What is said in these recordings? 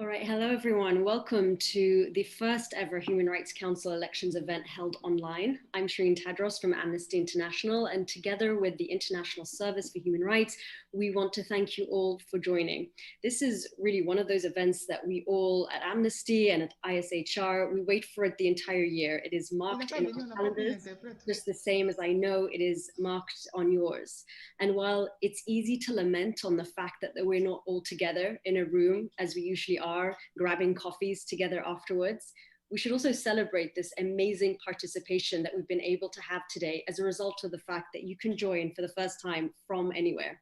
All right, hello everyone. Welcome to the first ever Human Rights Council elections event held online. I'm Shireen Tadros from Amnesty International, and together with the International Service for Human Rights, we want to thank you all for joining. This is really one of those events that we all at Amnesty and at ISHR, we wait for it the entire year. It is marked in our calendars, just the same as I know it is marked on yours. And while it's easy to lament on the fact that we're not all together in a room as we usually are, grabbing coffees together afterwards, we should also celebrate this amazing participation that we've been able to have today as a result of the fact that you can join for the first time from anywhere.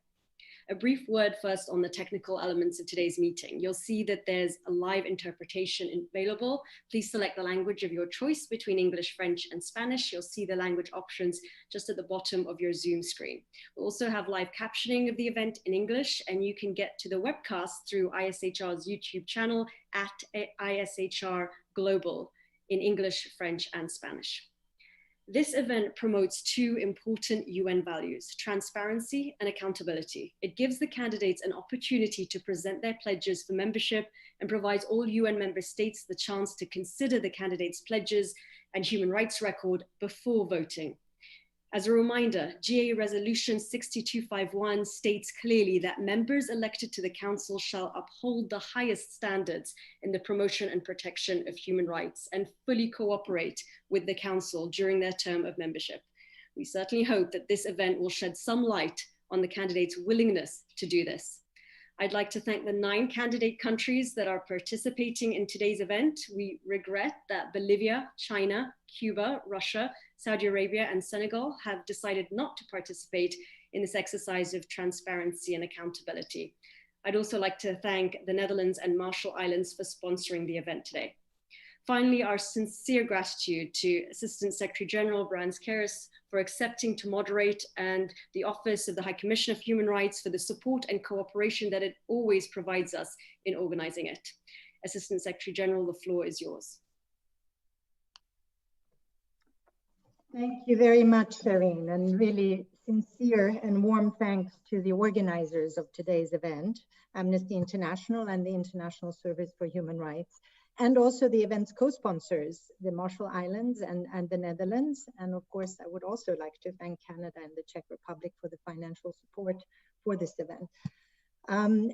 A brief word first on the technical elements of today's meeting. You'll see that there's a live interpretation available. Please select the language of your choice between English, French, and Spanish. You'll see the language options just at the bottom of your Zoom screen. We'll also have live captioning of the event in English, and you can get to the webcast through ISHR's YouTube channel at ISHR Global in English, French, and Spanish. This event promotes two important UN values, transparency and accountability. It gives the candidates an opportunity to present their pledges for membership and provides all UN member states the chance to consider the candidates' pledges and human rights record before voting. As a reminder, GA Resolution 6251 states clearly that members elected to the Council shall uphold the highest standards in the promotion and protection of human rights and fully cooperate with the Council during their term of membership. We certainly hope that this event will shed some light on the candidates' willingness to do this. I'd like to thank the 9 candidate countries that are participating in today's event. We regret that Bolivia, China, Cuba, Russia, Saudi Arabia, and Senegal have decided not to participate in this exercise of transparency and accountability. I'd also like to thank the Netherlands and Marshall Islands for sponsoring the event today. Finally, our sincere gratitude to Assistant Secretary General Brans Keris for accepting to moderate, and the Office of the High Commissioner for Human Rights for the support and cooperation that it always provides us in organizing it. Assistant Secretary General, the floor is yours. Thank you very much, Shireen, and really sincere and warm thanks to the organizers of today's event, Amnesty International and the International Service for Human Rights, and also the event's co-sponsors, the Marshall Islands and the Netherlands. And of course, I would also like to thank Canada and the Czech Republic for the financial support for this event.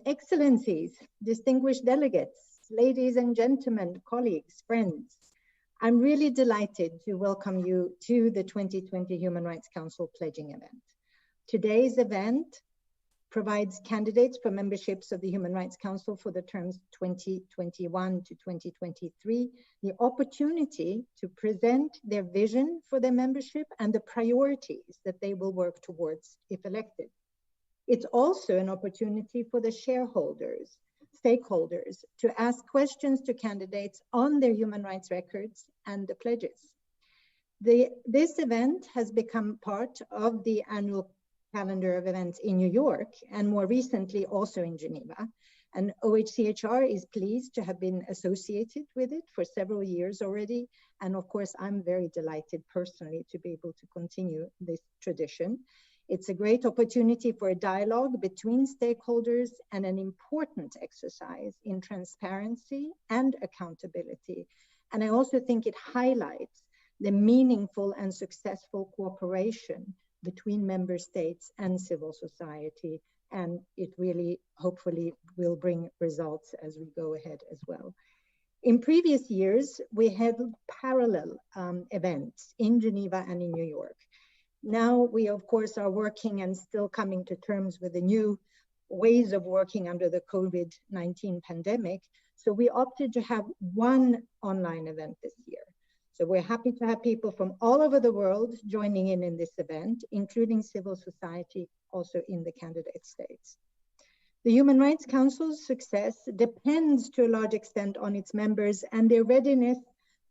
Excellencies, distinguished delegates, ladies and gentlemen, colleagues, friends, I'm really delighted to welcome you to the 2020 Human Rights Council pledging event. Today's event provides candidates for memberships of the Human Rights Council for the terms 2021 to 2023 the opportunity to present their vision for their membership and the priorities that they will work towards if elected. It's also an opportunity for the shareholders, stakeholders, to ask questions to candidates on their human rights records and the pledges. This event has become part of the annual calendar of events in New York, and more recently also in Geneva. And OHCHR is pleased to have been associated with it for several years already. And of course, I'm very delighted personally to be able to continue this tradition. It's a great opportunity for a dialogue between stakeholders and an important exercise in transparency and accountability. And I also think it highlights the meaningful and successful cooperation between member states and civil society. And it really, hopefully, will bring results as we go ahead as well. In previous years, we held parallel events in Geneva and in New York. Now we, of course, are working and still coming to terms with the new ways of working under the COVID-19 pandemic. So we opted to have one online event this year. So we're happy to have people from all over the world joining in this event, including civil society also in the candidate states. The Human Rights Council's success depends to a large extent on its members and their readiness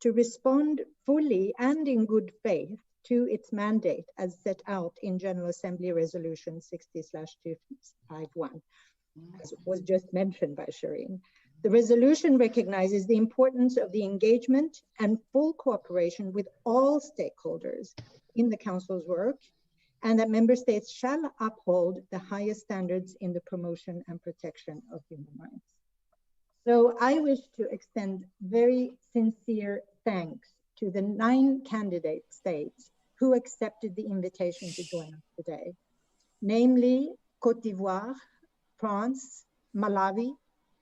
to respond fully and in good faith to its mandate as set out in General Assembly Resolution 60/251, as was just mentioned by Shireen. The resolution recognizes the importance of the engagement and full cooperation with all stakeholders in the Council's work, and that member states shall uphold the highest standards in the promotion and protection of human rights. So I wish to extend very sincere thanks to the 9 candidate states who accepted the invitation to join us today, namely Côte d'Ivoire, France, Malawi,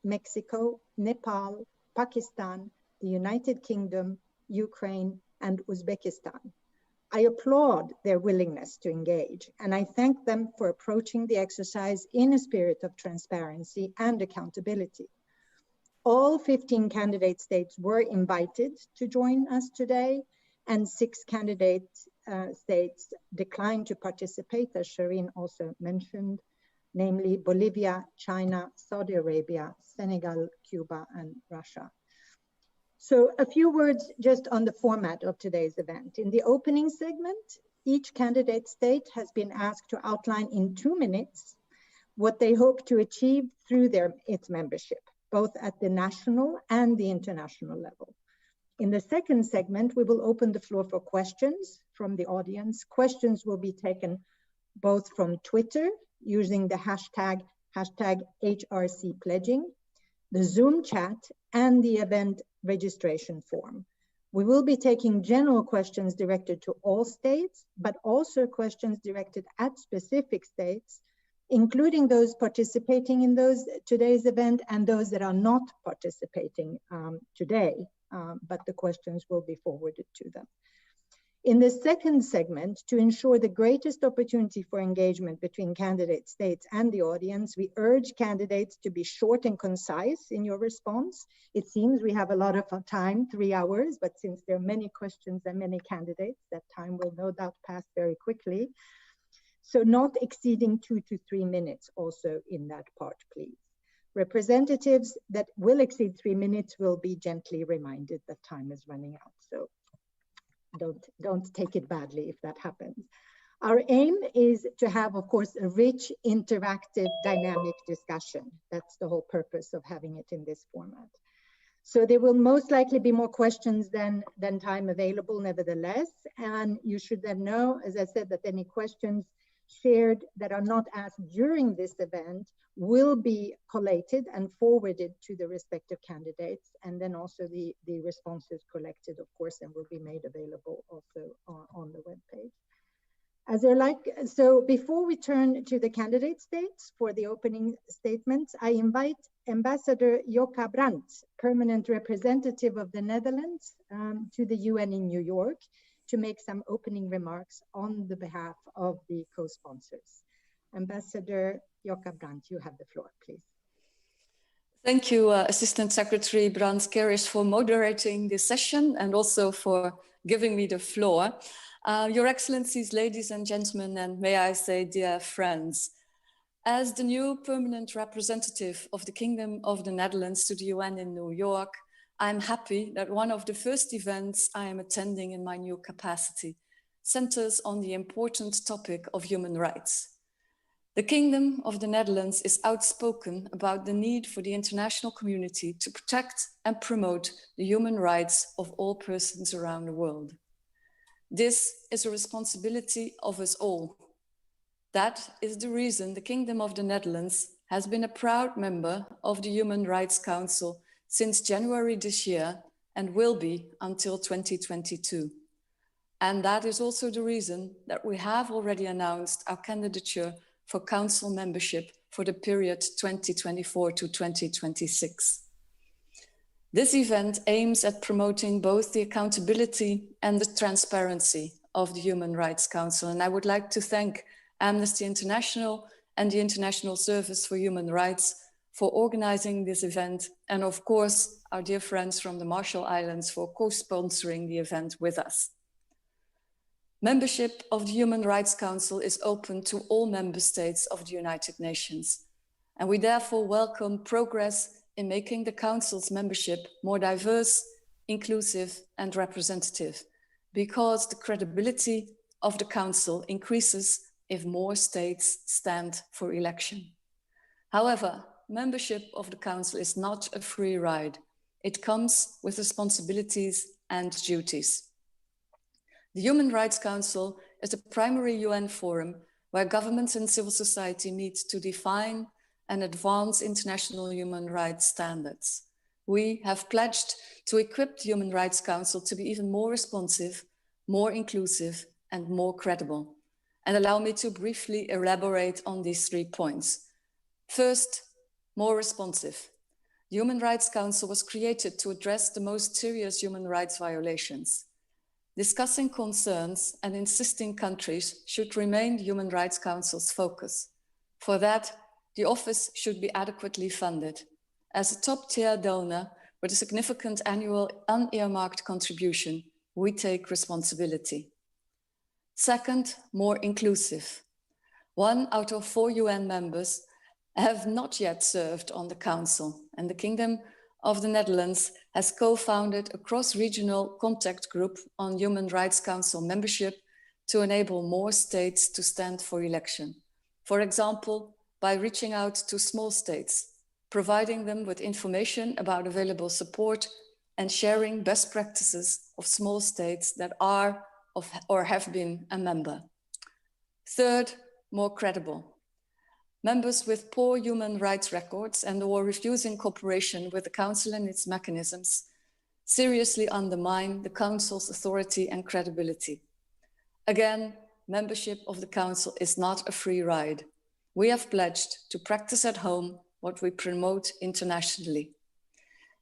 Mexico, Nepal, Pakistan, the United Kingdom, Ukraine, and Uzbekistan. I applaud their willingness to engage, and I thank them for approaching the exercise in a spirit of transparency and accountability. All 15 candidate states were invited to join us today, and 6 candidate states declined to participate, as Shireen also mentioned, namely Bolivia, China, Saudi Arabia, Senegal, Cuba, and Russia. So a few words just on the format of today's event. In the opening segment, each candidate state has been asked to outline in 2 minutes what they hope to achieve through its membership, both at the national and the international level. In the second segment, we will open the floor for questions from the audience. Questions will be taken both from Twitter using the hashtag HRC pledging, the Zoom chat, and the event registration form. We will be taking general questions directed to all states, but also questions directed at specific states, including those participating in today's event and those that are not participating today, but the questions will be forwarded to them. In the second segment, to ensure the greatest opportunity for engagement between candidate states and the audience, we urge candidates to be short and concise in your response. It seems we have a lot of time, 3 hours, but since there are many questions and many candidates, that time will no doubt pass very quickly. So not exceeding 2 to 3 minutes also in that part, please. Representatives that will exceed 3 minutes will be gently reminded that time is running out. So don't take it badly if that happens. Our aim is to have, of course, a rich, interactive, dynamic discussion. That's the whole purpose of having it in this format. So there will most likely be more questions than time available nevertheless. And you should then know, as I said, that any questions shared that are not asked during this event will be collated and forwarded to the respective candidates, and then also the responses collected, of course, and will be made available also on the webpage. So before we turn to the candidate states for the opening statements, I invite Ambassador Jokka Brandt, permanent representative of the Netherlands to the UN in New York, to make some opening remarks on the behalf of the co-sponsors. Ambassador Jokka Brandt, you have the floor, please. Thank you, Assistant Secretary Brandt-Keris, for moderating this session and also for giving me the floor. Your Excellencies, ladies and gentlemen, and may I say, dear friends, as the new permanent representative of the Kingdom of the Netherlands to the UN in New York, I'm happy that one of the first events I am attending in my new capacity centers on the important topic of human rights. The Kingdom of the Netherlands is outspoken about the need for the international community to protect and promote the human rights of all persons around the world. This is a responsibility of us all. That is the reason the Kingdom of the Netherlands has been a proud member of the Human Rights Council since January this year and will be until 2022. And that is also the reason that we have already announced our candidature for Council membership for the period 2024 to 2026. This event aims at promoting both the accountability and the transparency of the Human Rights Council. And I would like to thank Amnesty International and the International Service for Human Rights for organizing this event, and of course, our dear friends from the Marshall Islands for co-sponsoring the event with us. Membership of the Human Rights Council is open to all member states of the United Nations, and we therefore welcome progress in making the Council's membership more diverse, inclusive, and representative, because the credibility of the Council increases if more states stand for election. However, membership of the Council is not a free ride. It comes with responsibilities and duties. The Human Rights Council is the primary UN forum where governments and civil society meet to define and advance international human rights standards. we have pledged to equip the Human Rights Council to be even more responsive, more inclusive, and more credible. And allow me to briefly elaborate on these 3 points. First, more responsive. The Human Rights Council was created to address the most serious human rights violations. Discussing concerns and insisting countries should remain the Human Rights Council's focus. For that, the office should be adequately funded. As a top-tier donor with a significant annual unearmarked contribution, we take responsibility. Second, more inclusive. 1 out of 4 UN members have not yet served on the Council, and the Kingdom of the Netherlands has co-founded a cross-regional contact group on Human Rights Council membership to enable more states to stand for election. For example, by reaching out to small states, providing them with information about available support and sharing best practices of small states that are or have been a member. Third, more credible. Members with poor human rights records and or refusing cooperation with the Council and its mechanisms seriously undermine the Council's authority and credibility. Again, membership of the Council is not a free ride. We have pledged to practice at home what we promote internationally.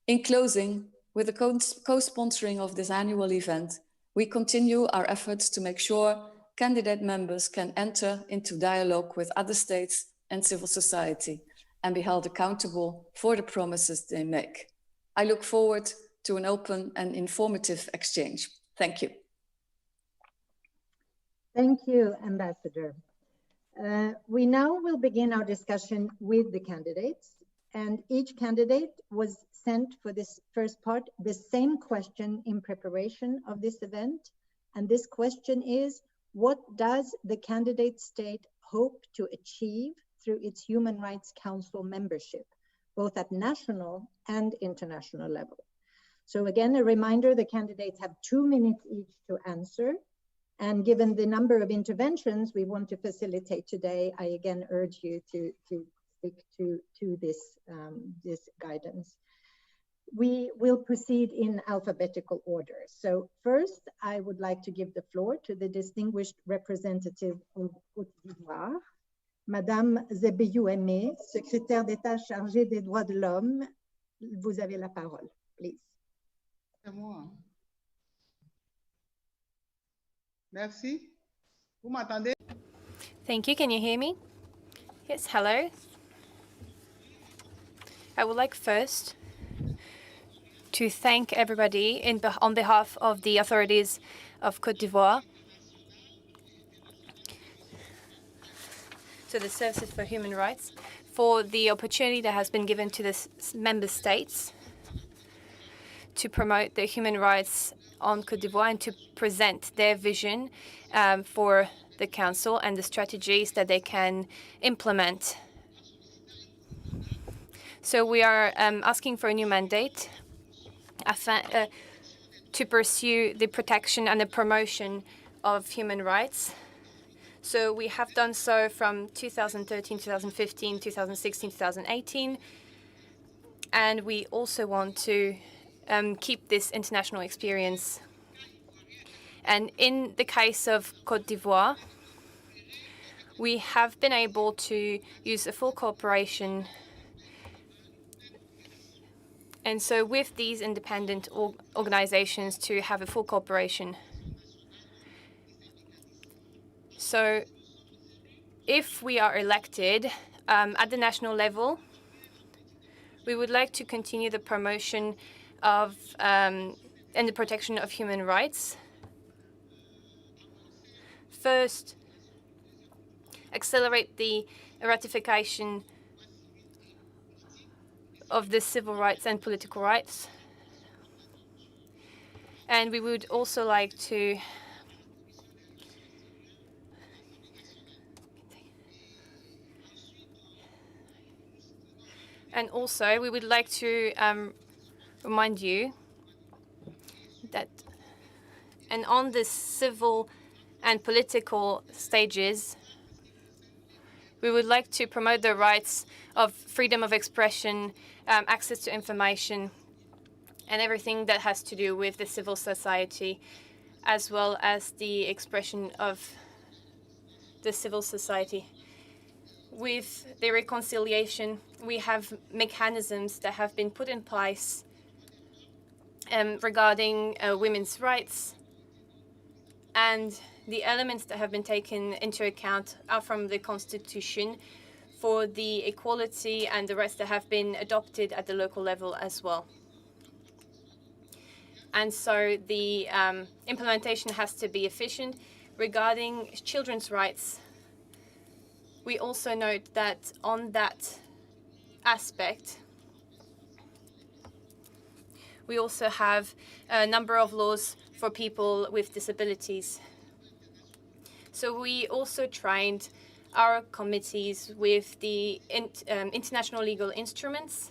In closing, with the co-sponsoring of this annual event, we continue our efforts to make sure candidate members can enter into dialogue with other states and civil society and be held accountable for the promises they make. I look forward to an open and informative exchange. Thank you. Thank you, Ambassador. We now will begin our discussion with the candidates, and each candidate was sent for this first part the same question in preparation of this event. And this question is, what does the candidate state hope to achieve through its Human Rights Council membership, both at national and international level? So again, a reminder, the candidates have 2 minutes each to answer. And given the number of interventions we want to facilitate today, I again urge you to stick to this guidance. We will proceed in alphabetical order. So first, I would like to give the floor to the distinguished representative of Côte d'Ivoire, Madame Zebeyou Aimé, secrétaire d'État chargée des droits de l'homme. Vous avez la parole, please. C'est moi. Merci. Vous m'entendez? Thank you. Can you hear me? Yes, hello. I would like first to thank everybody on behalf of the authorities of Côte d'Ivoire, so the Services for Human Rights, for the opportunity that has been given to the member states to promote the human rights on Côte d'Ivoire and to present their vision for the Council and the strategies that they can implement. So we are asking for a new mandate to pursue the protection and the promotion of human rights. So we have done so from 2013, 2015, 2016, 2018. And we also want to keep this international experience. And in the case of Côte d'Ivoire, we have been able to use a full cooperation. And so with these independent organizations to have a full cooperation. So if we are elected at the national level, we would like to continue the promotion of and the protection of human rights. First, accelerate the ratification of the civil rights and political rights. And we would also like to we would like to remind you that, and on the civil and political stages, we would like to promote the rights of freedom of expression, access to information, and everything that has to do with the civil society, as well as the expression of the civil society. With the reconciliation, we have mechanisms that have been put in place regarding women's rights, and the elements that have been taken into account are from the Constitution for the equality and the rights that have been adopted at the local level as well. And so the implementation has to be efficient. Regarding children's rights, we also note that on that aspect, we also have a number of laws for people with disabilities. So we also trained our committees with the international legal instruments.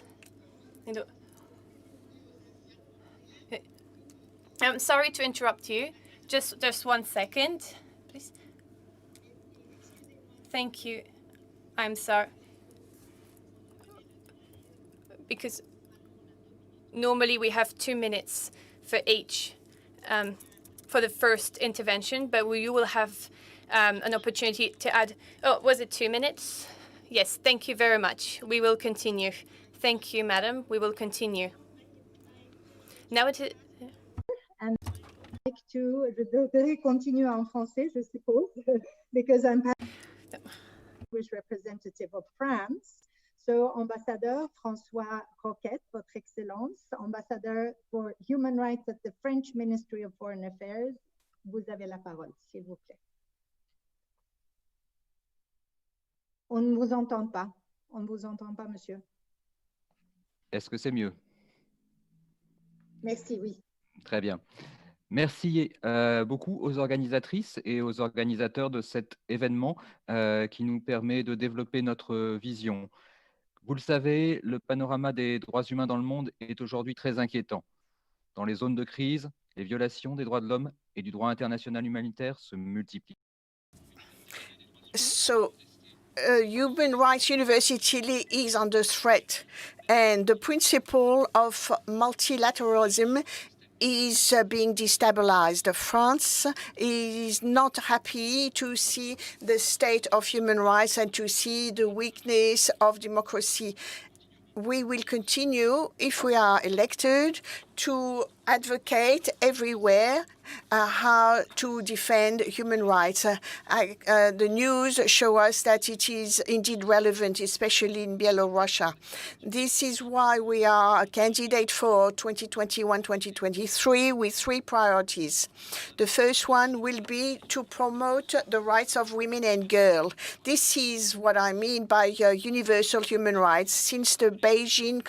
I'm sorry to interrupt you. Just 1 second, please. Thank you. I'm sorry. Because normally we have 2 minutes for each for the first intervention, but you will have an opportunity to add. Oh, was it 2 minutes? Yes, thank you very much. We will continue. Thank you, madam. We will continue. Now it is. And I'd like to continue en français, je suppose, because I'm representative of France. So, Ambassadeur François Roquette, Votre Excellence, Ambassadeur for Human Rights at the French Ministry of Foreign Affairs, vous avez la parole, s'il vous plaît. On ne vous entend pas. On ne vous entend pas, monsieur. Est-ce que c'est mieux? Merci, oui. Très bien. Merci beaucoup aux organisatrices et aux organisateurs de cet événement qui nous permet de développer notre vision. Vous le savez, le panorama des droits humains dans le monde est aujourd'hui très inquiétant. Dans les zones de crise, les violations des droits de l'homme et du droit international humanitaire se multiplient. So, Human Rights University is under threat, and the principle of multilateralism is being destabilized. France is not happy to see the state of human rights and to see the weakness of democracy. We will continue, if we are elected, to advocate everywhere how to defend human rights. The news show us that it is indeed relevant, especially in Belarus. This is why we are a candidate for 2021-2023 with 3 priorities. The first one will be to promote the rights of women and girls. This is what I mean by universal human rights. Since the Beijing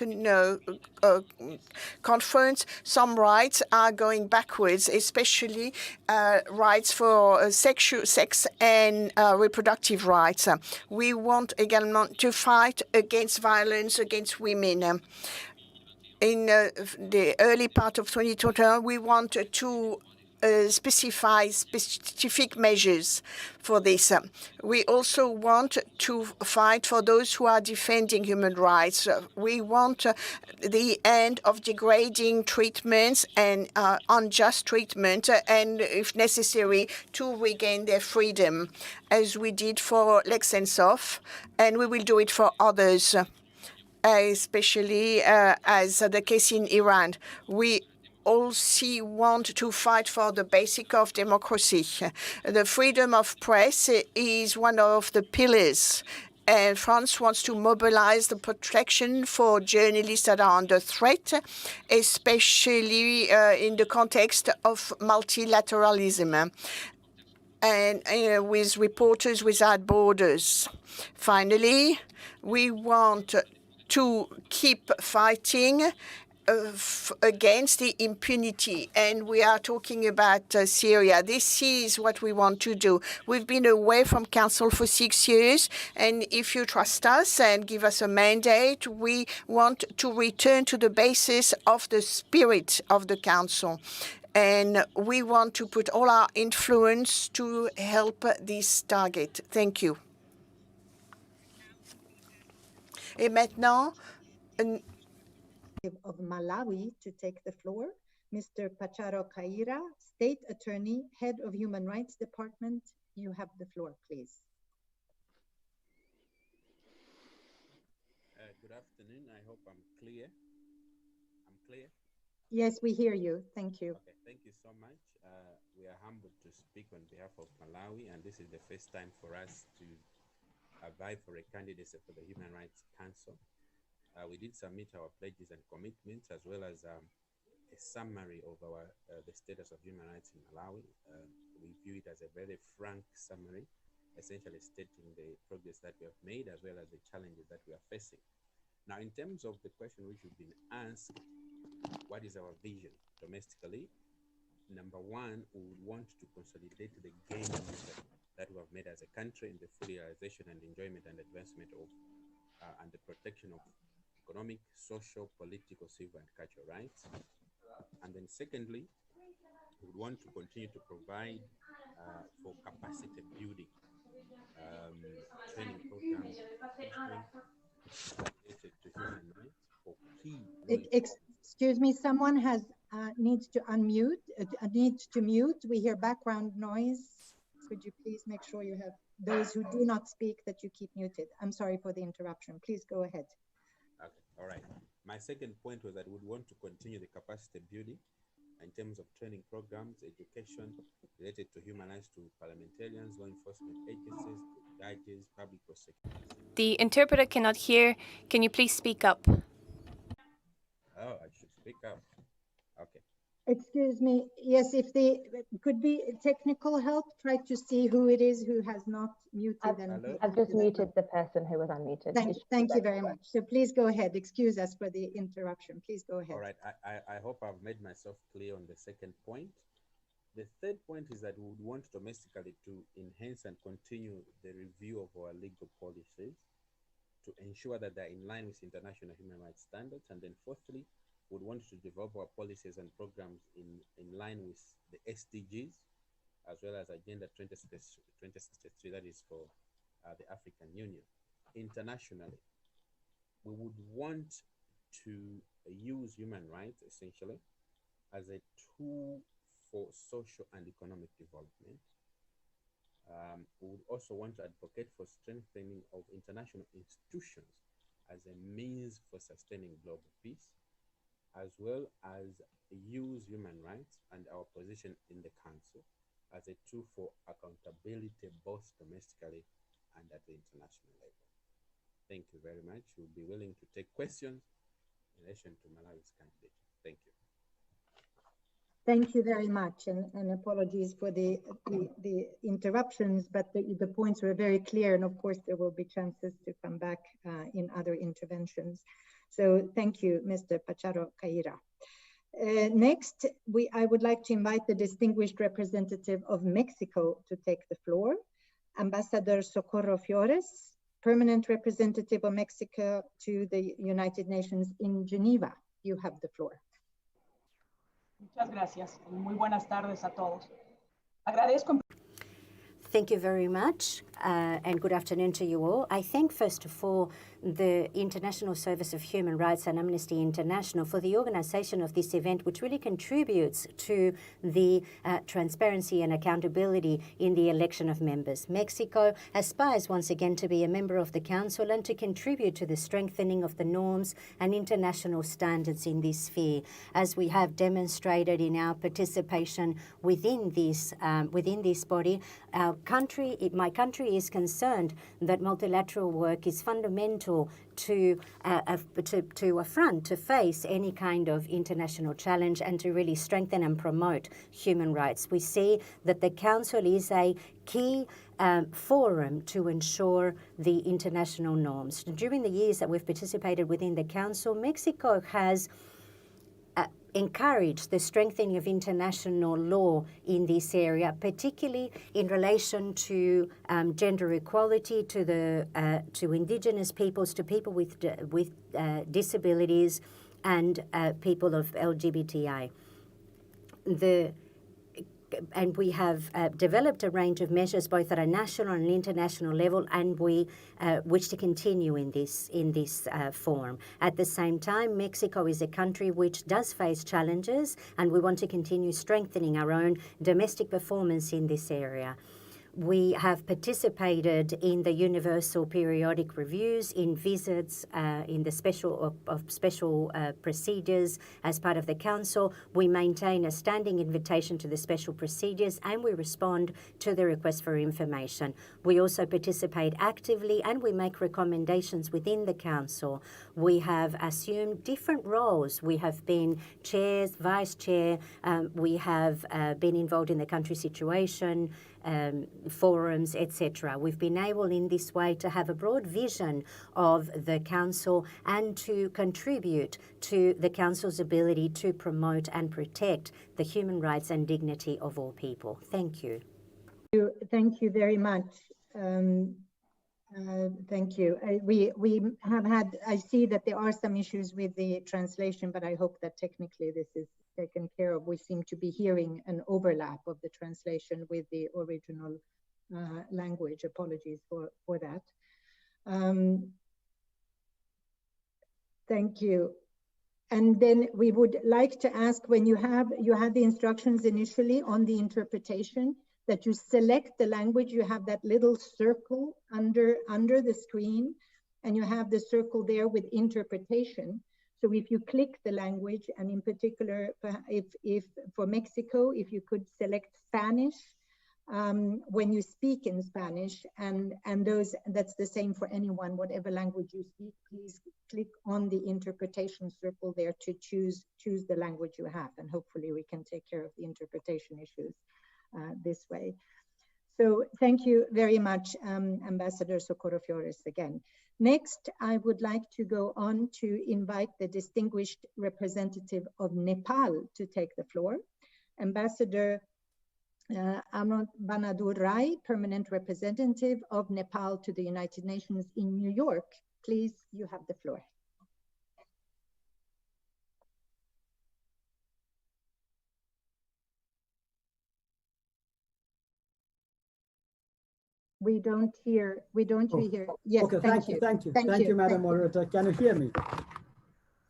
conference, some rights are going backwards, especially rights for sex and reproductive rights. We want également to fight against violence against women. In the early part of 2020, we want to specify specific measures for this. We also want to fight for those who are defending human rights. We want the end of degrading treatments and unjust treatment, and if necessary, to regain their freedom, as we did for Lexensov, and we will do it for others, especially as the case in Iran. We also want to fight for the basic of democracy. The freedom of press is one of the pillars, and France wants to mobilize the protection for journalists that are under threat, especially in the context of multilateralism and with Reporters Without Borders. Finally, we want to keep fighting against the impunity, and we are talking about Syria. This is what we want to do. We've been away from Council for 6 years, and if you trust us and give us a mandate, we want to return to the basis of the spirit of the Council. And we want to put all our influence to help this target. Thank you. Et maintenant, of Malawi to take the floor, Mr. Pacharo Kaira, State Attorney, Head of Human Rights Department. You have the floor, please. Good afternoon. I hope I'm clear. I'm clear? Yes, we hear you. Thank you. Okay, thank you so much. We are humbled to speak on behalf of Malawi, and this is the first time for us to vie for a candidacy for the Human Rights Council. We did submit our pledges and commitments, as well as a summary of our the status of human rights in Malawi. We view it as a very frank summary, essentially stating the progress that we have made, as well as the challenges that we are facing. Now, in terms of the question which we've been asked, what is our vision domestically? Number one, we would want to consolidate the gains that we have made as a country in the full realization and enjoyment and advancement of and the protection of economic, social, political, civil, and cultural rights. And then secondly, we would want to continue to provide for capacity building, training programs related to human rights for key. Excuse me, someone has needs to unmute, needs to mute. We hear background noise. Could you please make sure you have those who do not speak that you keep muted? I'm sorry for the interruption. Please go ahead. Okay, all right. My second point was that we would want to continue the capacity building in terms of training programs, education related to human rights to parliamentarians, law enforcement agencies, judges, public prosecutors. The interpreter cannot hear. Can you please speak up? Oh, I should speak up. Okay. Excuse me. Yes, if the could be technical help, try to see who it is who has not muted. I've just muted the person who was unmuted. Thank you very much. So please go ahead. Excuse us for the interruption. Please go ahead. All right. I hope I've made myself clear on the second point. The third point is that we would want domestically to enhance and continue the review of our legal policies to ensure that they're in line with international human rights standards. And then fourthly, we would want to develop our policies and programs in line with the SDGs, as well as Agenda 2063, that is for the African Union. Internationally, we would want to use human rights essentially as a tool for social and economic development. We would also want to advocate for strengthening of international institutions as a means for sustaining global peace, as well as use human rights and our position in the Council as a tool for accountability both domestically and at the international level. Thank you very much. We'll be willing to take questions in relation to Malawi's candidature. Thank you. Thank you very much, and apologies for the interruptions, but the points were very clear, and of course there will be chances to come back in other interventions. So thank you, Mr. Pacharo Kaira. Next, I would like to invite the distinguished representative of Mexico to take the floor, Ambassador Socorro Fiores, permanent representative of Mexico to the United Nations in Geneva. You have the floor. Muchas gracias. Muy buenas tardes a todos. Agradezco. Thank you very much, and good afternoon to you all. I thank, first of all, the International Service of Human Rights and Amnesty International for the organization of this event, which really contributes to the transparency and accountability in the election of members. Mexico aspires once again to be a member of the Council and to contribute to the strengthening of the norms and international standards in this sphere, as we have demonstrated in our participation within this body. My country is concerned that multilateral work is fundamental to face any kind of international challenge and to really strengthen and promote human rights. We see that the Council is a key forum to ensure the international norms. During the years that we've participated within the Council, Mexico has encourage the strengthening of international law in this area, particularly in relation to gender equality, to indigenous peoples, to people with disabilities, and people of LGBTI. The and we have developed a range of measures both at a national and international level, and we wish to continue in this form. At the same time, Mexico is a country which does face challenges, and we want to continue strengthening our own domestic performance in this area. We have participated in the universal periodic reviews, in visits, in the special procedures as part of the Council. We maintain a standing invitation to the special procedures, and we respond to the request for information. We also participate actively, and we make recommendations within the Council. We have assumed different roles. We have been chairs, vice chair. We have been involved in the country situation, forums, etc. We've been able in this way to have a broad vision of the Council and to contribute to the Council's ability to promote and protect the human rights and dignity of all people. Thank you. Thank you very much. Thank you. We have had, I see that there are some issues with the translation, but I hope that technically this is taken care of. We seem to be hearing an overlap of the translation with the original language. Apologies for that. Thank you. And then we would like to ask, when you had the instructions initially on the interpretation, that you select the language. You have that little circle under the screen, and you have the circle there with interpretation. So if you click the language, and in particular, if for Mexico, if you could select Spanish when you speak in Spanish, and that's the same for anyone, whatever language you speak, please click on the interpretation circle there to choose the language you have, and hopefully we can take care of the interpretation issues this way. So thank you very much, Ambassador Socorro Flores again. Next, I would like to go on to invite the distinguished representative of Nepal to take the floor. Ambassador Amrit Banadur Rai, permanent representative of Nepal to the United Nations in New York. Please, you have the floor. We don't hear. Yes, okay, thank you. Thank you, Madam Moderator. Can you hear me?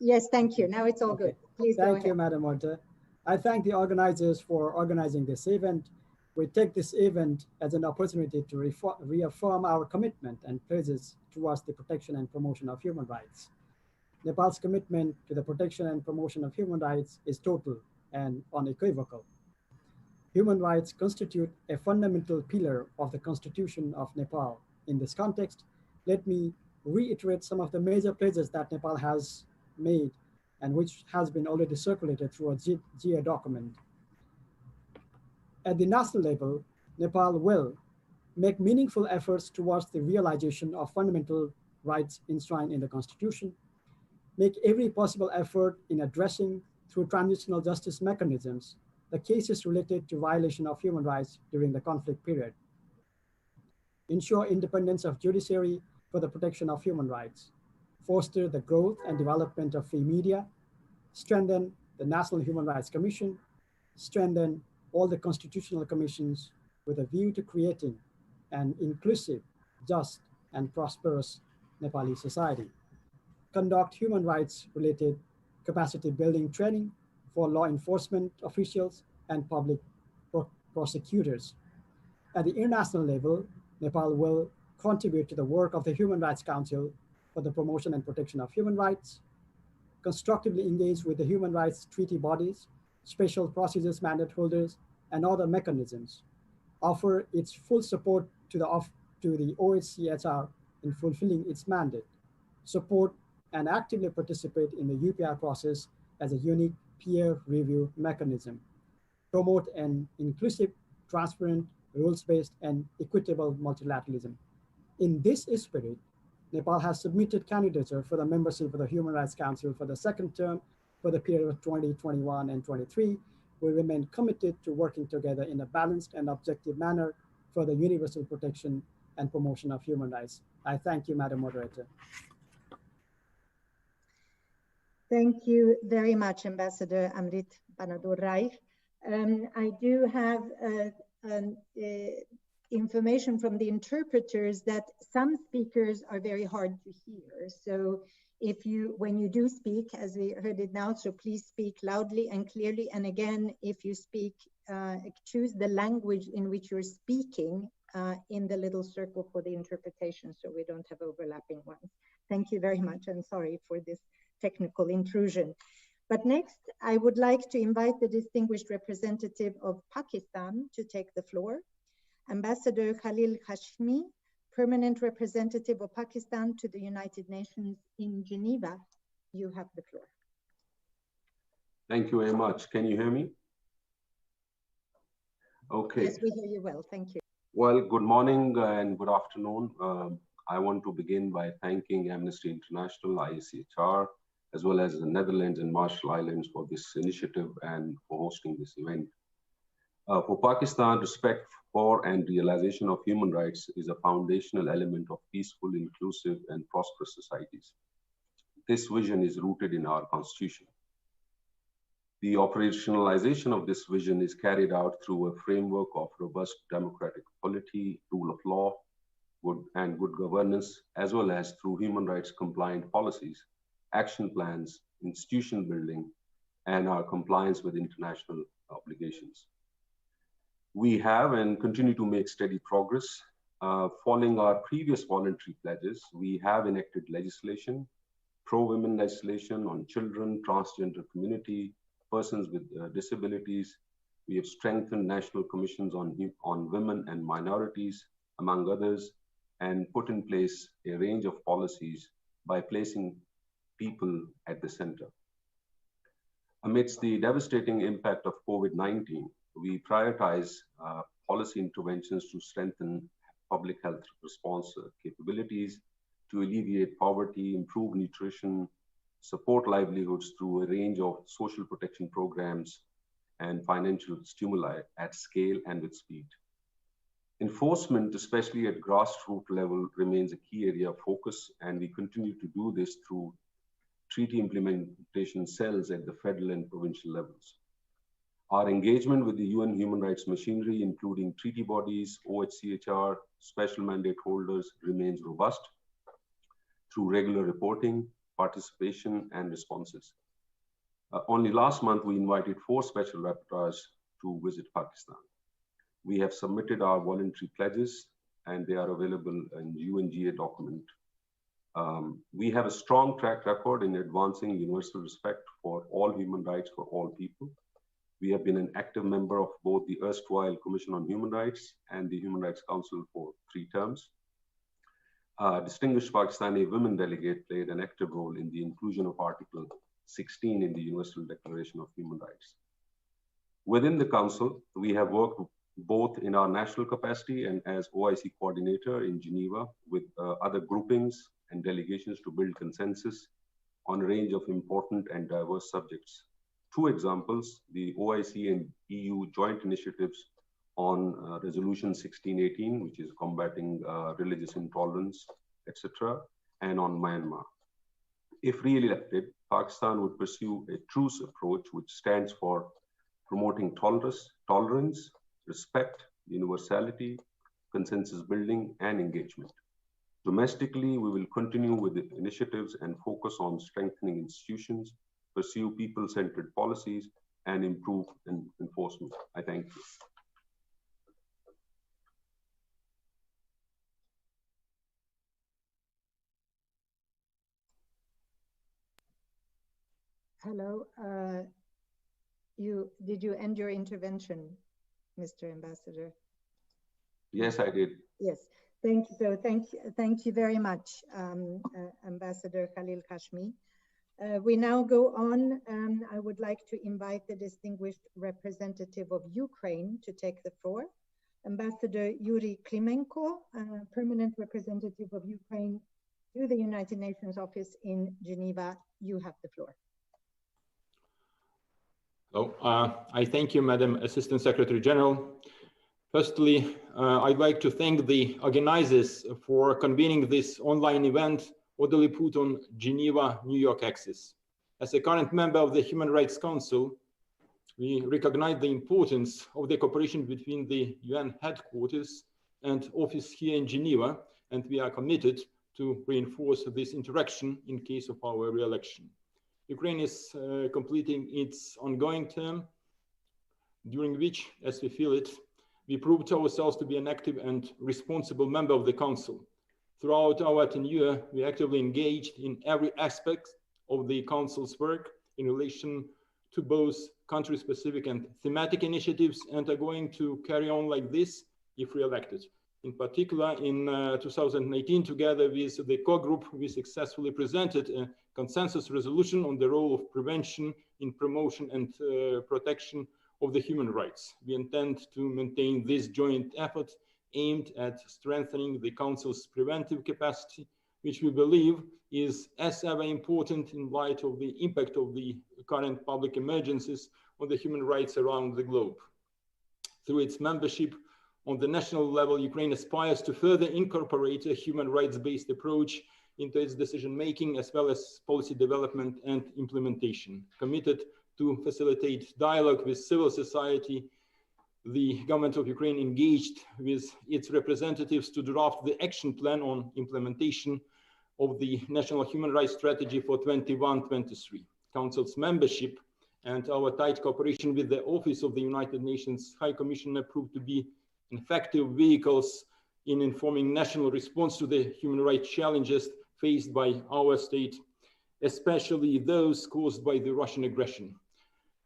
Yes, thank you. Now it's all good. Please go ahead. Thank you, Madam Moderator. I thank the organizers for organizing this event. We take this event as an opportunity to reaffirm our commitment and pledges towards the protection and promotion of human rights. Nepal's commitment to the protection and promotion of human rights is total and unequivocal. Human rights constitute a fundamental pillar of the Constitution of Nepal. In this context, let me reiterate some of the major pledges that Nepal has made and which has been already circulated through a GA document. At the national level, Nepal will make meaningful efforts towards the realization of fundamental rights enshrined in the Constitution, make every possible effort in addressing through transitional justice mechanisms the cases related to violation of human rights during the conflict period, ensure independence of judiciary for the protection of human rights, foster the growth and development of free media, strengthen the National Human Rights Commission, strengthen all the constitutional commissions with a view to creating an inclusive, just, and prosperous Nepali society, conduct human rights related capacity building training for law enforcement officials and public prosecutors. At the international level, Nepal will contribute to the work of the Human Rights Council for the promotion and protection of human rights, constructively engage with the human rights treaty bodies, special procedures mandate holders, and other mechanisms, offer its full support to the OHCHR in fulfilling its mandate, support and actively participate in the UPR process as a unique peer review mechanism, promote an inclusive, transparent, rules-based, and equitable multilateralism. In this spirit, Nepal has submitted candidature for the membership of the Human Rights Council for the second term for the period of 2021 and 23. We remain committed to working together in a balanced and objective manner for the universal protection and promotion of human rights. I thank you, Madam Moderator. Thank you very much, Ambassador Amrit Banadur Rai. I do have information from the interpreters that some speakers are very hard to hear. So when you do speak, as we heard it now, so please speak loudly and clearly. And again, if you speak, choose the language in which you're speaking in the little circle for the interpretation, so we don't have overlapping ones. Thank you very much, and sorry for this technical intrusion. But next, I would like to invite the distinguished representative of Pakistan to take the floor, Ambassador Khalil Hashmi, Permanent Representative of Pakistan to the United Nations in Geneva. You have the floor. Thank you very much. Can you hear me? Okay. Yes, we hear you well. Thank you. Well, good morning and good afternoon. I want to begin by thanking Amnesty International, IACHR, as well as the Netherlands and Marshall Islands for this initiative and for hosting this event. For Pakistan, respect for and realization of human rights is a foundational element of peaceful, inclusive, and prosperous societies. This vision is rooted in our constitution. The operationalization of this vision is carried out through a framework of robust democratic polity, rule of law, good governance, as well as through human rights compliant policies, action plans, institution building, and our compliance with international obligations. We have and continue to make steady progress. Following our previous voluntary pledges, we have enacted legislation, pro-women legislation on children, transgender community, persons with disabilities. We have strengthened national commissions on women and minorities, among others, and put in place a range of policies by placing people at the center. Amidst the devastating impact of COVID-19, we prioritize policy interventions to strengthen public health response capabilities, to alleviate poverty, improve nutrition, support livelihoods through a range of social protection programs and financial stimuli at scale and with speed. Enforcement, especially at grassroots level, remains a key area of focus, and we continue to do this through treaty implementation cells at the federal and provincial levels. Our engagement with the UN human rights machinery, including treaty bodies, OHCHR, special mandate holders, remains robust through regular reporting, participation, and responses. Only last month, we invited 4 special rapporteurs to visit Pakistan. We have submitted our voluntary pledges, and they are available in UNGA document. We have a strong track record in advancing universal respect for all human rights for all people. We have been an active member of both the erstwhile Commission on Human Rights and the Human Rights Council for 3 terms. Distinguished Pakistani women delegate played an active role in the inclusion of Article 16 in the Universal Declaration of Human Rights. Within the Council, we have worked both in our national capacity and as OIC coordinator in Geneva with other groupings and delegations to build consensus on a range of important and diverse subjects. 2 examples, the OIC and EU joint initiatives on Resolution 1618, which is combating religious intolerance, etc., and on Myanmar. If re-elected, Pakistan would pursue a truce approach which stands for promoting tolerance, respect, universality, consensus building, and engagement. Domestically, we will continue with the initiatives and focus on strengthening institutions, pursue people-centered policies, and improve enforcement. I thank you. Hello. Did you end your intervention, Mr. Ambassador? Yes, I did. Yes. Thank you. So thank you very much, Ambassador Khalil Hashmi. We now go on. I would like to invite the distinguished representative of Ukraine to take the floor. Ambassador Yuri Klimenko, permanent representative of Ukraine to the United Nations office in Geneva. You have the floor. Hello. I thank you, Madam Assistant Secretary General. Firstly, I'd like to thank the organizers for convening this online event orderly put on Geneva, New York axis. As a current member of the Human Rights Council, We recognize the importance of the cooperation between the UN headquarters and office here in Geneva, and we are committed to reinforce this interaction in case of our re-election. Ukraine is completing its ongoing term, during which, as we feel it, we proved ourselves to be an active and responsible member of the Council. Throughout our tenure, we actively engaged in every aspect of the Council's work in relation to both country-specific and thematic initiatives, and are going to carry on like this if re-elected. In particular, in 2018, together with the core group, we successfully presented a consensus resolution on the role of prevention in promotion and protection of the human rights. We intend to maintain this joint effort aimed at strengthening the Council's preventive capacity, which we believe is as ever important in light of the impact of the current public emergencies on the human rights around the globe. Through its membership on the national level, Ukraine aspires to further incorporate a human rights-based approach into its decision-making, as well as policy development and implementation. Committed to facilitate dialogue with civil society, the government of Ukraine engaged with its representatives to draft the action plan on implementation of the National Human Rights Strategy for 21-23. Council's membership and our tight cooperation with the Office of the United Nations High Commissioner proved to be effective vehicles in informing national response to the human rights challenges faced by our state, especially those caused by the Russian aggression.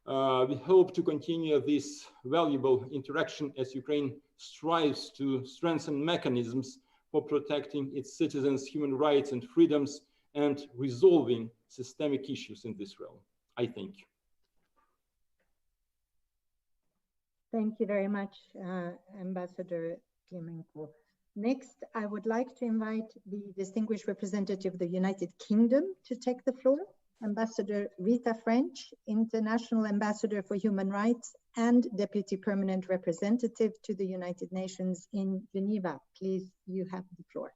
We hope to continue this valuable interaction as Ukraine strives to strengthen mechanisms for protecting its citizens' human rights and freedoms and resolving systemic issues in this realm. I thank you. Thank you very much, Ambassador Klemenko. Next, I would like to invite the distinguished representative of the United Kingdom to take the floor. Ambassador Rita French, International Ambassador for Human Rights and Deputy Permanent Representative to the United Nations in Geneva. Please, you have the floor.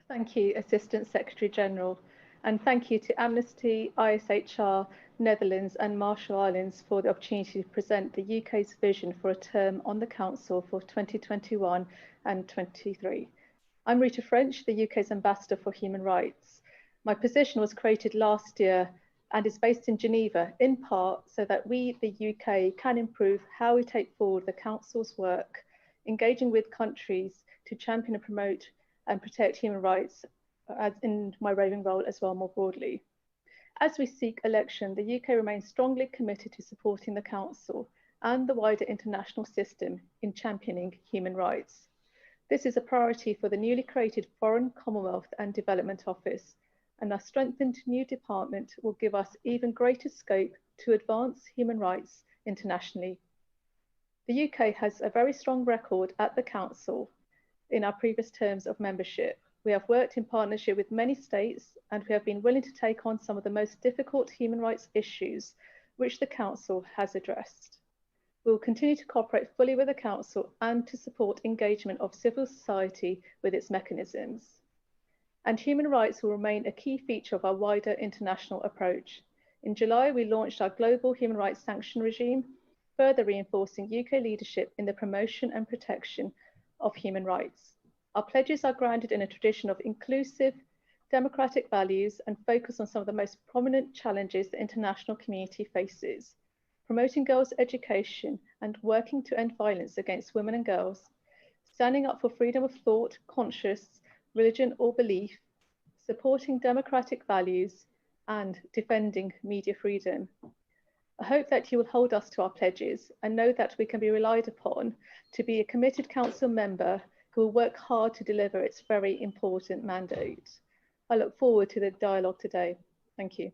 Thank you, Assistant Secretary General, and thank you to Amnesty, ISHR, Netherlands and Marshall Islands for the opportunity to present the UK's vision for a term on the Council for 2021 and 23. I'm Rita French, the UK's Ambassador for Human Rights. My position was created last year and is based in Geneva, in part so that we, the UK, can improve how we take forward the Council's work, engaging with countries to champion and promote and protect human rights, as in my roving role as well more broadly. As we seek election, the UK remains strongly committed to supporting the Council and the wider international system in championing human rights. This is a priority for the newly created Foreign, Commonwealth and Development Office, and our strengthened new department will give us even greater scope to advance human rights internationally. The UK has a very strong record at the Council in our previous terms of membership. We have worked in partnership with many states, and we have been willing to take on some of the most difficult human rights issues which the Council has addressed. We will continue to cooperate fully with the Council and to support engagement of civil society with its mechanisms. And human rights will remain a key feature of our wider international approach. In July, we launched our global human rights sanction regime, further reinforcing UK leadership in the promotion and protection of human rights. Our pledges are grounded in a tradition of inclusive, democratic values and focus on some of the most prominent challenges the international community faces: promoting girls' education and working to end violence against women and girls, standing up for freedom of thought, conscience, religion or belief, supporting democratic values, and defending media freedom. I hope that you will hold us to our pledges and know that we can be relied upon to be a committed Council member who will work hard to deliver its very important mandate. I look forward to the dialogue today. Thank you.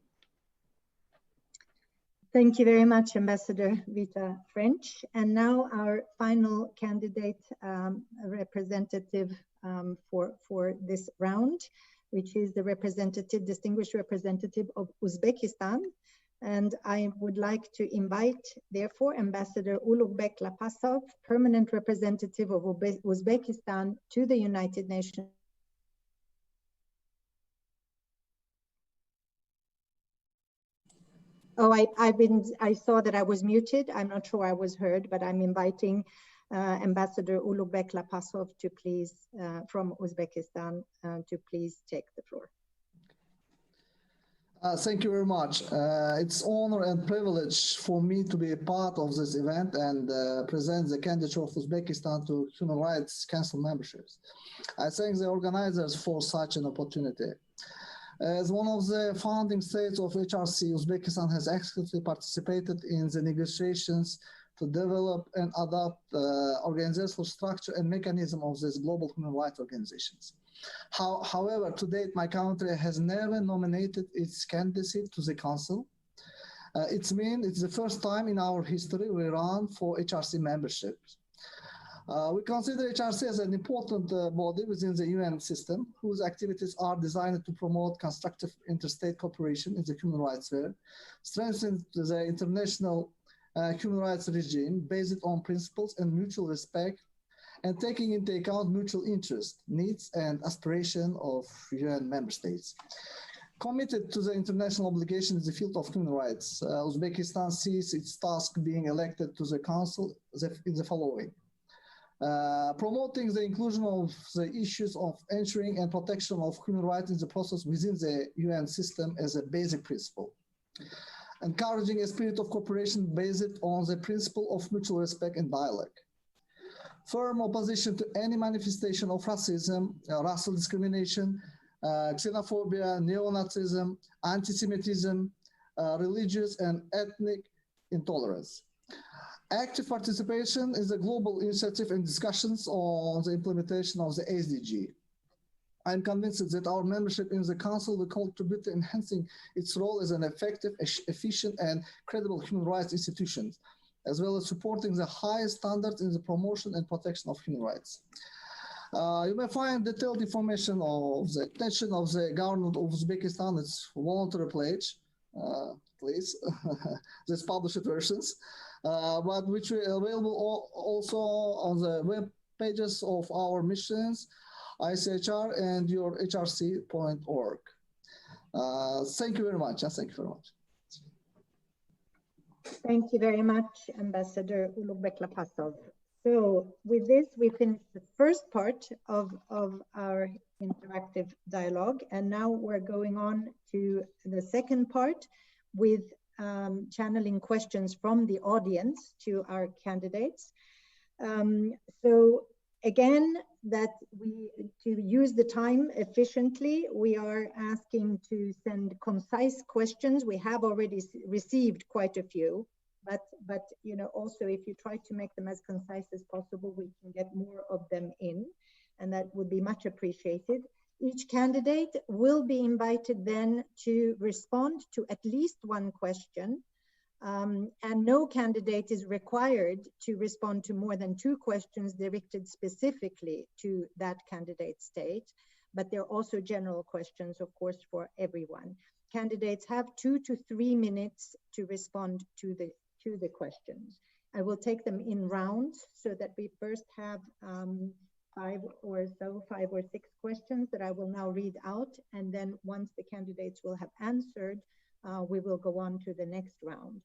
Thank you very much, Ambassador Rita French. And now our final candidate representative for this round, which is the distinguished representative of Uzbekistan. And I would like to invite, therefore, Ambassador Ulugbek Lapasov, permanent representative of Uzbekistan to the United Nations. Oh, I saw that I was muted. I'm not sure I was heard, but I'm inviting Ambassador Ulugh Lapasov to please, from Uzbekistan, to please take the floor. Thank you very much. It's honor and privilege for me to be a part of this event and present the candidature of Uzbekistan to Human Rights Council memberships. I thank the organizers for such an opportunity. As one of the founding states of HRC, Uzbekistan has actively participated in the negotiations to develop and adopt organizational structure and mechanism of these global human rights organizations. However, to date, my country has never nominated its candidacy to the council. It's the first time in our history we run for HRC membership. We consider HRC as an important body within the UN system, whose activities are designed to promote constructive interstate cooperation in the human rights sphere, strengthen the international human rights regime based on principles and mutual respect, and taking into account mutual interest, needs, and aspiration of UN member states. Committed to the international obligations in the field of human rights, Uzbekistan sees its task being elected to the council in the following. Promoting the inclusion of the issues of ensuring and protection of human rights in the process within the UN system as a basic principle. Encouraging a spirit of cooperation based on the principle of mutual respect and dialogue. Firm opposition to any manifestation of racism, racial discrimination, xenophobia, neo-Nazism, anti-Semitism, religious and ethnic intolerance. Active participation in the global initiative and discussions on the implementation of the SDG. I'm convinced that our membership in the Council will contribute to enhancing its role as an effective, efficient, and credible human rights institution, as well as supporting the highest standards in the promotion and protection of human rights. You may find detailed information of the intention of the government of Uzbekistan, its voluntary pledge, please, these published versions, but which are available also on the web pages of our missions, ICHR, and your hrc.org. Thank you very much. Thank you very much. Thank you very much, Ambassador Ulugh Lapasov. So with this, we finished the first part of our interactive dialogue, and now we're going on to the second part with channeling questions from the audience to our candidates. So again, to use the time efficiently, we are asking to send concise questions. We have already received quite a few, but also if you try to make them as concise as possible, we can get more of them in, and that would be much appreciated. Each candidate will be invited then to respond to at least one question, and no candidate is required to respond to more than 2 questions directed specifically to that candidate state, but there are also general questions, of course, for everyone. Candidates have 2 to 3 minutes to respond to the questions. I will take them in rounds so that we first have 5 or 6 questions that I will now read out, and then once the candidates will have answered, we will go on to the next round.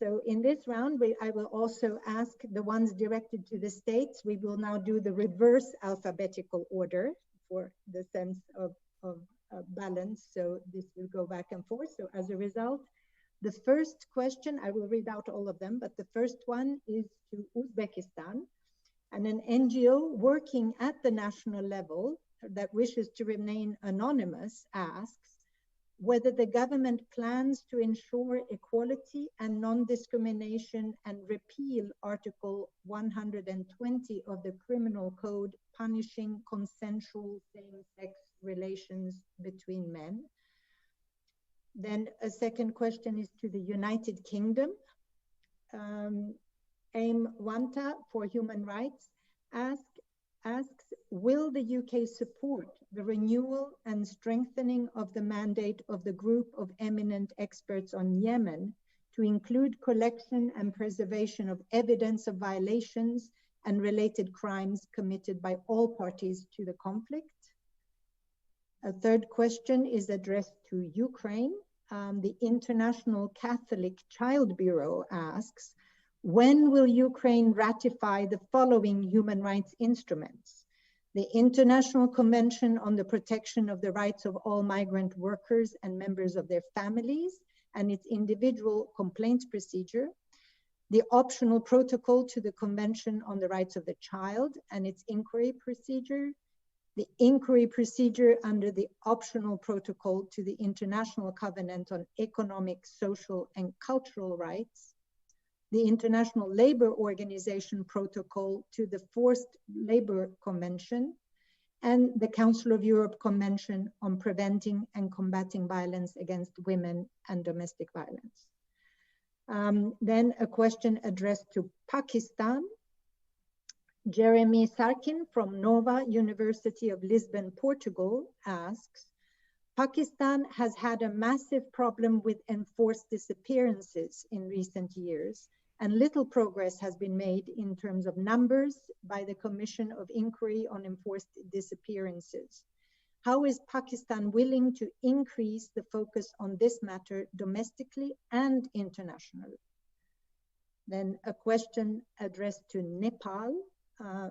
So in this round, I will also ask the ones directed to the states. We will now do the reverse alphabetical order for the sense of balance. So this will go back and forth. So as a result, the first question, I will read out all of them, but the first one is to Uzbekistan, and an NGO working at the national level that wishes to remain anonymous asks whether the government plans to ensure equality and non-discrimination and repeal Article 120 of the Criminal Code punishing consensual same-sex relations between men. Then a second question is to the United Kingdom. Aim Wanta for Human Rights asks, will the UK support the renewal and strengthening of the mandate of the group of eminent experts on Yemen to include collection and preservation of evidence of violations and related crimes committed by all parties to the conflict? A third question is addressed to Ukraine. the International Catholic Child Bureau asks, when will Ukraine ratify the following human rights instruments? The International Convention on the Protection of the Rights of All Migrant Workers and Members of their Families and its individual complaints procedure, the optional protocol to the Convention on the Rights of the Child and its inquiry procedure, the inquiry procedure under the optional protocol to the International Covenant on Economic, Social, and Cultural Rights, the International Labour Organization protocol to the Forced Labour Convention, and the Council of Europe Convention on Preventing and Combating Violence Against Women and Domestic Violence. Then a question addressed to Pakistan. Jeremy Sarkin from Nova University of Lisbon, Portugal asks, Pakistan has had a massive problem with enforced disappearances in recent years, and little progress has been made in terms of numbers by the Commission of Inquiry on Enforced Disappearances. How is Pakistan willing to increase the focus on this matter domestically and internationally? Then a question addressed to Nepal.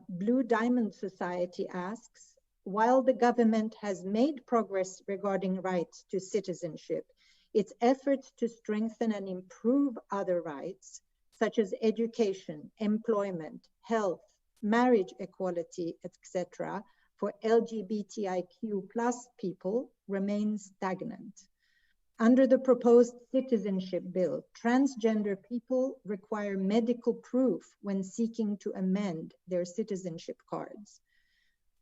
Blue Diamond Society asks, while the government has made progress regarding rights to citizenship, its efforts to strengthen and improve other rights, such as education, employment, health, marriage equality, etc., for LGBTIQ+ people remains stagnant. Under the proposed citizenship bill, transgender people require medical proof when seeking to amend their citizenship cards.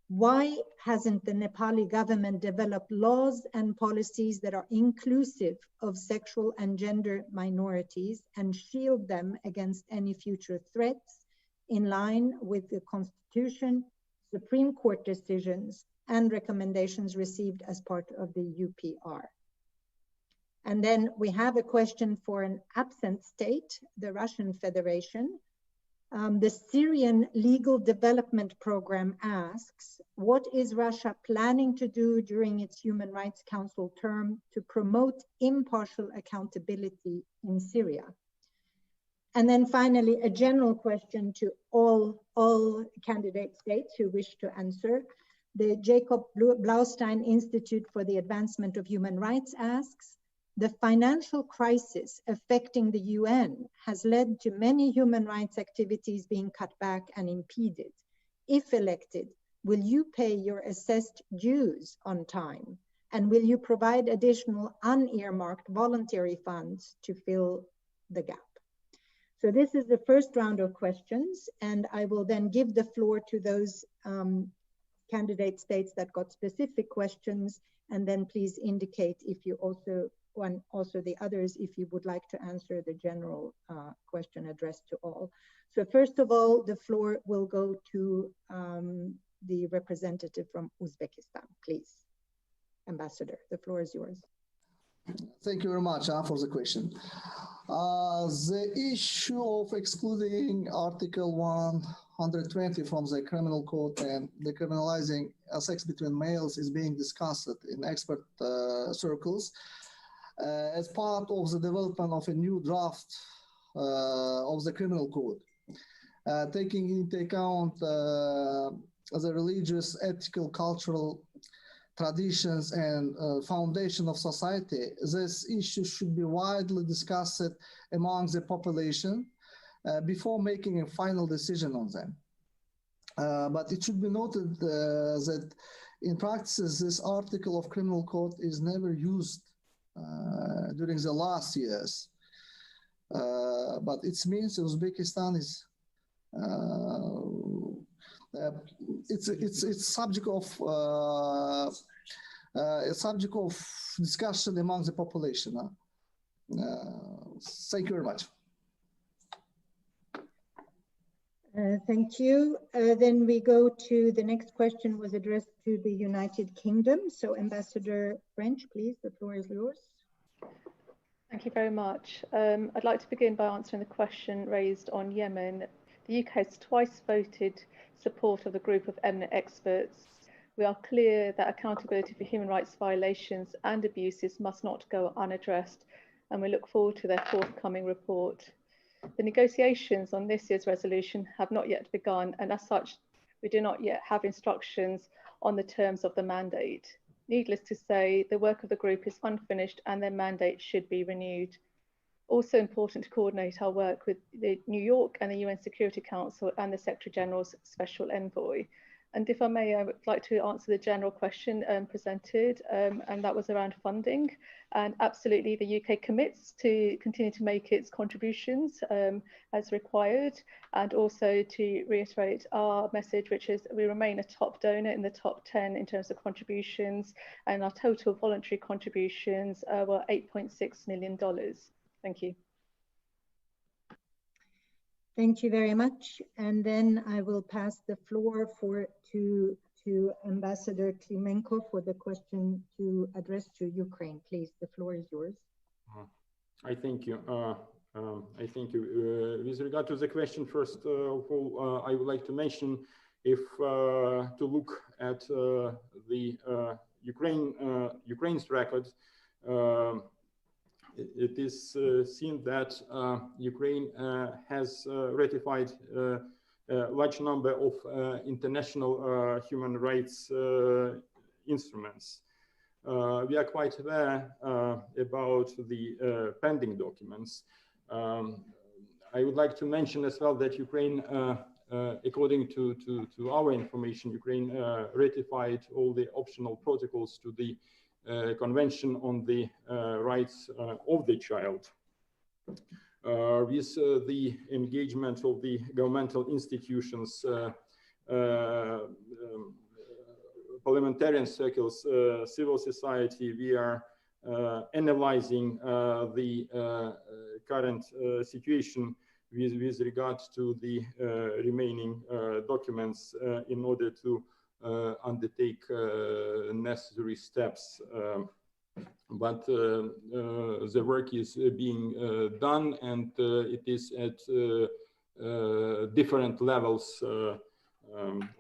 Why hasn't the Nepali government developed laws and policies that are inclusive of sexual and gender minorities and shield them against any future threats in line with the Constitution, Supreme Court decisions, and recommendations received as part of the UPR? And then we have a question for an absent state, the Russian Federation. The Syrian Legal Development Program asks, what is Russia planning to do during its Human Rights Council term to promote impartial accountability in Syria? And then finally, a general question to all candidate states who wish to answer. The Jacob Blaustein Institute for the Advancement of Human Rights asks, the financial crisis affecting the UN has led to many human rights activities being cut back and impeded. If elected, will you pay your assessed dues on time? And will you provide additional unearmarked voluntary funds to fill the gap? So this is the first round of questions, and I will then give the floor to those candidate states that got specific questions, and then please indicate if you also the others if you would like to answer the general question addressed to all. So first of all, the floor will go to the representative from Uzbekistan, please. Ambassador, the floor is yours. Thank you very much for the question. The issue of excluding Article 120 from the criminal code and decriminalizing sex between males is being discussed in expert circles as part of the development of a new draft of the criminal code, taking into account the religious, ethical, cultural traditions and foundation of society. This issue should be widely discussed among the population before making a final decision on them. But it should be noted that in practice, this article of criminal code is never used during the last years. But it means Uzbekistan is it's subject of discussion among the population. Thank you very much. Thank you. Then we go to the next question was addressed to the United Kingdom. So Ambassador French, please, the floor is yours. Thank you very much. I'd like to begin by answering the question raised on Yemen. The UK has twice voted support of a group of eminent experts We are clear that accountability for human rights violations and abuses must not go unaddressed, and we look forward to their forthcoming report. The negotiations on this year's resolution have not yet begun, and as such, we do not yet have instructions on the terms of the mandate. Needless to say, the work of the group is unfinished and their mandate should be renewed. Also important to coordinate our work with the New York and the UN Security Council and the Secretary General's Special Envoy. And if I may, I would like to answer the general question presented, and that was around funding. And absolutely, the UK commits to continue to make its contributions as required, and also to reiterate our message, which is we remain a top donor in the top 10 in terms of contributions, and our total voluntary contributions were $8.6 million. Thank you. Thank you very much. And then I will pass the floor to Ambassador Klimenko for the question to address to Ukraine. Please, the floor is yours. I thank you. With regard to the question, first of all, I would like to mention, if to look at the Ukraine's record, it is seen that Ukraine has ratified a large number of international human rights instruments. We are quite aware about the pending documents. I would like to mention as well that Ukraine, according to our information, Ukraine ratified all the optional protocols to the Convention on the Rights of the Child. With the engagement of the governmental institutions, parliamentarian circles, civil society, we are analyzing the current situation with regard to the remaining documents in order to undertake necessary steps. But the work is being done, and it is at different levels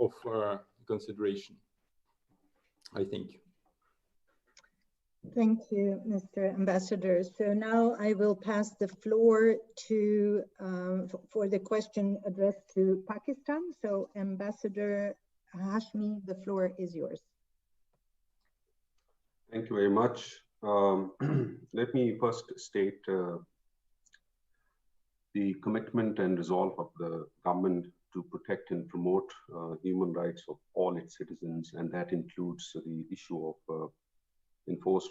of consideration. I think. Thank you, Mr. Ambassador. So now I will pass the floor to for the question addressed to Pakistan. So Ambassador Hashmi, the floor is yours. Thank you very much. Let me first state the commitment and resolve of the government to protect and promote human rights of all its citizens, and that includes the issue of enforced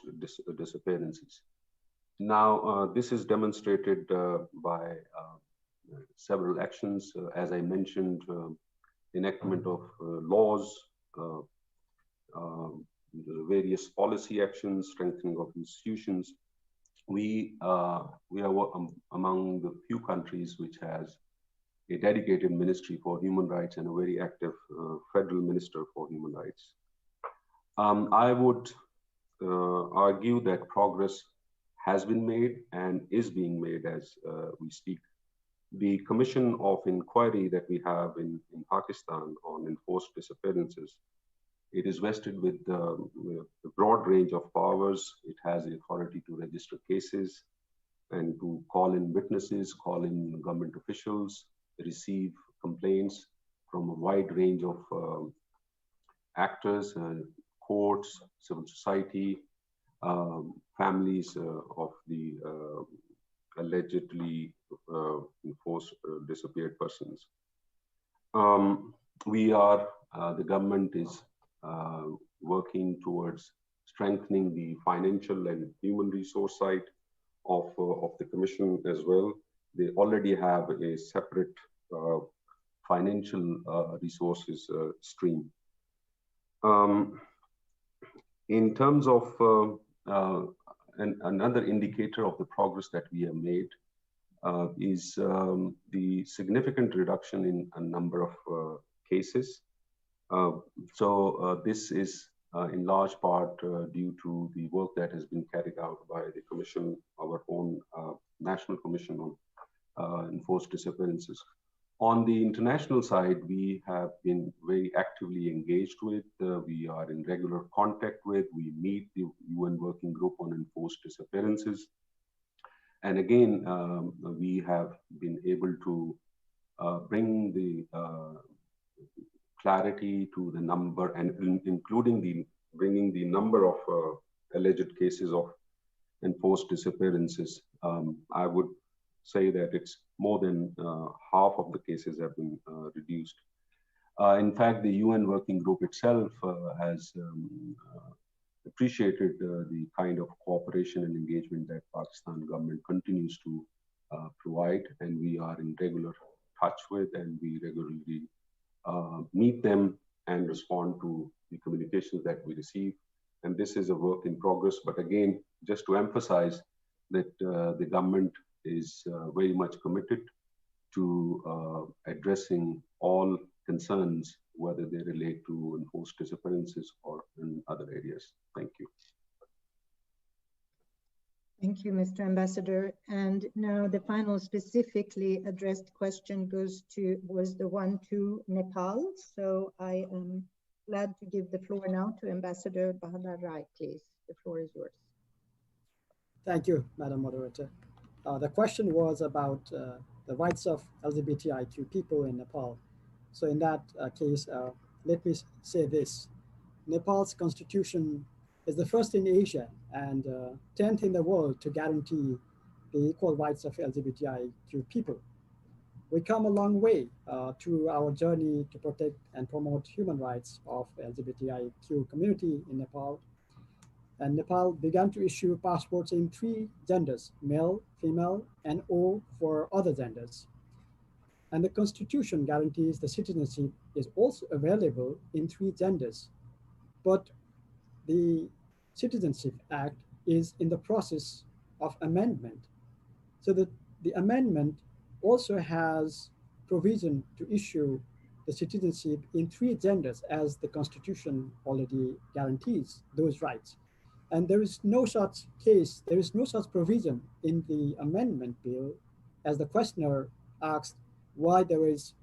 disappearances. Now, this is demonstrated by several actions, as I mentioned, enactment of laws, various policy actions, strengthening of institutions. We are among the few countries which has a dedicated ministry for human rights and a very active federal minister for human rights. I would argue that progress has been made and is being made as we speak. The commission of inquiry that we have in Pakistan on enforced disappearances, it is vested with a broad range of powers. It has the authority to register cases and to call in witnesses, call in government officials, receive complaints from a wide range of actors, courts, civil society, families of the allegedly enforced disappeared persons. The government is working towards strengthening the financial and human resource side of the commission as well. They already have a separate financial resources stream. In terms of another indicator of the progress that we have made is the significant reduction in a number of cases. This is in large part due to the work that has been carried out by the Commission, our own National Commission on Enforced Disappearances. On the international side, we have been very actively engaged with, we are in regular contact with, we meet the UN Working Group on Enforced Disappearances. And again, we have been able to bring the clarity to the number and including bringing the number of alleged cases of enforced disappearances. I would say that it's more than half of the cases have been reduced. In fact, the UN Working Group itself has appreciated the kind of cooperation and engagement that Pakistan government continues to provide, and we are in regular touch with, and we regularly meet them and respond to the communications that we receive. And this is a work in progress. But again, just to emphasize that the government is very much committed to addressing all concerns, whether they relate to enforced disappearances or in other areas. Thank you. Thank you, Mr. Ambassador. And now the final specifically addressed question was the one to Nepal. So I am glad to give the floor now to Ambassador Bahadur Rai, please. The floor is yours. Thank you, Madam Moderator. The question was about the rights of LGBTIQ people in Nepal. So in that case, let me say this. Nepal's constitution is the first in Asia and 10th in the world to guarantee the equal rights of LGBTIQ people. We come a long way through our journey to protect and promote human rights of LGBTIQ community in Nepal. And Nepal began to issue passports in 3 genders, male, female, and O for other genders. And the constitution guarantees the citizenship is also available in 3 genders. But the Citizenship Act is in the process of amendment. So that the amendment also has provision to issue the citizenship in 3 genders, as the constitution already guarantees those rights. And there is no such case, there is no such provision in the amendment bill, as the questioner asked why there is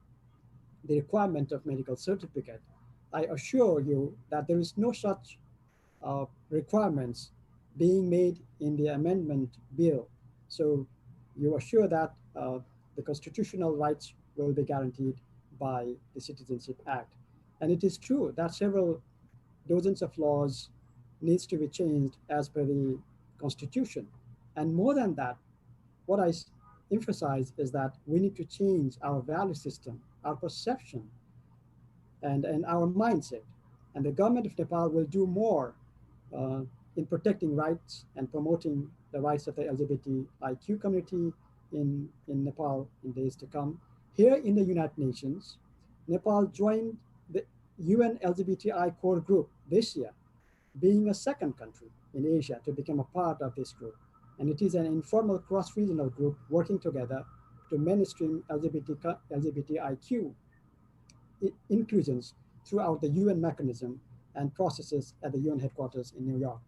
the requirement of medical certificate. I assure you that there is no such requirements being made in the amendment bill. So you assure that the constitutional rights will be guaranteed by the Citizenship Act. And it is true that several dozens of laws needs to be changed as per the constitution. And more than that, what I emphasize is that we need to change our value system, our perception, and our mindset. And the government of Nepal will do more in protecting rights and promoting the rights of the LGBTIQ community in Nepal in days to come. Here in the United Nations, Nepal joined the UN LGBTI core group this year, being a 2nd country in Asia to become a part of this group. And it is an informal cross-regional group working together to mainstream LGBTIQ inclusions throughout the UN mechanism and processes at the UN headquarters in New York.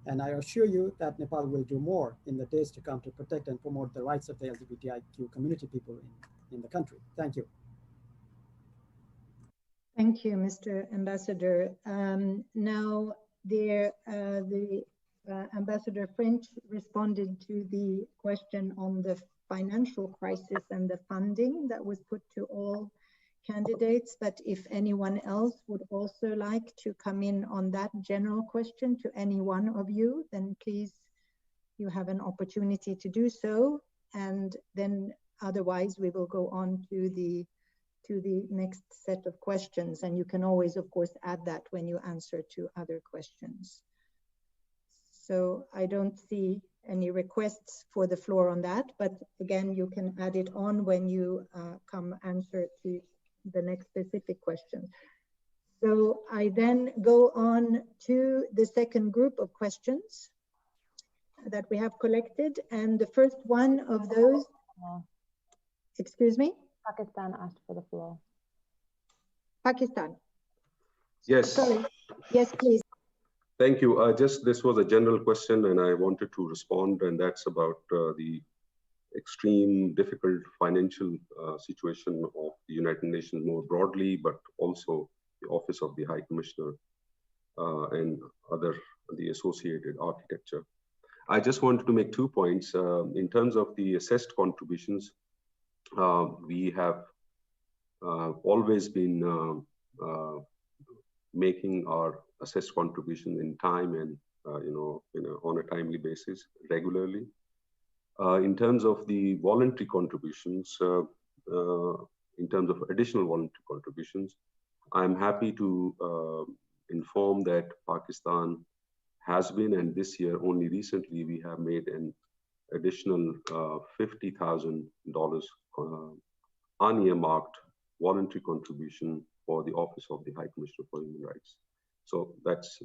And I assure you that Nepal will do more in the days to come to protect and promote the rights of the LGBTIQ community people in the country. Thank you. Thank you, Mr. Ambassador. Now, the Ambassador French responded to the question on the financial crisis and the funding that was put to all candidates, but if anyone else would also like to come in on that general question to any one of you, then please, you have an opportunity to do so. And then otherwise we will go on to the next set of questions. And you can always, of course, add that when you answer to other questions. So I don't see any requests for the floor on that, but again, you can add it on when you come answer to the next specific question. So I then go on to the second group of questions that we have collected. And the first one of those, excuse me? Pakistan asked for the floor. Pakistan. Yes. Sorry. Yes, please. Thank you. This was a general question and I wanted to respond, and that's about the extreme, difficult financial situation of the United Nations more broadly, but also the Office of the High Commissioner and the associated architecture. I just wanted to make 2 points. In terms of the assessed contributions, we have always been making our assessed contribution in time and on a timely basis regularly. In terms of the voluntary contributions, in terms of additional voluntary contributions, I'm happy to inform that Pakistan has been, and this year only recently, we have made an additional $50,000 unearmarked voluntary contribution for the Office of the High Commissioner for Human Rights. So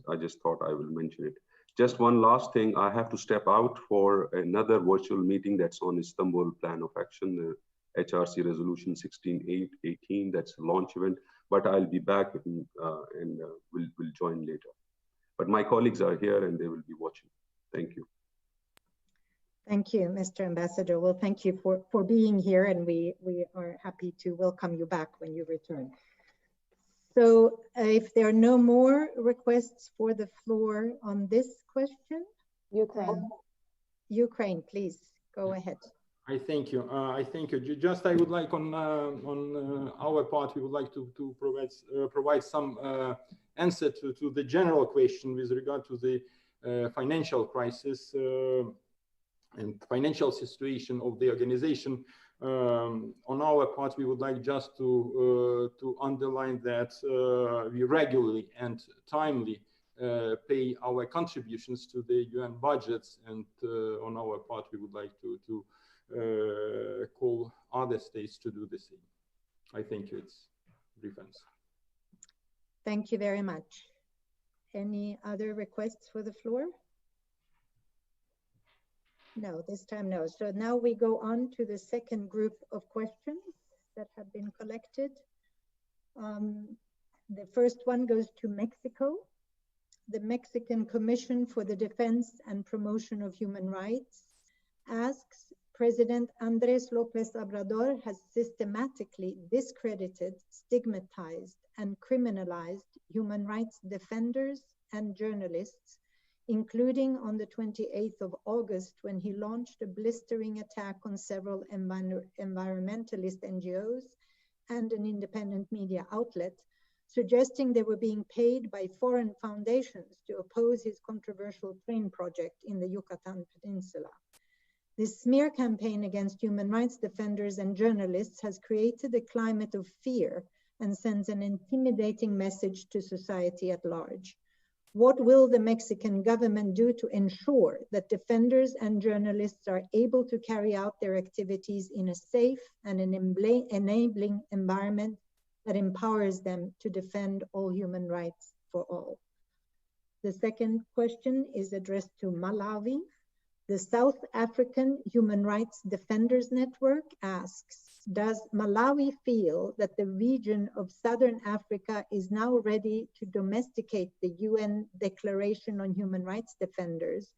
I just thought I will mention it. Just one last thing, I have to step out for another virtual meeting that's on Istanbul Plan of Action, the HRC Resolution 16.8.18, that's a launch event, but I'll be back and will join later. But my colleagues are here and they will be watching. Thank you. Thank you, Mr. Ambassador. Well, thank you for being here, and we are happy to welcome you back when you return. So if there are no more requests for the floor on this question. Ukraine, please go ahead. I thank you. I thank you. Just I would like on our part, we would like to provide some answer to the general question with regard to the financial crisis and financial situation of the organization. On our part, we would like just to underline that we regularly and timely pay our contributions to the UN budgets, and on our part, we would like to call other states to do the same. I think it's brief answer. Thank you very much. Any other requests for the floor? No, this time no. So now we go on to the second group of questions that have been collected. The first one goes to Mexico. The Mexican Commission for the Defense and Promotion of Human Rights asks, President Andrés López Obrador has systematically discredited, stigmatized, and criminalized human rights defenders and journalists, including on the 28th of August when he launched a blistering attack on several environmentalist NGOs and an independent media outlet, suggesting they were being paid by foreign foundations to oppose his controversial train project in the Yucatan Peninsula. This smear campaign against human rights defenders and journalists has created a climate of fear and sends an intimidating message to society at large. What will the Mexican government do to ensure that defenders and journalists are able to carry out their activities in a safe and an enabling environment that empowers them to defend all human rights for all? The second question is addressed to Malawi. The South African Human Rights Defenders Network asks, does Malawi feel that the region of Southern Africa is now ready to domesticate the UN Declaration on Human Rights Defenders,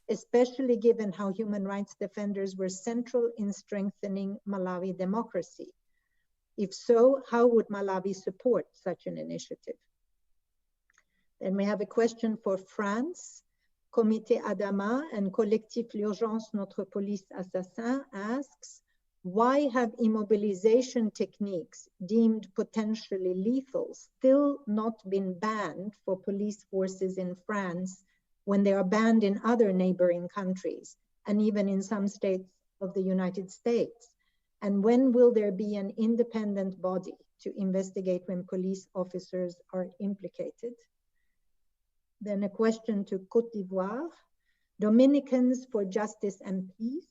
especially given how human rights defenders were central in strengthening Malawi democracy? If so, how would Malawi support such an initiative? Then we have a question for France. Comité Adama and Collectif L'Urgence Notre Police Assassin asks, why have immobilization techniques deemed potentially lethal still not been banned for police forces in France when they are banned in other neighboring countries and even in some states of the United States? And when will there be an independent body to investigate when police officers are implicated? Then a question to Côte d'Ivoire. Dominicans for Justice and Peace,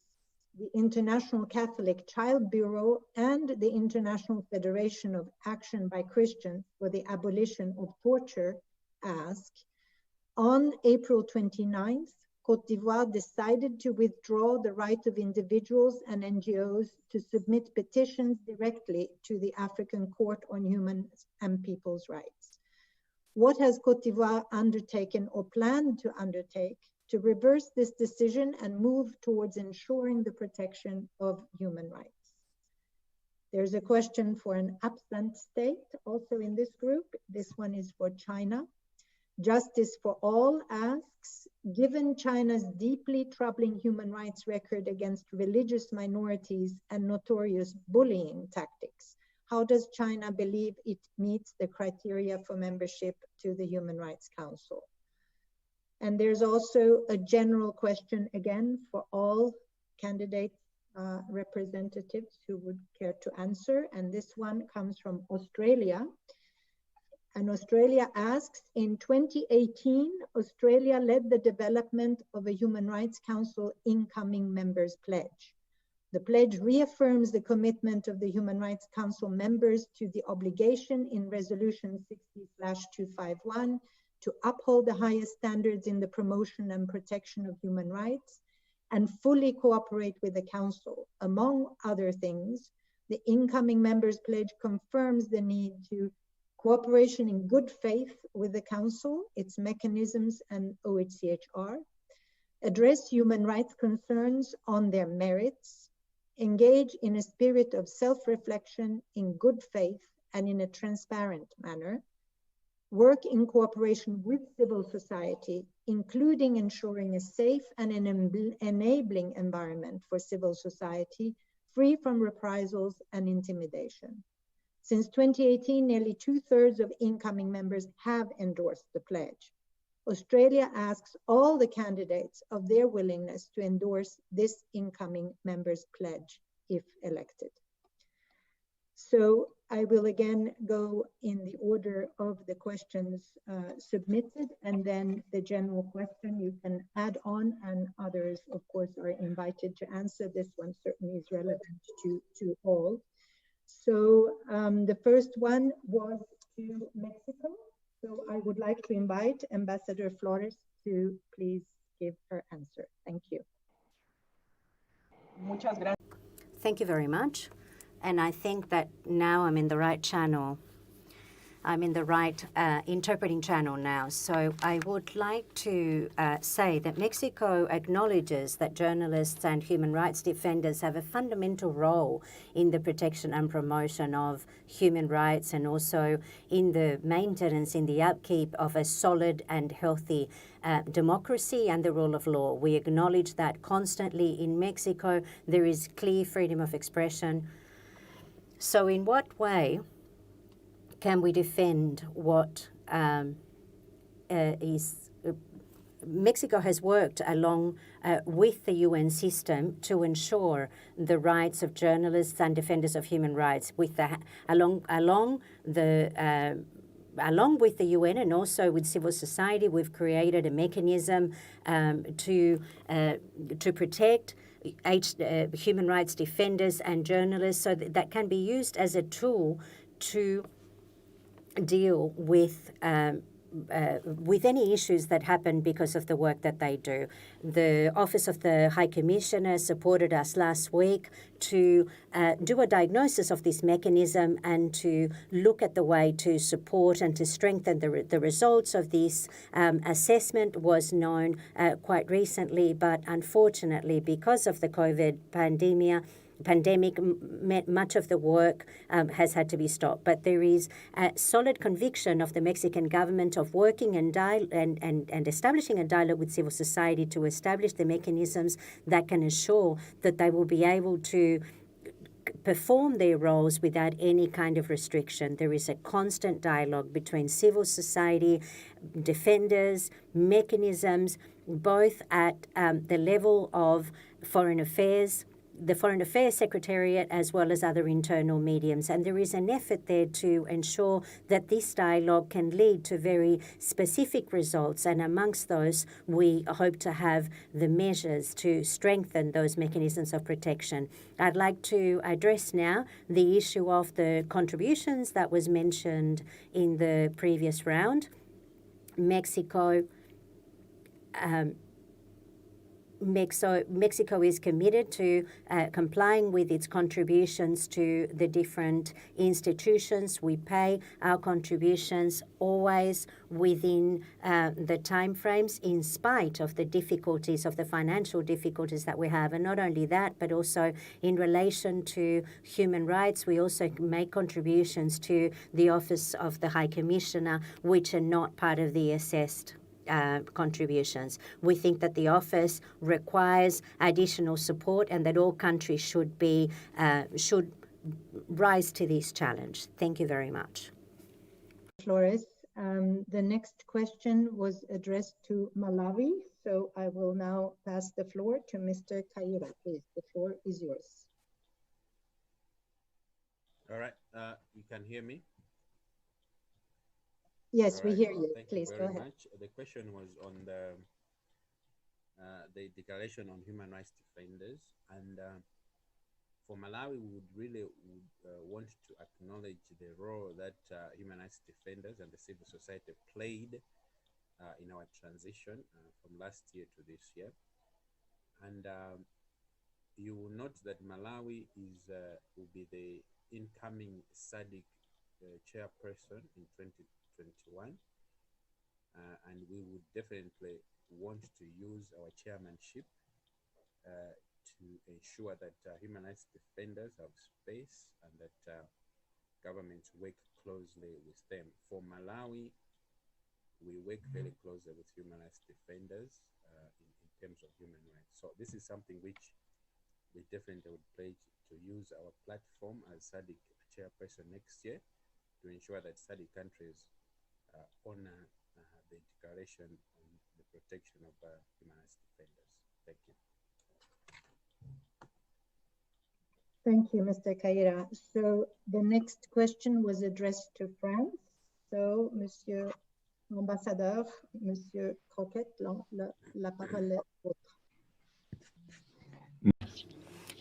the International Catholic Child Bureau, and the International Federation of Action by Christians for the Abolition of Torture ask, on April 29th, Côte d'Ivoire decided to withdraw the right of individuals and NGOs to submit petitions directly to the African Court on Human and People's Rights. What has Côte d'Ivoire undertaken or planned to undertake to reverse this decision and move towards ensuring the protection of human rights? There's a question for an absent state also in this group. This one is for China. Justice for All asks, given China's deeply troubling human rights record against religious minorities and notorious bullying tactics, how does China believe it meets the criteria for membership to the Human Rights Council? And there's also a general question again for all candidate representatives who would care to answer. And this one comes from Australia. And Australia asks, in 2018, Australia led the development of a Human Rights Council incoming members pledge. The pledge reaffirms the commitment of the Human Rights Council members to the obligation in Resolution 60/251 to uphold the highest standards in the promotion and protection of human rights and fully cooperate with the Council. Among other things, the incoming members pledge confirms the need to cooperation in good faith with the Council, its mechanisms and OHCHR, address human rights concerns on their merits, engage in a spirit of self-reflection in good faith and in a transparent manner, work in cooperation with civil society, including ensuring a safe and an enabling environment for civil society, free from reprisals and intimidation. Since 2018, nearly 2/3 of incoming members have endorsed the pledge. Australia asks all the candidates of their willingness to endorse this incoming members pledge if elected. So I will again go in the order of the questions submitted, and then the general question you can add on, and others, of course, are invited to answer. This one certainly is relevant to all. So the first one was to Mexico. So I would like to invite Ambassador Flores to please give her answer. Thank you. Muchas gracias. Thank you very much. And I think that now I'm in the right channel. I'm in the right interpreting channel now. So I would like to say that Mexico acknowledges that journalists and human rights defenders have a fundamental role in the protection and promotion of human rights, and also in the maintenance, in the upkeep of a solid and healthy democracy and the rule of law. We acknowledge that constantly in Mexico there is clear freedom of expression. So in what way can we defend what Mexico has worked along with the UN system to ensure the rights of journalists and defenders of human rights, along with the UN and also with civil society. We've created a mechanism to protect human rights defenders and journalists, so that can be used as a tool to deal with any issues that happen because of the work that they do. The Office of the High Commissioner supported us last week to do a diagnosis of this mechanism and to look at the way to support and to strengthen the results of this assessment was known quite recently, but unfortunately, because of the COVID pandemic, much of the work has had to be stopped. But there is a solid conviction of the Mexican government of working and establishing a dialogue with civil society to establish the mechanisms that can ensure that they will be able to perform their roles without any kind of restriction. There is a constant dialogue between civil society, defenders, mechanisms, both at the level of the Foreign Affairs Secretariat, as well as other internal mediums. And there is an effort there to ensure that this dialogue can lead to very specific results. And amongst those, we hope to have the measures to strengthen those mechanisms of protection. I'd like to address now the issue of the contributions that was mentioned in the previous round. Mexico Mexico is committed to complying with its contributions to the different institutions. We pay our contributions always within the timeframes, in spite of the difficulties, of the financial difficulties that we have. And not only that, but also in relation to human rights, we also make contributions to the Office of the High Commissioner, which are not part of the assessed contributions. We think that the office requires additional support and that all countries should rise to this challenge. Thank you very much. Flores. The next question was addressed to Malawi, so I will now pass the floor to Mr. Kaira. Please, the floor is yours. All right, you can hear me? Yes, we hear you. Thank Please you go very ahead. much. The question was on the Declaration on Human Rights Defenders, and for Malawi, we would really want to acknowledge the role that human rights defenders and the civil society played in our transition from last year to this year. And you will note that Malawi will be the incoming SADC chairperson in 2021, and we would definitely want to use our chairmanship to ensure that human rights defenders have space and that governments work closely with them. For Malawi, we work very closely with human rights defenders in terms of human rights. So this is something which we definitely would pledge to use our platform as SADC chairperson next year to ensure that SADC countries honor the Declaration on the Protection of Human Rights Defenders. Thank you. Thank you, Mr. Kaira. So the next question was addressed to France. So, Monsieur l'Ambassadeur, Monsieur Croquet, la parole est votre.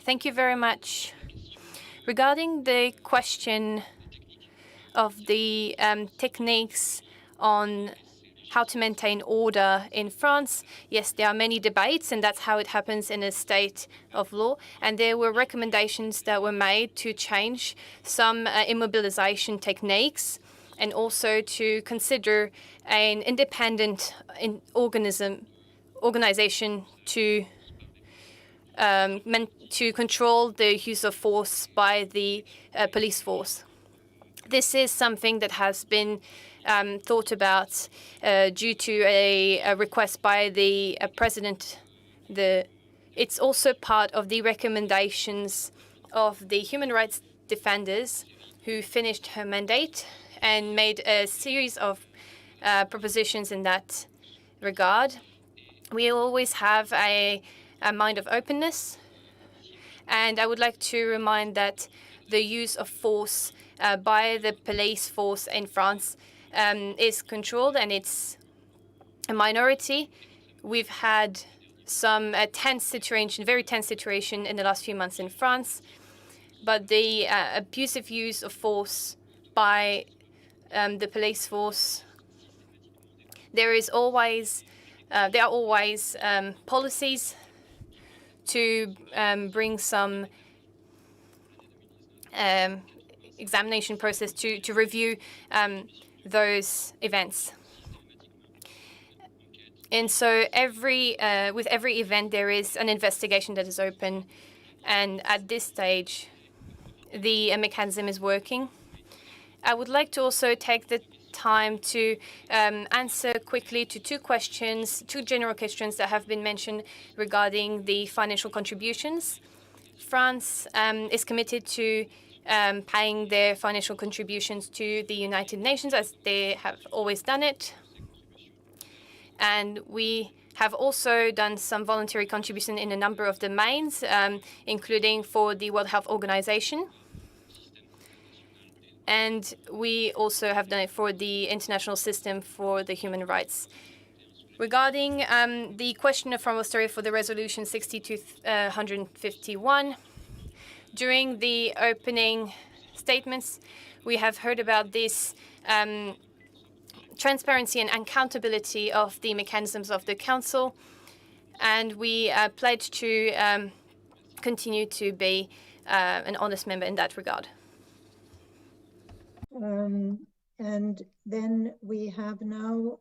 Thank you very much. Regarding the question of the techniques on how to maintain order in France, yes, there are many debates, and that's how it happens in a state of law. And there were recommendations that were made to change some immobilization techniques, and also to consider an independent organization to control the use of force by the police force. This is something that has been thought about due to a request by the president. It's also part of the recommendations of the human rights defenders who finished her mandate and made a series of propositions in that regard. We always have a mind of openness, and I would like to remind that the use of force by the police force in France is controlled, and it's a minority. We've had some very tense situation in the last few months in France, but the abusive use of force by the police force, there are always policies to bring some examination process to review those events. And so with every event, there is an investigation that is open. And at this stage, the mechanism is working. I would like to also take the time to answer quickly to two general questions that have been mentioned regarding the financial contributions. France is committed to paying their financial contributions to the United Nations, as they have always done it. And we have also done some voluntary contribution in a number of domains, including for the World Health Organization. And we also have done it for the International System for the Human Rights. Regarding the question from Australia for the Resolution 6251, during the opening statements, we have heard about this transparency and accountability of the mechanisms of the Council. and we pledge to continue to be an honest member in that regard. And then we have now,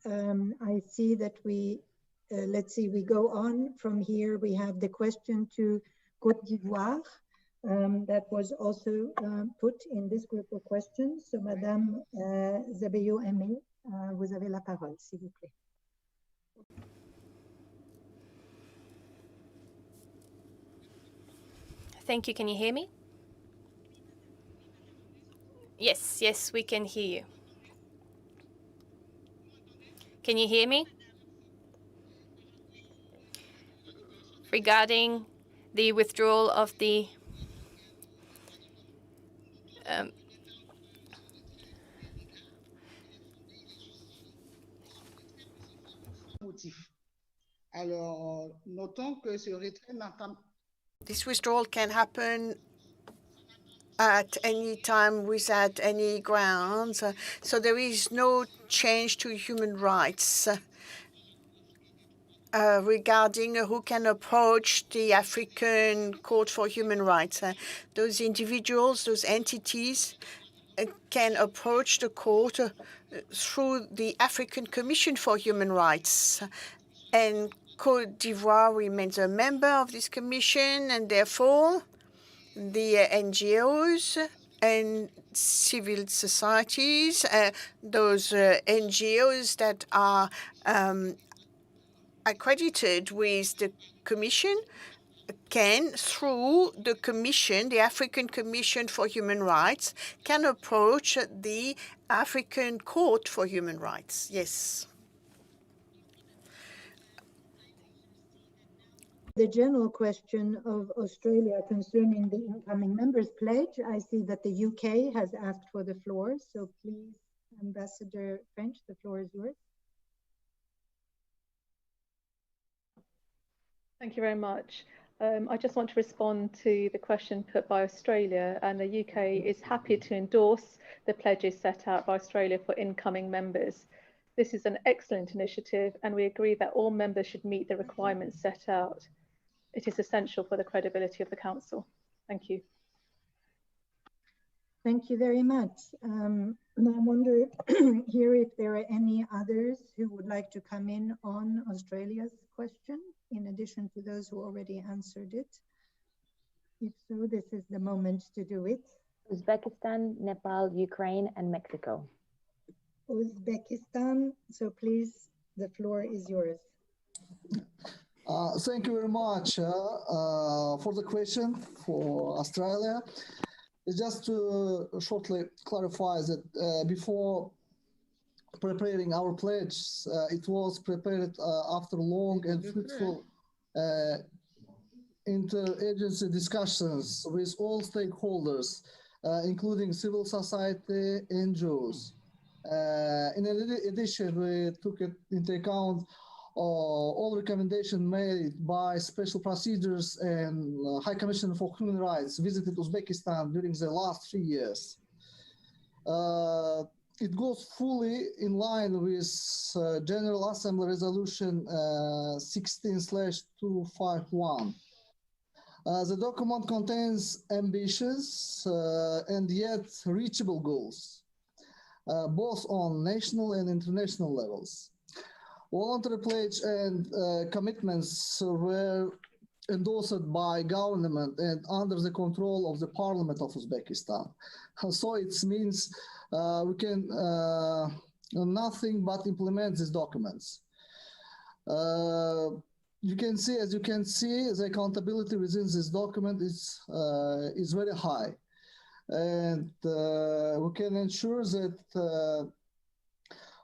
I see that we, let's see, we go on from here. We have the question to Côte d'Ivoire that was also put in this group of questions. So Madame Zabeyo-Aimé, vous avez la parole, s'il vous plaît. Thank you. Can you hear me? Yes, yes, we can hear you. Can you hear me? Regarding the withdrawal of the Alors, notons que ce retrait n'entame. This withdrawal can happen at any time without any grounds. So there is no change to human rights regarding who can approach the African Court for Human Rights. Those individuals, those entities can approach the court through the African Commission for Human Rights. And Côte d'Ivoire remains a member of this commission, and therefore the NGOs and civil societies, those NGOs that are accredited with the Commission, can, through the Commission, the African Commission for Human Rights, can approach the African Court for Human Rights. Yes. The general question of Australia concerning the incoming members pledge, I see that the UK has asked for the floor. So please, Ambassador French, the floor is yours. Thank you very much. I just want to respond to the question put by Australia, and the UK is happy to endorse the pledges set out by Australia for incoming members. This is an excellent initiative, and we agree that all members should meet the requirements set out. It is essential for the credibility of the Council. Thank you. Thank you very much. And I wonder here if there are any others who would like to come in on Australia's question, in addition to those who already answered it. If so, this is the moment to do it. Uzbekistan, Nepal, Ukraine, and Mexico. Uzbekistan, so please, the floor is yours. Thank you very much for the question for Australia. Just to shortly clarify that before preparing our pledge, it was prepared after long and fruitful interagency discussions with all stakeholders, including civil society, NGOs. In addition, we took into account all recommendations made by special procedures and High Commissioner for Human Rights visited Uzbekistan during the last 3 years. It goes fully in line with General Assembly Resolution 16/251. The document contains ambitious and yet reachable goals, both on national and international levels. Voluntary pledge and commitments were endorsed by government and under the control of the Parliament of Uzbekistan. So it means we can nothing but implement these documents. You can see, as you can see, the accountability within this document is very high, and we can ensure that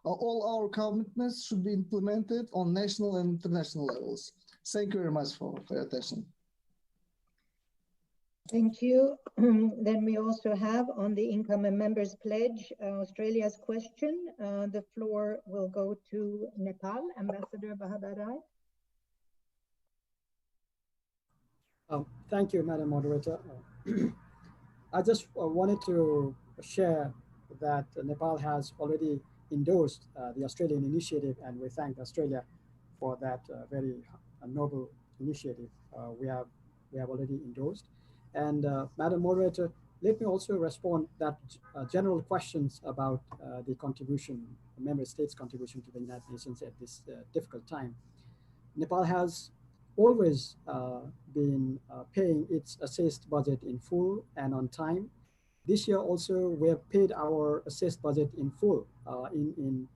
all our commitments should be implemented on national and international levels. Thank you very much for your attention. Thank you. Then we also have on the incoming members pledge, Australia's question. The floor will go to Nepal, Ambassador Bahadarai. Thank you, Madam Moderator. I just wanted to share that Nepal has already endorsed the Australian initiative, and we thank Australia for that very noble initiative we have already endorsed. And Madam Moderator, let me also respond that general questions about the contribution, the member states' contribution to the United Nations at this difficult time. Nepal has always been paying its assessed budget in full and on time. This year also, we have paid our assessed budget in full in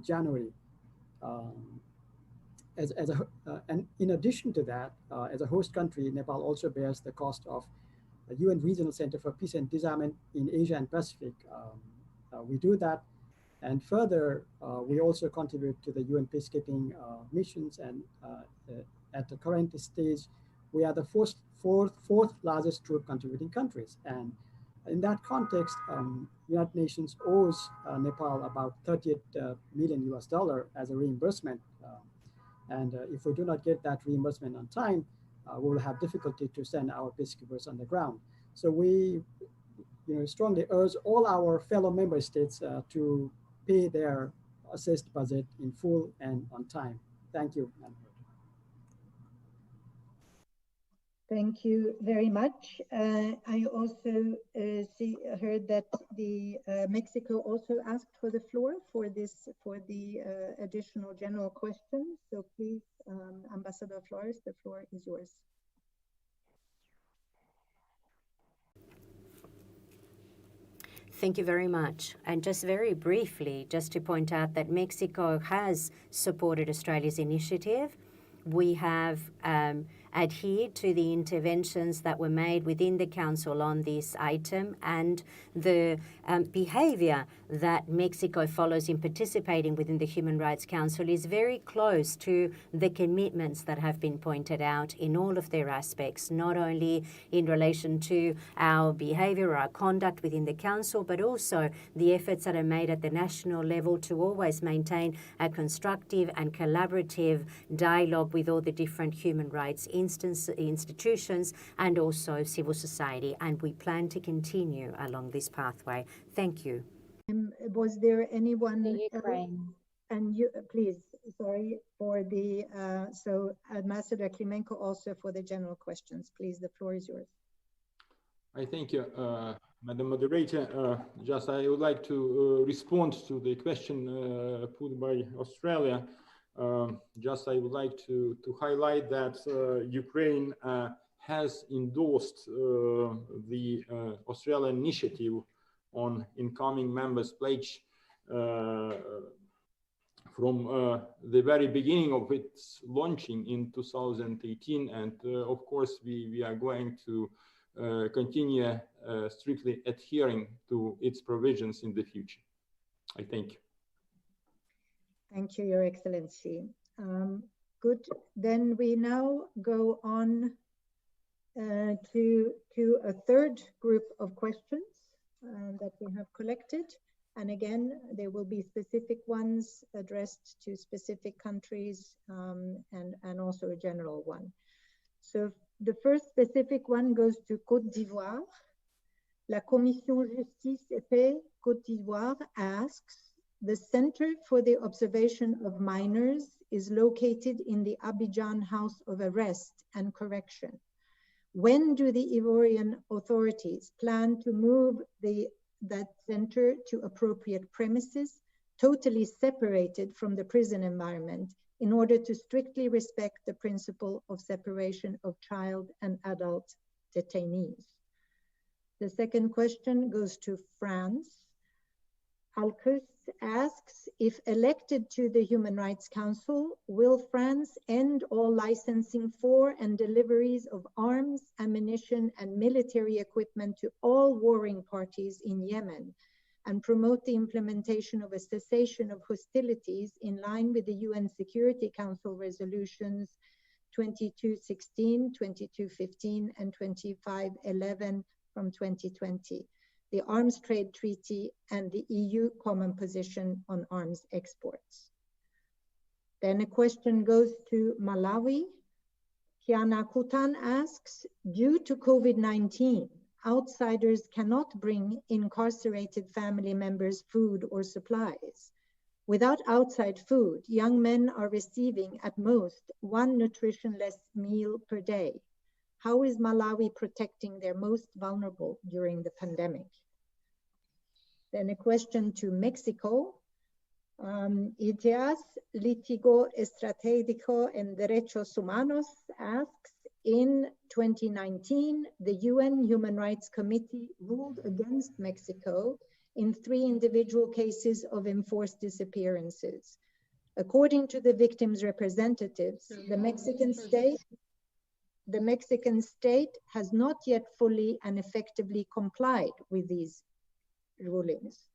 January. And in addition to that, as a host country, Nepal also bears the cost of the UN Regional Center for Peace and Disarmament in Asia and Pacific. We do that. And further, we also contribute to the UN peacekeeping missions. And at the current stage, we are the fourth largest troop contributing countries. And in that context, United Nations owes Nepal about $38 million as a reimbursement. And if we do not get that reimbursement on time, we will have difficulty to send our peacekeepers on the ground. So we strongly urge all our fellow member states to pay their assessed budget in full and on time. Thank you. Thank you very much. I also heard that Mexico also asked for the floor for the additional general questions. So please, Ambassador Flores, the floor is yours. Thank you very much. And just very briefly, just to point out that Mexico has supported Australia's initiative. We have adhered to the interventions that were made within the Council on this item, and the behaviour that Mexico follows in participating within the Human Rights Council is very close to the commitments that have been pointed out in all of their aspects, not only in relation to our behaviour or our conduct within the Council, but also the efforts that are made at the national level to always maintain a constructive and collaborative dialogue with all the different human rights institutions and also civil society, and we plan to continue along this pathway. Thank you. Was there anyone Ukraine? And you, please, sorry for the so Ambassador Klimenko also for the general questions. Please, the floor is yours. I thank you, Madam Moderator. Just I would like to respond to the question put by Australia. Just I would like to highlight that Ukraine has endorsed the Australian initiative on incoming members pledge from the very beginning of its launching in 2018. And of course, we are going to continue strictly adhering to its provisions in the future. I thank you. Thank you, Your Excellency. Good. Then we now go on to a third group of questions that we have collected. And again, there will be specific ones addressed to specific countries and also a general one. So the first specific one goes to Côte d'Ivoire. La Commission Justice et Paix Côte d'Ivoire asks, the Center for the Observation of Minors is located in the Abidjan House of Arrest and Correction. When do the Ivorian authorities plan to move that center to appropriate premises, totally separated from the prison environment, in order to strictly respect the principle of separation of child and adult detainees? The second question goes to France. Alcus asks, if elected to the Human Rights Council, will France end all licensing for and deliveries of arms, ammunition, and military equipment to all warring parties in Yemen, and promote the implementation of a cessation of hostilities in line with the UN Security Council resolutions 2216, 2215, and 2511 from 2020? The Arms Trade Treaty, and the EU Common Position on Arms Exports. Then a question goes to Malawi. Kiana Kutan asks, due to COVID-19, outsiders cannot bring incarcerated family members food or supplies. Without outside food, young men are receiving at most 1 nutritionless meal per day. How is Malawi protecting their most vulnerable during the pandemic? Then a question to Mexico. ITEAS, Litigo Estratégico en Derechos Humanos, asks, in 2019, the UN Human Rights Committee ruled against Mexico in 3 individual cases of enforced disappearances. According to the victims' representatives, the Mexican state has not yet fully and effectively complied with these rulings,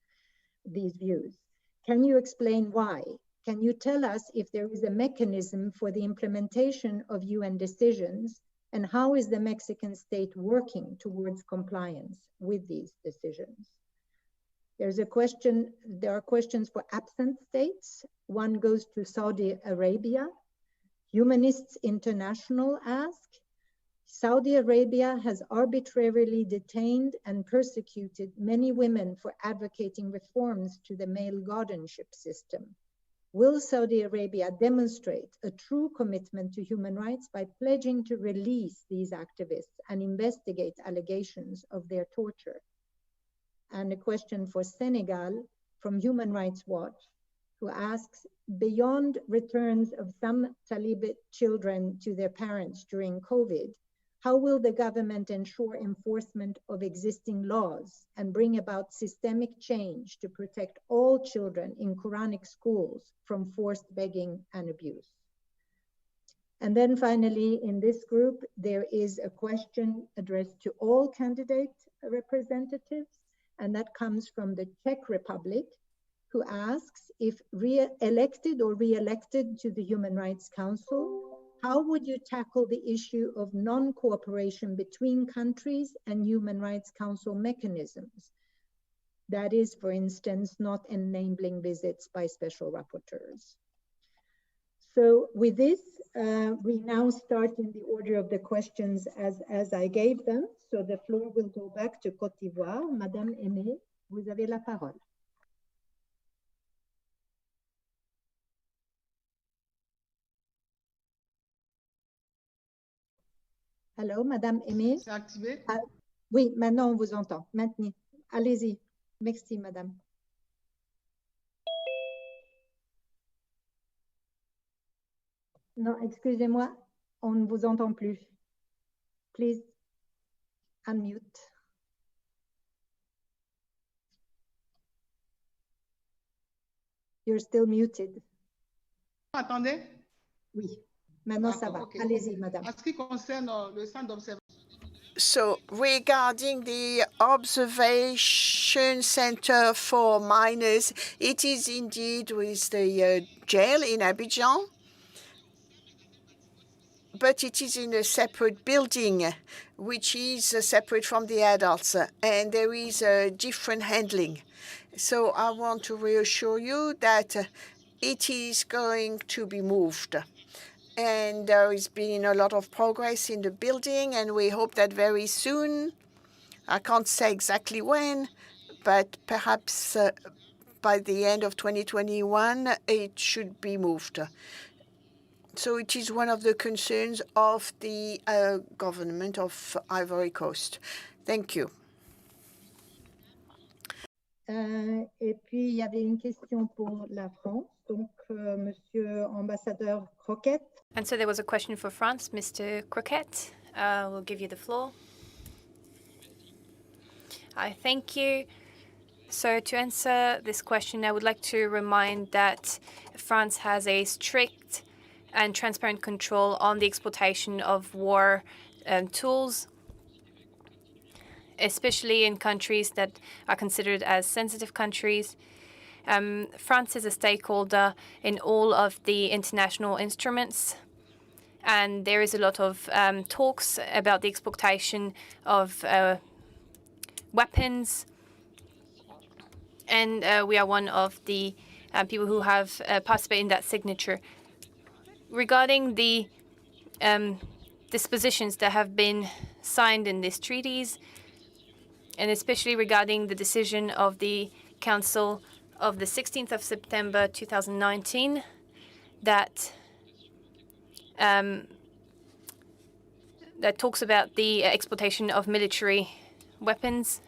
these views. Can you explain why? Can you tell us if there is a mechanism for the implementation of UN decisions, and how is the Mexican state working towards compliance with these decisions? There are questions for absent states. One goes to Saudi Arabia. Humanists International ask, Saudi Arabia has arbitrarily detained and persecuted many women for advocating reforms to the male guardianship system. Will Saudi Arabia demonstrate a true commitment to human rights by pledging to release these activists and investigate allegations of their torture? And a question for Senegal from Human Rights Watch, who asks, beyond returns of some Talib children to their parents during COVID, how will the government ensure enforcement of existing laws and bring about systemic change to protect all children in Quranic schools from forced begging and abuse? And then finally, in this group, there is a question addressed to all candidate representatives, and that comes from the Czech Republic, who asks, if elected or re-elected to the Human Rights Council, how would you tackle the issue of non-cooperation between countries and Human Rights Council mechanisms? That is, for instance, not enabling visits by special rapporteurs. So with this, we now start in the order of the questions as I gave them. So the floor will go back to Côte d'Ivoire. Madame Aimé, vous avez la parole. Allô, Madame Aimé? C'est activé? Ah, oui, maintenant on vous entend. Maintenant, allez-y. Merci, Madame. Non, excusez-moi, on ne vous entend plus. Please unmute. You're still muted. Attendez. Oui, maintenant ça va. Okay. Allez-y, Madame. En ce qui concerne le centre d'observation. So regarding the observation center for minors, it is indeed with the jail in Abidjan, but it is in a separate building, which is separate from the adults, and there is a different handling. So I want to reassure you that it is going to be moved. And there has been a lot of progress in the building, and we hope that very soon, I can't say exactly when, but perhaps by the end of 2021, it should be moved. So it is one of the concerns of the government of Ivory Coast. Thank you. Et puis, il y avait une question pour la France. Donc, Monsieur Ambassadeur Croquette. And so there was a question for France, Mr. Croquette. We'll give you the floor. Thank you. So to answer this question, I would like to remind that France has a strict and transparent control on the exploitation of war tools, especially in countries that are considered as sensitive countries. France is a stakeholder in all of the international instruments, and there is a lot of talks about the exploitation of weapons, and we are one of the people who have participated in that signature. Regarding the dispositions that have been signed in these treaties, and especially regarding the decision of the Council of the 16th of September 2019 that that talks about the exploitation of military weapons.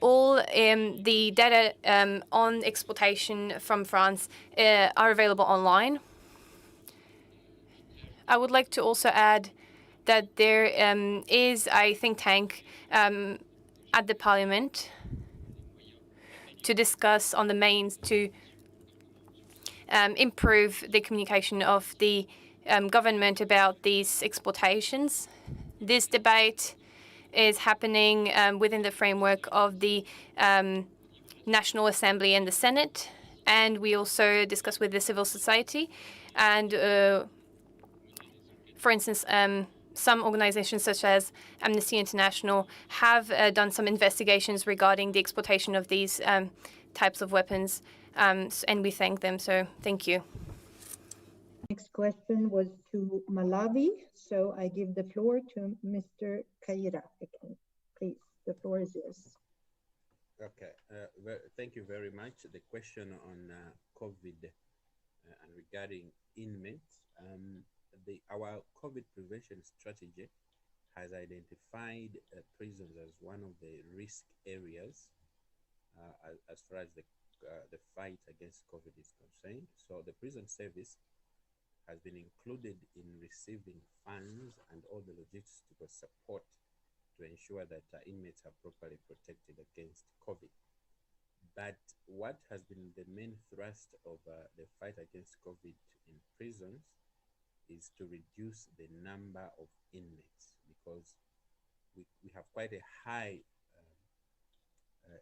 All the data on exploitation from France are available online. I would like to also add that there is a think tank at the Parliament to discuss on the means to improve the communication of the government about these exploitations. This debate is happening within the framework of the National Assembly and the Senate, and we also discuss with the civil society. And for instance, some organizations such as Amnesty International have done some investigations regarding the exploitation of these types of weapons, and we thank them. So thank you. Next question was to Malawi, so I give the floor to Mr. Kaira again. Please, the floor is yours. Okay, thank you very much. The question on COVID and regarding inmates, our COVID prevention strategy has identified prisons as one of the risk areas as far as the fight against COVID is concerned. So the prison service has been included in receiving funds and all the logistical support to ensure that inmates are properly protected against COVID. But what has been the main thrust of the fight against COVID in prisons is to reduce the number of inmates, because we have quite a high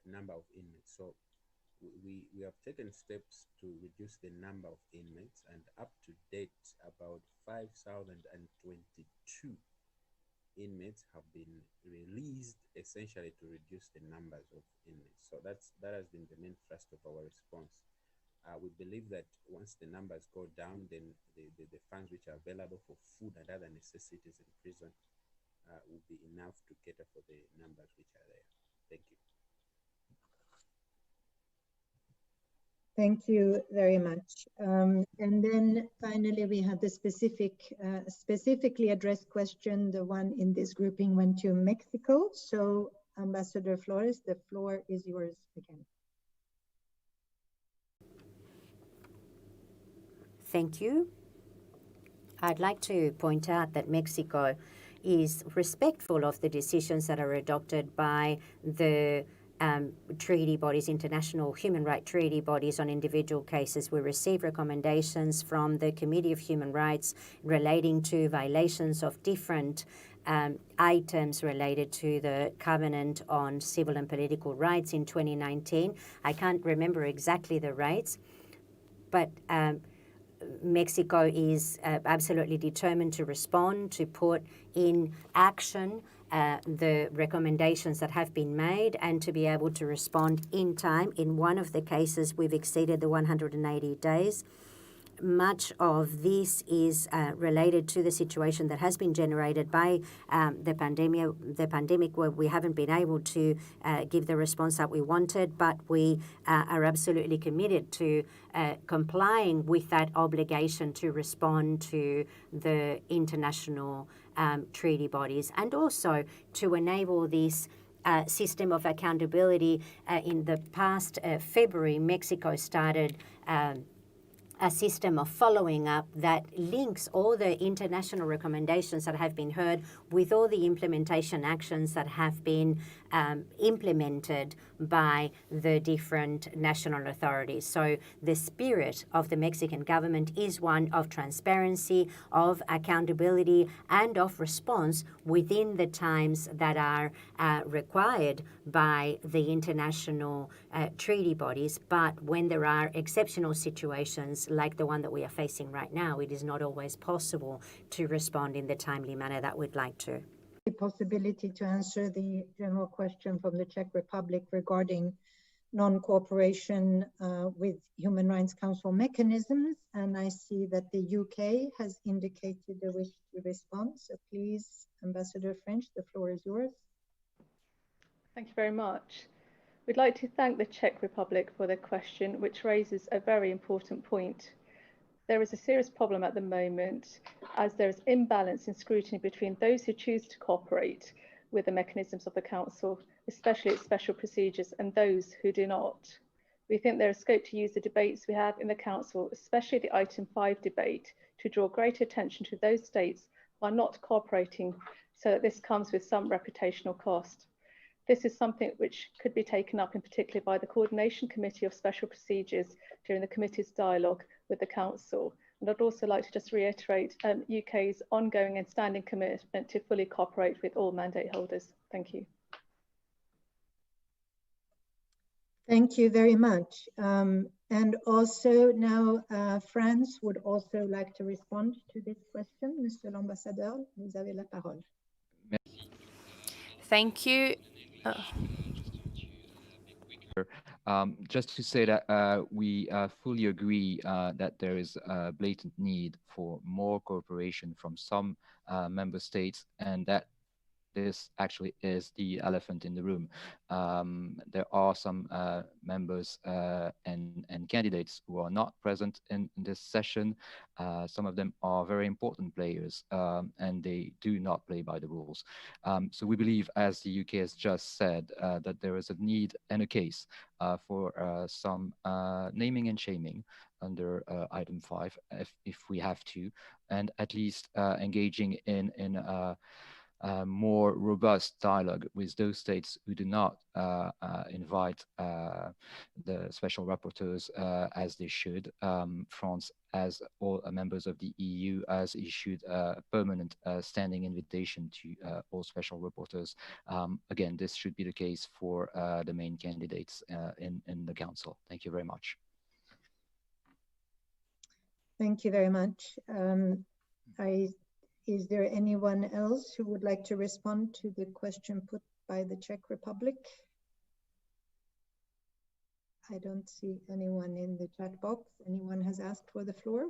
number of inmates. So we have taken steps to reduce the number of inmates, and up to date, about 5,022 inmates have been released, essentially to reduce the numbers of inmates. So that has been the main thrust of our response. We believe that once the numbers go down, then the funds which are available for food and other necessities in prison will be enough to cater for the numbers which are there. Thank you. Thank you very much. And then finally, we have the specifically addressed question. The one in this grouping went to Mexico. So Ambassador Flores, the floor is yours again. Thank you. I'd like to point out that Mexico is respectful of the decisions that are adopted by the treaty bodies, international human rights treaty bodies on individual cases. We receive recommendations from the Committee of Human Rights relating to violations of different items related to the Covenant on Civil and Political Rights in 2019. I can't remember exactly the rights, but Mexico is absolutely determined to respond, to put in action the recommendations that have been made, and to be able to respond in time. In one of the cases, we've exceeded the 180 days. Much of this is related to the situation that has been generated by the pandemic, where we haven't been able to give the response that we wanted, but we are absolutely committed to complying with that obligation to respond to the international treaty bodies, and also to enable this system of accountability. In the past February, Mexico started a system of following up that links all the international recommendations that have been heard with all the implementation actions that have been implemented by the different national authorities. So the spirit of the Mexican government is one of transparency, of accountability, and of response within the times that are required by the international treaty bodies. But when there are exceptional situations like the one that we are facing right now, it is not always possible to respond in the timely manner that we'd like to. The possibility to answer the general question from the Czech Republic regarding non-cooperation with Human Rights Council mechanisms, and I see that the UK has indicated a wish to respond. So please, Ambassador French, the floor is yours. Thank you very much. We'd like to thank the Czech Republic for their question, which raises a very important point. There is a serious problem at the moment, as there is imbalance in scrutiny between those who choose to cooperate with the mechanisms of the Council, especially its special procedures, and those who do not. We think there is scope to use the debates we have in the Council, especially the item 5 debate, to draw greater attention to those states who are not cooperating, so that this comes with some reputational cost. This is something which could be taken up in particular by the Coordination Committee of Special Procedures during the committee's dialogue with the Council. And I'd also like to just reiterate UK's ongoing and standing commitment to fully cooperate with all mandate holders. Thank you. Thank you very much. And also now, France would also like to respond to this question. Monsieur l'Ambassadeur, vous avez la parole. Thank you. Just to say that we fully agree that there is a blatant need for more cooperation from some member states, and that this actually is the elephant in the room. There are some members and candidates who are not present in this session. Some of them are very important players, and they do not play by the rules. So we believe, as the UK has just said, that there is a need and a case for some naming and shaming under item 5, if we have to, and at least engaging in more robust dialogue with those states who do not invite the special rapporteurs as they should. France, as all members of the EU, has issued a permanent standing invitation to all special rapporteurs. Again, this should be the case for the main candidates in the Council. Thank you very much. Thank you very much. Is there anyone else who would like to respond to the question put by the Czech Republic? I don't see anyone in the chat box. Anyone has asked for the floor?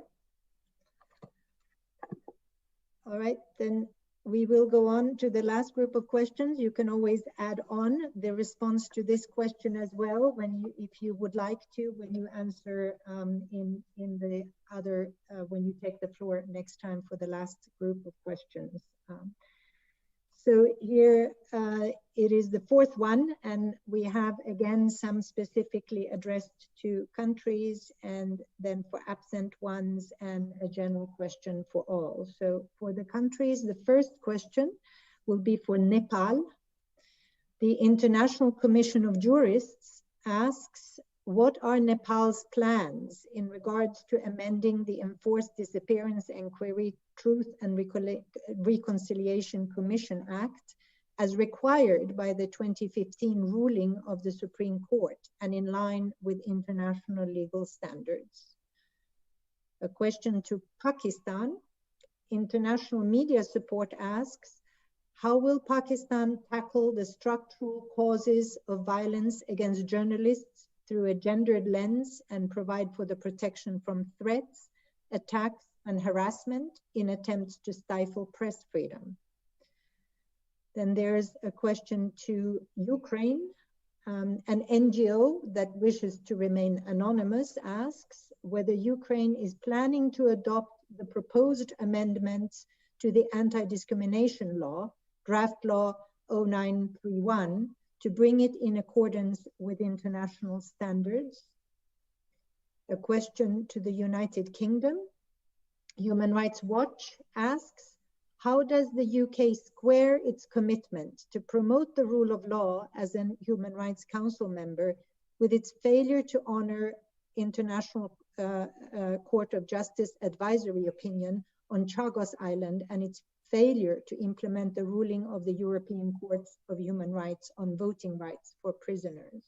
All right, then we will go on to the last group of questions. You can always add on the response to this question as well, when you, if you would like to, when you answer in the other, when you take the floor next time for the last group of questions. So here it is the fourth one, and we have again some specifically addressed to countries, and then for absent ones, and a general question for all. So for the countries, the first question will be for Nepal. The International Commission of Jurists asks, what are Nepal's plans in regards to amending the Enforced Disappearance Inquiry Truth and Reconciliation Commission Act as required by the 2015 ruling of the Supreme Court and in line with international legal standards? A question to Pakistan. International Media Support asks, how will Pakistan tackle the structural causes of violence against journalists through a gendered lens and provide for the protection from threats, attacks, and harassment in attempts to stifle press freedom? Then there's a question to Ukraine. An NGO that wishes to remain anonymous asks whether Ukraine is planning to adopt the proposed amendments to the anti-discrimination law, draft law 0931, to bring it in accordance with international standards. A question to the United Kingdom. Human Rights Watch asks, how does the UK square its commitment to promote the rule of law as a Human Rights Council member with its failure to honor International Court of Justice advisory opinion on Chagos Island and its failure to implement the ruling of the European Courts of Human Rights on voting rights for prisoners?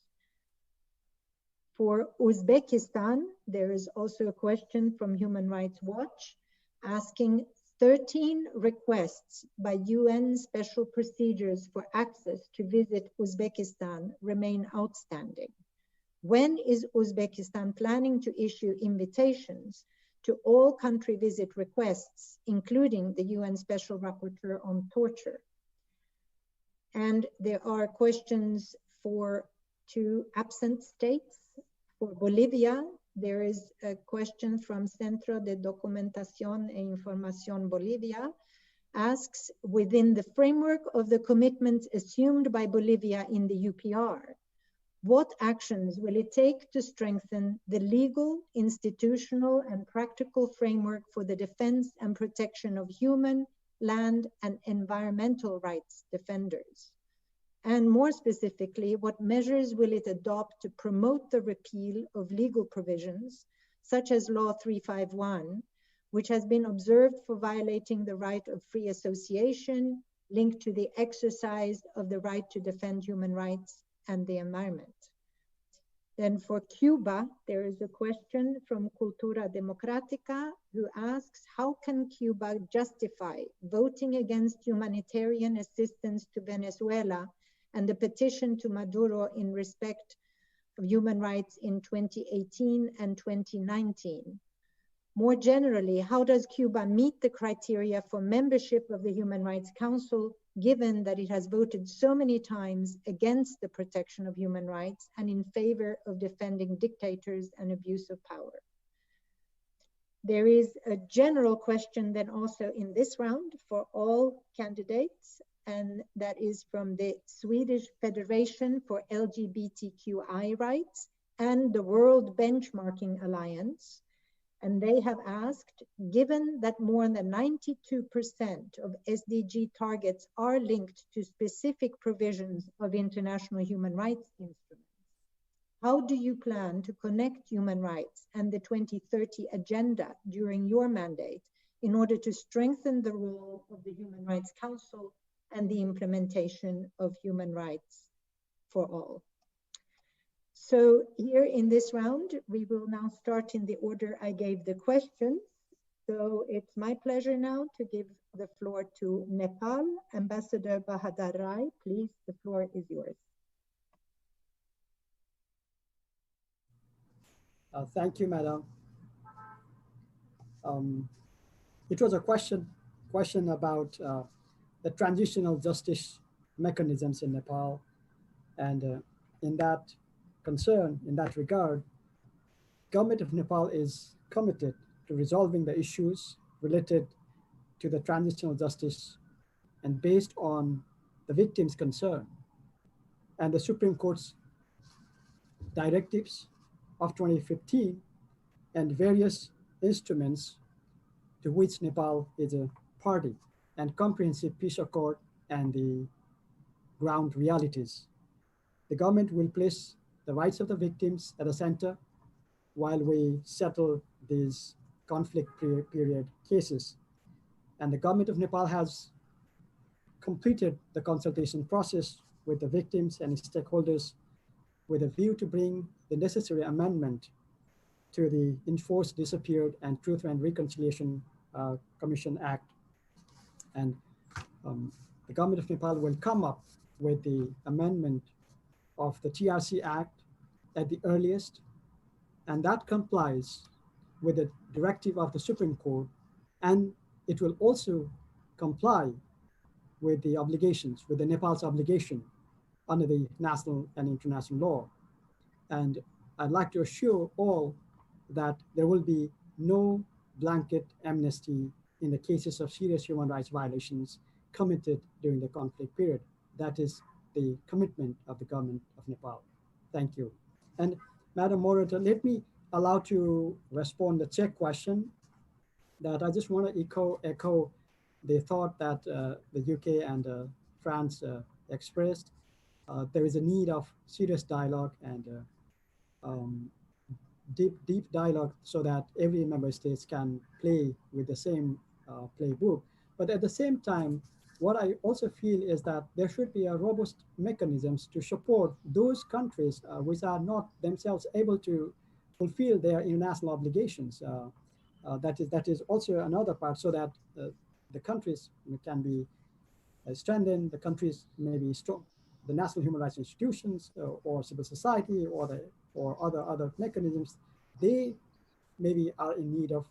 For Uzbekistan, there is also a question from Human Rights Watch asking 13 requests by UN special procedures for access to visit Uzbekistan remain outstanding. When is Uzbekistan planning to issue invitations to all country visit requests, including the UN Special Rapporteur on Torture? And there are questions for 2 absent states. For Bolivia, there is a question from Centro de Documentación e Información Bolivia, asks, within the framework of the commitments assumed by Bolivia in the UPR, what actions will it take to strengthen the legal, institutional, and practical framework for the defense and protection of human, land, and environmental rights defenders? And more specifically, what measures will it adopt to promote the repeal of legal provisions, such as Law 351, which has been observed for violating the right of free association, linked to the exercise of the right to defend human rights and the environment? Then for Cuba, there is a question from Cultura Democrática, who asks, how can Cuba justify voting against humanitarian assistance to Venezuela and the petition to Maduro in respect of human rights in 2018 and 2019? More generally, how does Cuba meet the criteria for membership of the Human Rights Council, given that it has voted so many times against the protection of human rights and in favor of defending dictators and abuse of power? There is a general question then also in this round for all candidates, and that is from the Swedish Federation for LGBTQI Rights and the World Benchmarking Alliance. And they have asked, given that more than 92% of SDG targets are linked to specific provisions of international human rights instruments, how do you plan to connect human rights and the 2030 agenda during your mandate in order to strengthen the role of the Human Rights Council and the implementation of human rights for all? So here in this round, we will now start in the order I gave the questions. So it's my pleasure now to give the floor to Nepal. Ambassador Bahadar Rai, please, the floor is yours. Thank you, Madam. It was a question about the transitional justice mechanisms in Nepal. And in that concern, in that regard, government of Nepal is committed to resolving the issues related to the transitional justice and based on the victim's concern and the Supreme Court's directives of 2015 and various instruments to which Nepal is a party, and comprehensive peace accord and the ground realities. The government will place the rights of the victims at the center while we settle these conflict period cases. And the government of Nepal has completed the consultation process with the victims and stakeholders with a view to bring the necessary amendment to the Enforced Disappeared and Truth and Reconciliation Commission Act. And the government of Nepal will come up with the amendment of the TRC Act at the earliest, and that complies with the directive of the Supreme Court, and it will also comply with the obligations, with the Nepal's obligation under the national and international law. And I'd like to assure all that there will be no blanket amnesty in the cases of serious human rights violations committed during the conflict period. That is the commitment of the government of Nepal. Thank you. And Madam Moderator, let me allow to respond the Czech question that I just want to echo the thought that the UK and France expressed. There is a need of serious dialogue and deep dialogue so that every member states can play with the same playbook. But at the same time, what I also feel is that there should be a robust mechanisms to support those countries which are not themselves able to fulfill their international obligations. That is also another part, so that the countries can be strengthened, the countries may be strong, the national human rights institutions or civil society or other mechanisms, they maybe are in need of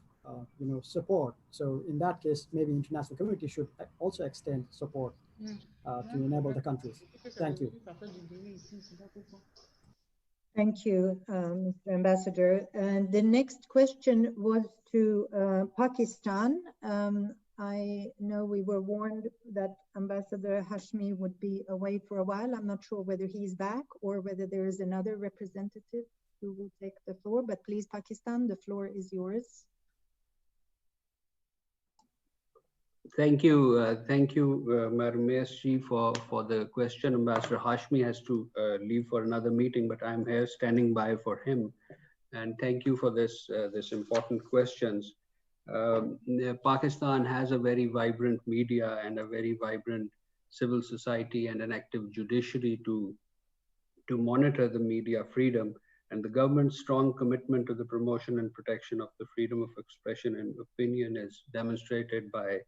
support. So in that case, maybe international community should also extend support to enable the countries. Thank you. Thank you, Mr. Ambassador. And the next question was to Pakistan. I know we were warned that Ambassador Hashmi would be away for a while. I'm not sure whether he's back or whether there is another representative who will take the floor, but please, Pakistan, the floor is yours. Thank you, Madam Mayorji, for the question. Ambassador Hashmi has to leave for another meeting, but I'm here standing by for him. And thank you for this important questions. Pakistan has a very vibrant media and a very vibrant civil society and an active judiciary to monitor the media freedom. And the government's strong commitment to the promotion and protection of the freedom of expression and opinion is demonstrated by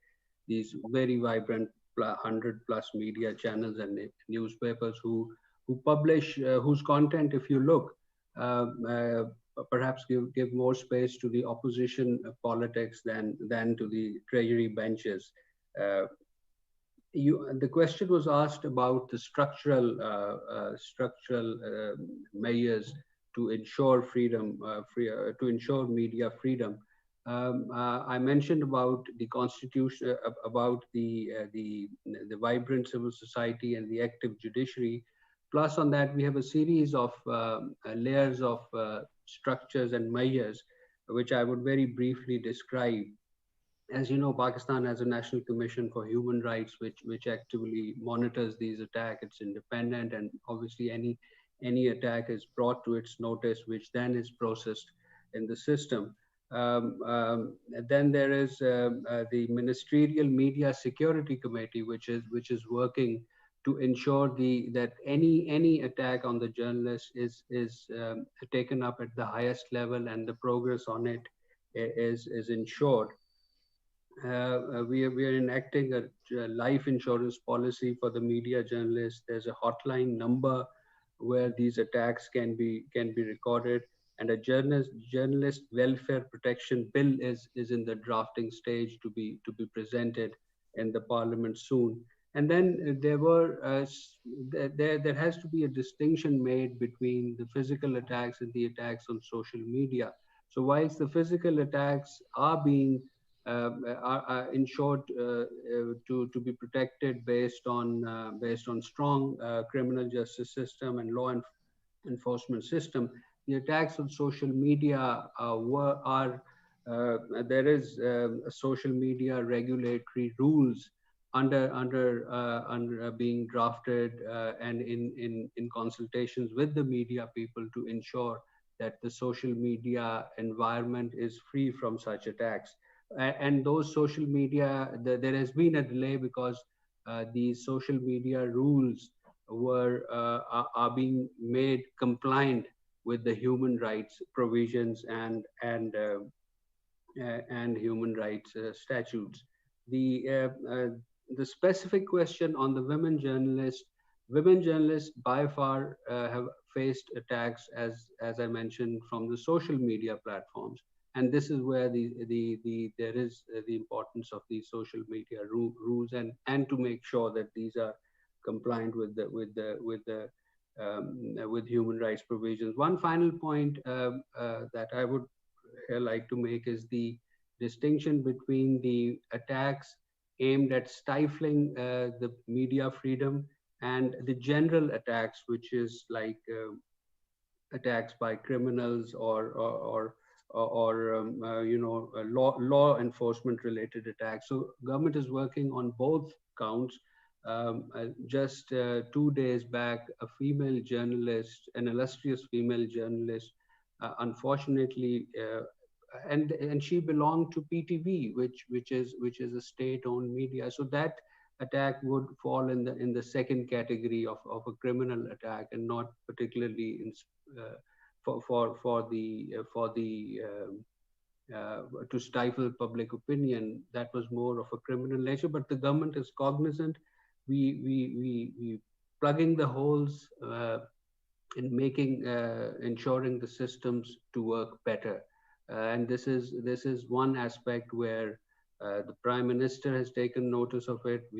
these very vibrant 100+ media channels and newspapers who publish, whose content, if you look, perhaps give more space to the opposition politics than to the treasury benches. The question was asked about the structural measures to ensure freedom, to ensure media freedom. I mentioned about the constitution, about the vibrant civil society and the active judiciary. Plus on that, we have a series of layers of structures and measures, which I would very briefly describe. As you know, Pakistan has a National Commission for Human Rights, which actively monitors these attacks. It's independent, and obviously any attack is brought to its notice, which then is processed in the system. Then there is the Ministerial Media Security Committee, which is working to ensure that any attack on the journalist is taken up at the highest level, and the progress on it is ensured. We are enacting a life insurance policy for the media journalists. There's a hotline number where these attacks can be recorded, and a journalist welfare protection bill is in the drafting stage to be presented in the parliament soon. And then there has to be a distinction made between the physical attacks and the attacks on social media. So whilst the physical attacks are being ensured to be protected based on strong criminal justice system and law enforcement system, the attacks on social media there is social media regulatory rules under being drafted and in consultations with the media people to ensure that the social media environment is free from such attacks. And those social media, there has been a delay because these social media rules are being made compliant with the human rights provisions and human rights statutes. The specific question on the women journalists by far have faced attacks, as I mentioned, from the social media platforms. And this is where there is the importance of these social media rules and to make sure that these are compliant with human rights provisions. One final point that I would like to make is the distinction between the attacks aimed at stifling the media freedom and the general attacks, which is like attacks by criminals or law enforcement related attacks. So government is working on both counts. Just 2 days back, a female journalist, an illustrious female journalist, unfortunately, and she belonged to PTV, which is a state-owned media. So that attack would fall in the second category of a criminal attack, and not particularly to stifle public opinion. That was more of a criminal nature, but the government is cognizant. We plugging the holes in ensuring the systems to work better. And this is one aspect where The Prime Minister has taken notice of it.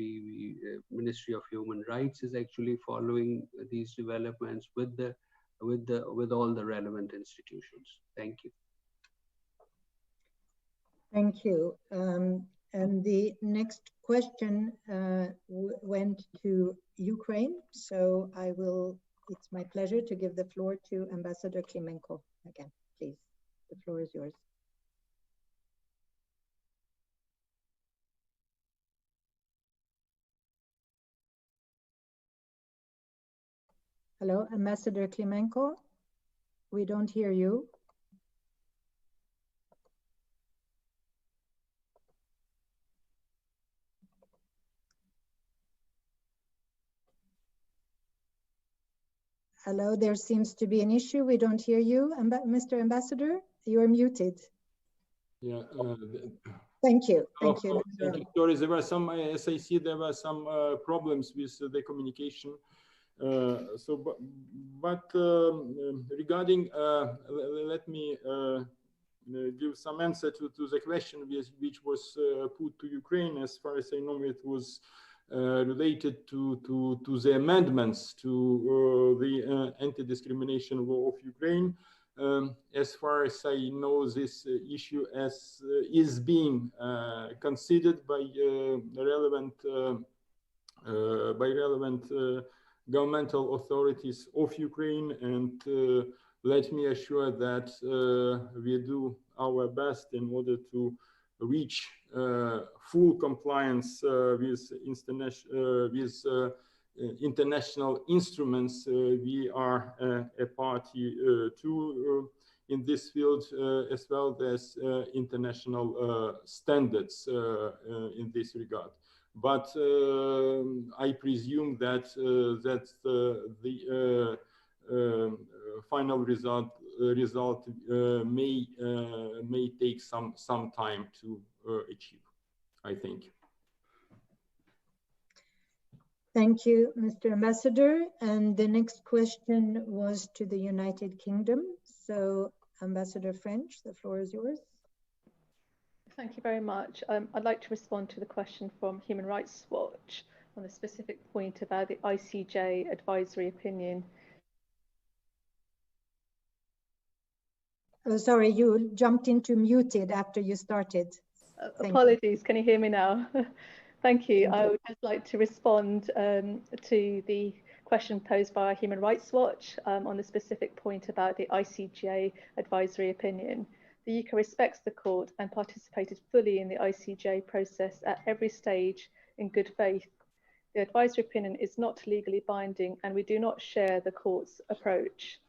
Ministry of Human Rights is actually following these developments with all the relevant institutions. Thank you. Thank you. And the next question went to Ukraine. So it's my pleasure to give the floor to Ambassador Klimenko again, please. The floor is yours. Hello, Ambassador Klimenko. We don't hear you. Hello, there seems to be an issue. We don't hear you, Mr. Ambassador. You are muted. Yeah. Thank you. Thank you. Thank you. Sorry, there were some, as I see, there were some problems with the communication. Regarding, let me give some answer to the question which was put to Ukraine. As far as I know, it was related to the amendments to the anti-discrimination law of Ukraine. As far as I know, this issue is being considered by relevant governmental authorities of Ukraine, and let me assure that we do our best in order to reach full compliance with international instruments we are a party to in this field, as well as international standards in this regard. But I presume that the final result may take some time to achieve, I think. Thank you, Mr. Ambassador. And the next question was to the United Kingdom. So, Ambassador French, the floor is yours. Thank you very much. I'd like to respond to the question from Human Rights Watch on the specific point about the ICJ advisory opinion. Oh, sorry, you jumped into muted after you started. Apologies, can you hear me now? Thank you. I would just like to respond to the question posed by Human Rights Watch on the specific point about the ICJ advisory opinion. The UK respects the court and participated fully in the ICJ process at every stage in good faith. The advisory opinion is not legally binding, and we do not share the court's approach.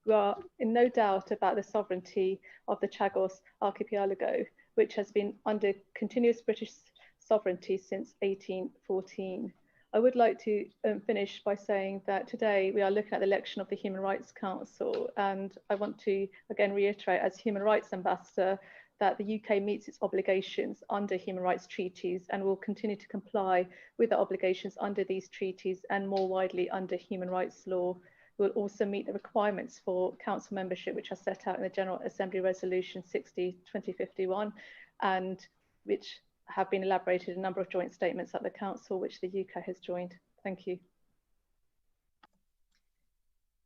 We are in no doubt about the sovereignty of the Chagos archipelago, which has been under continuous British sovereignty since 1814. I would like to finish by saying that today we are looking at the election of the Human Rights Council, and I want to again reiterate as Human Rights Ambassador that the UK meets its obligations under human rights treaties and will continue to comply with the obligations under these treaties and more widely under human rights law. We will also meet the requirements for council membership which are set out in the General Assembly Resolution 60/2051 and which have been elaborated in a number of joint statements at the Council, which the UK has joined. Thank you.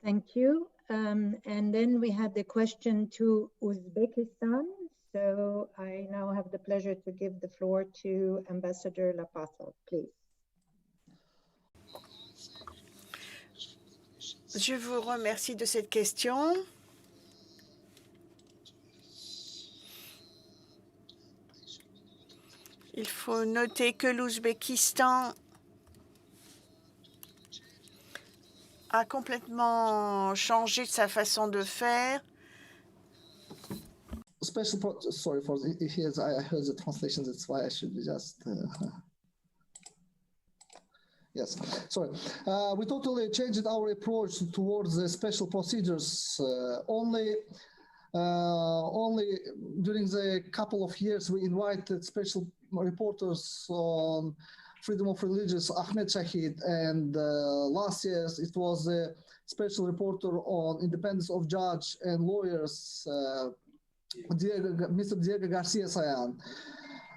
Thank you. And then we had the question to Uzbekistan. So I now have the pleasure to give the floor to Ambassador Lapasov, please. Je vous remercie de cette question. Il faut noter que l'Ouzbékistan a complètement changé de sa façon de faire. Sorry for the, I heard the translation, that's why I should just... Yes, sorry. We totally changed our approach towards the special procedures. Only during the couple of years, we invited special reporters on freedom of religious, Ahmed Shahid, and last year it was a special reporter on independence of judge and lawyers, Mr. Diego Garcia Sayan.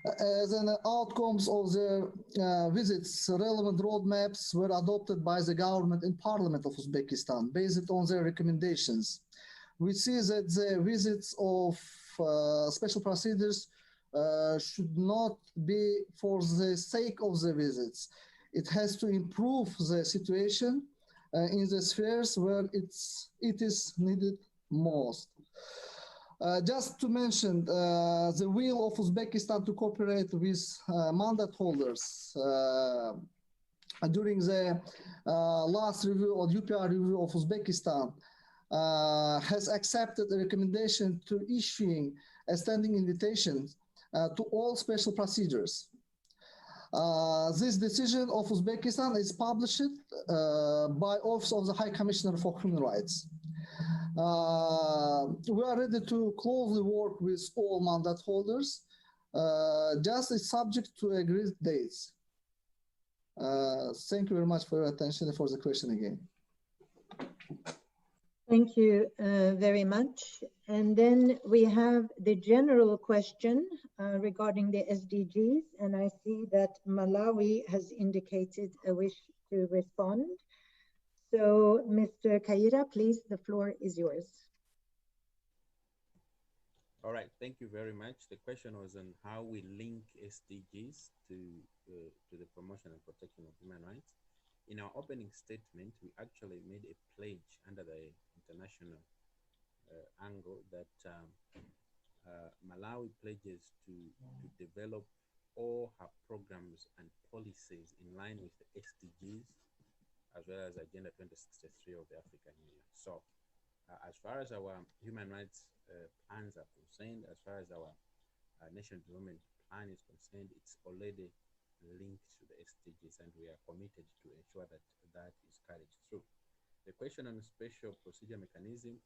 As an outcomes of their visits, relevant roadmaps were adopted by the government and Parliament of Uzbekistan based on their recommendations. We see that the visits of special procedures should not be for the sake of the visits. It has to improve the situation in the spheres where it is needed most. Just to mention the will of Uzbekistan to cooperate with mandate holders during the last review or UPR review of Uzbekistan has accepted a recommendation to issuing a standing invitation to all special procedures. This decision of Uzbekistan is published by Office of the High Commissioner for Human Rights. We are ready to closely work with all mandate holders, just is subject to agreed dates. Thank you very much for your attention and for the question again. Thank you very much. And then we have the general question regarding the SDGs, and I see that Malawi has indicated a wish to respond. So, Mr. Kaira, please, the floor is yours. All right, thank you very much. The question was on how we link SDGs to the promotion and protection of human rights. In our opening statement, we actually made a pledge under the international angle that Malawi pledges to develop all her programs and policies in line with the SDGs, as well as Agenda 2063 of the African Union. So as far as our human rights plans are concerned, as far as our national development plan is concerned, it's already linked to the SDGs, and we are committed to ensure that that is carried through. The question on the special procedure mechanism,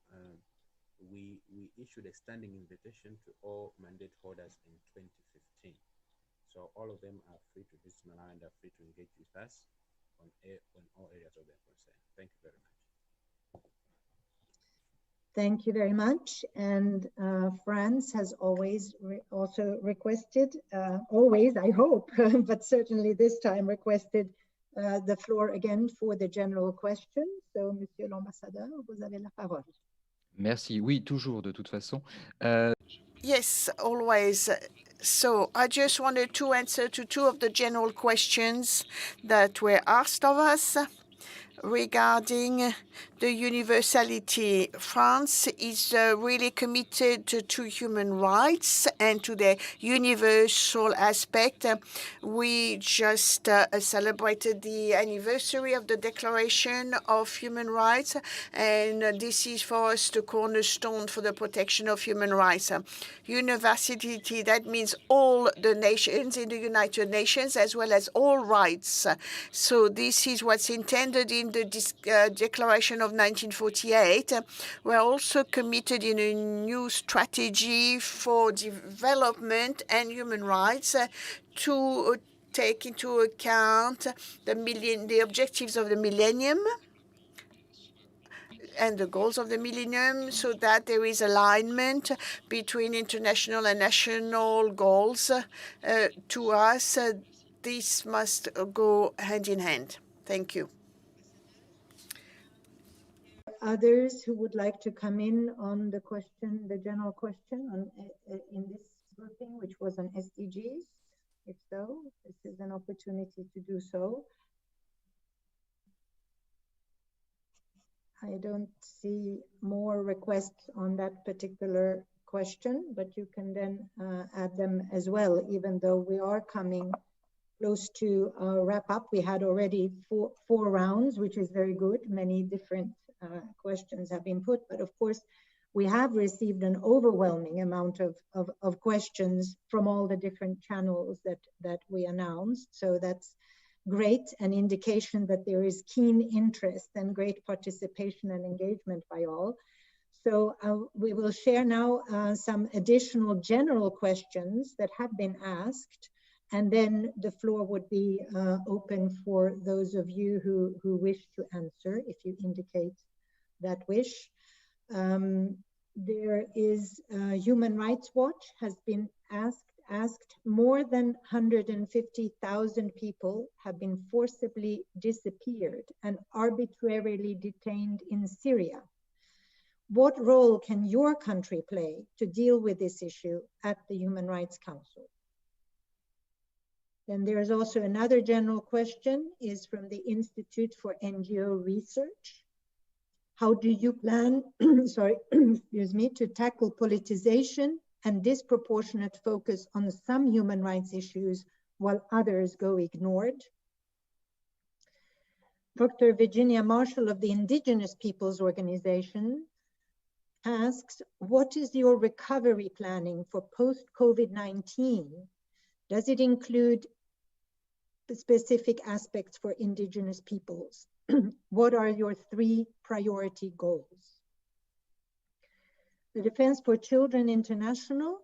we issued a standing invitation to all mandate holders in 2015. So all of them are free to visit Malawi and are free to engage with us on all areas of their concern. Thank you very much. Thank you very much. And France has always also requested, always, I hope, but certainly this time requested the floor again for the general question. So, Monsieur l'Ambassadeur, vous avez la parole. Merci. Oui, toujours, de toute façon. Yes, always. So I just wanted to answer to two of the general questions that were asked of us regarding the universality. France is really committed to human rights and to the universal aspect. We just celebrated the anniversary of the Declaration of Human Rights, and this is for us the cornerstone for the protection of human rights. Universality, that means all the nations in the United Nations as well as all rights. So this is what's intended in the Declaration of 1948. We're also committed in a new strategy for development and human rights to take into account the objectives of the millennium and the goals of the millennium, so that there is alignment between international and national goals. To us, this must go hand in hand. Thank you. Others who would like to come in on the question, the general question on in this grouping, which was on SDGs? If so, this is an opportunity to do so. I don't see more requests on that particular question, but you can then add them as well, even though we are coming close to a wrap up. We had already four rounds, which is very good. Many different questions have been put, but of course, we have received an overwhelming amount of questions from all the different channels that we announced. So that's great, an indication that there is keen interest and great participation and engagement by all. So we will share now some additional general questions that have been asked, and then the floor would be open for those of you who wish to answer, if you indicate that wish. There is Human Rights Watch has been asked, more than 150,000 people have been forcibly disappeared and arbitrarily detained in Syria. What role can your country play to deal with this issue at the Human Rights Council? Then there's also another general question, is from the Institute for NGO Research. How do you plan, excuse me, to tackle politicization and disproportionate focus on some human rights issues while others go ignored? Dr. Virginia Marshall of the Indigenous Peoples Organization asks, what is your recovery planning for post-COVID-19? Does it include specific aspects for Indigenous peoples? What are your 3 priority goals? The Defense for Children International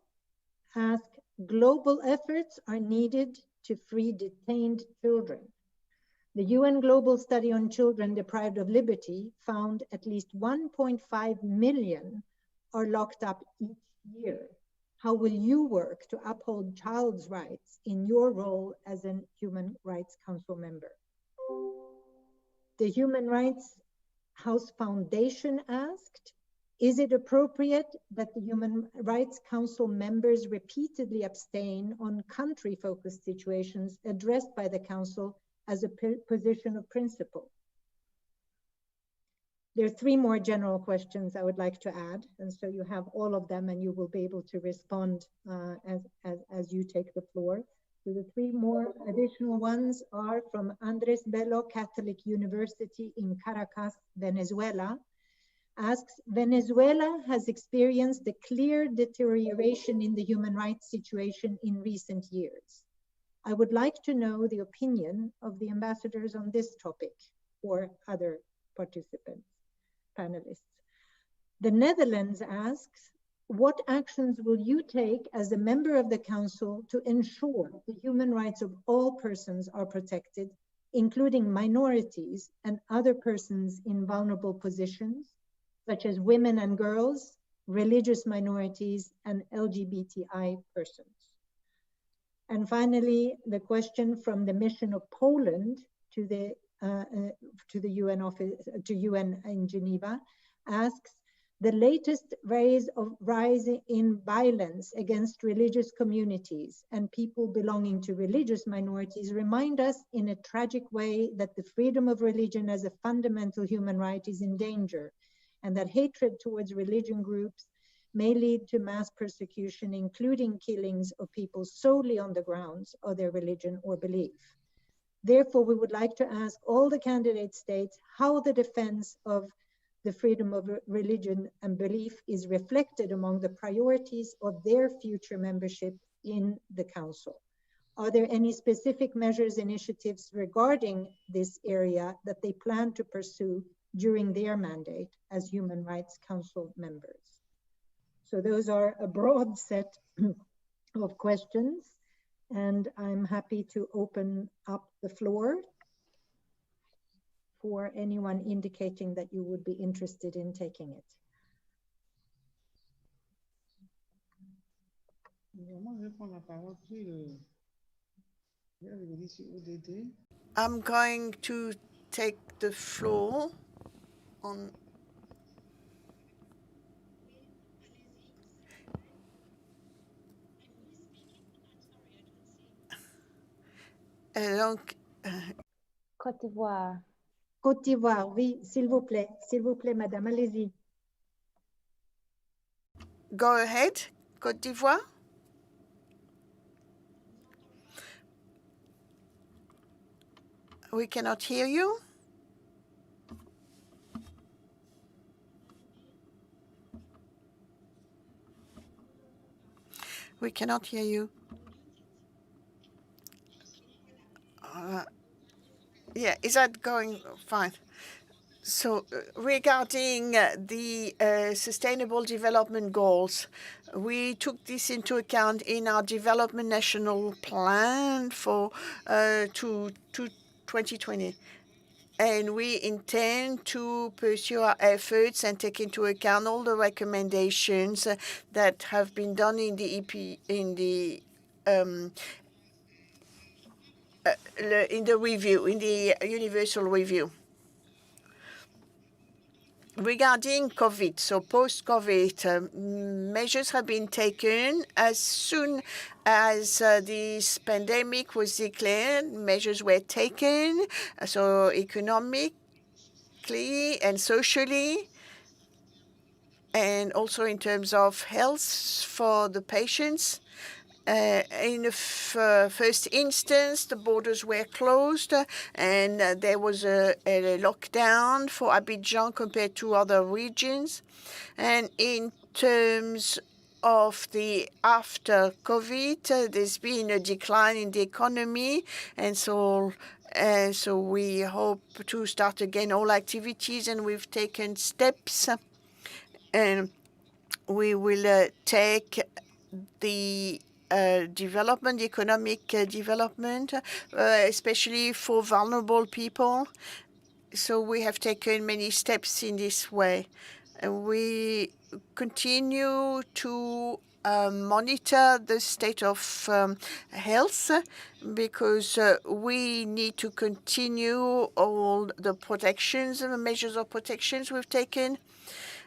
asks, global efforts are needed to free detained children. The UN Global Study on Children Deprived of Liberty found at least 1.5 million are locked up each year. How will you work to uphold child's rights in your role as a Human Rights Council member? The Human Rights House Foundation asked, is it appropriate that the Human Rights Council members repeatedly abstain on country-focused situations addressed by the Council as a position of principle? There are 3 more general questions I would like to add, and so you have all of them and you will be able to respond as you take the floor. So the 3 more additional ones are from Andres Bello Catholic University in Caracas, Venezuela. Asks, Venezuela has experienced a clear deterioration in the human rights situation in recent years. I would like to know the opinion of the ambassadors on this topic or other participants, panelists. The Netherlands asks, what actions will you take as a member of the Council to ensure the human rights of all persons are protected, including minorities and other persons in vulnerable positions, such as women and girls, religious minorities, and LGBTI persons? And finally, the question from the mission of Poland to the UN office, to UN in Geneva, asks, the latest rise in violence against religious communities and people belonging to religious minorities remind us in a tragic way that the freedom of religion as a fundamental human right is in danger, and that hatred towards religion groups may lead to mass persecution, including killings of people solely on the grounds of their religion or belief. Therefore, we would like to ask all the candidate states how the defense of the freedom of religion and belief is reflected among the priorities of their future membership in the Council. Are there any specific measures, initiatives regarding this area that they plan to pursue during their mandate as Human Rights Council members? So those are a broad set of questions, and I'm happy to open up the floor for anyone indicating that you would be interested in taking it. I'm going to take the floor on. Côte d'Ivoire. Côte d'Ivoire, oui, s'il vous plaît, madame, allez-y. Go ahead, Côte d'Ivoire. We cannot hear you. We cannot hear you. Yeah, is that going fine? So regarding the Sustainable Development Goals, we took this into account in our Development National Plan for to 2020. And we intend to pursue our efforts and take into account all the recommendations that have been done in the review, in the universal review. Regarding COVID, so post-COVID, measures have been taken as soon as this pandemic was declared. Measures were taken, so economically and socially, and also in terms of health for the patients. In the first instance, the borders were closed, and there was a lockdown for Abidjan compared to other regions. And in terms of the after COVID, there's been a decline in the economy, and so we hope to start again all activities, and we've taken steps, and we will take the development, economic development, especially for vulnerable people. So we have taken many steps in this way. And we continue to monitor the state of health, because we need to continue all the protections and the measures of protections we've taken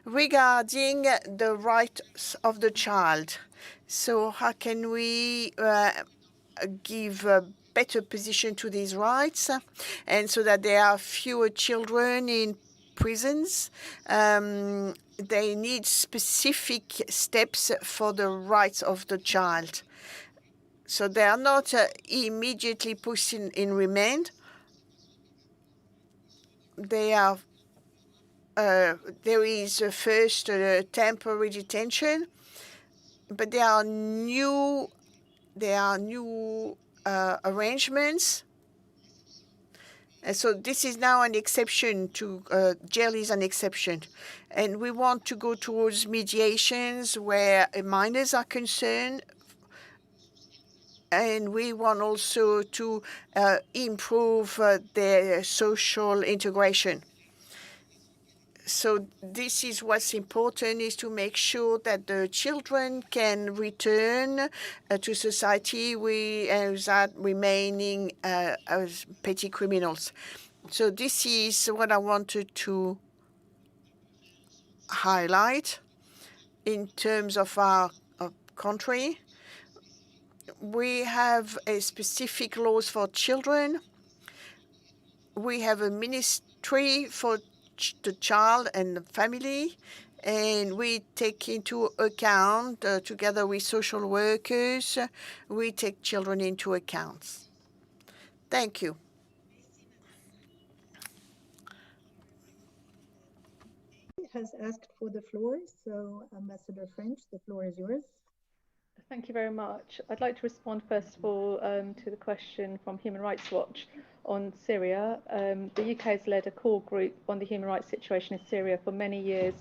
regarding the rights of the child. So how can we give a better position to these rights, and so that there are fewer children in prisons? They need specific steps for the rights of the child. So they are not immediately pushed in remand. They are there is first temporary detention, but there are new arrangements. And so this is now an exception to jail is an exception, and we want to go towards mediations where minors are concerned, and we want also to improve their social integration. So this is what's important, is to make sure that the children can return to society without remaining as petty criminals. So this is what I wanted to highlight in terms of our country. We have a specific laws for children. We have a ministry for the child and the family, and we take into account, together with social workers, we take children into account. Thank you. Has asked for the floor, so Ambassador French, the floor is yours. Thank you very much. I'd like to respond first of all to the question from Human Rights Watch on Syria. The UK has led a core group on the human rights situation in Syria for many years,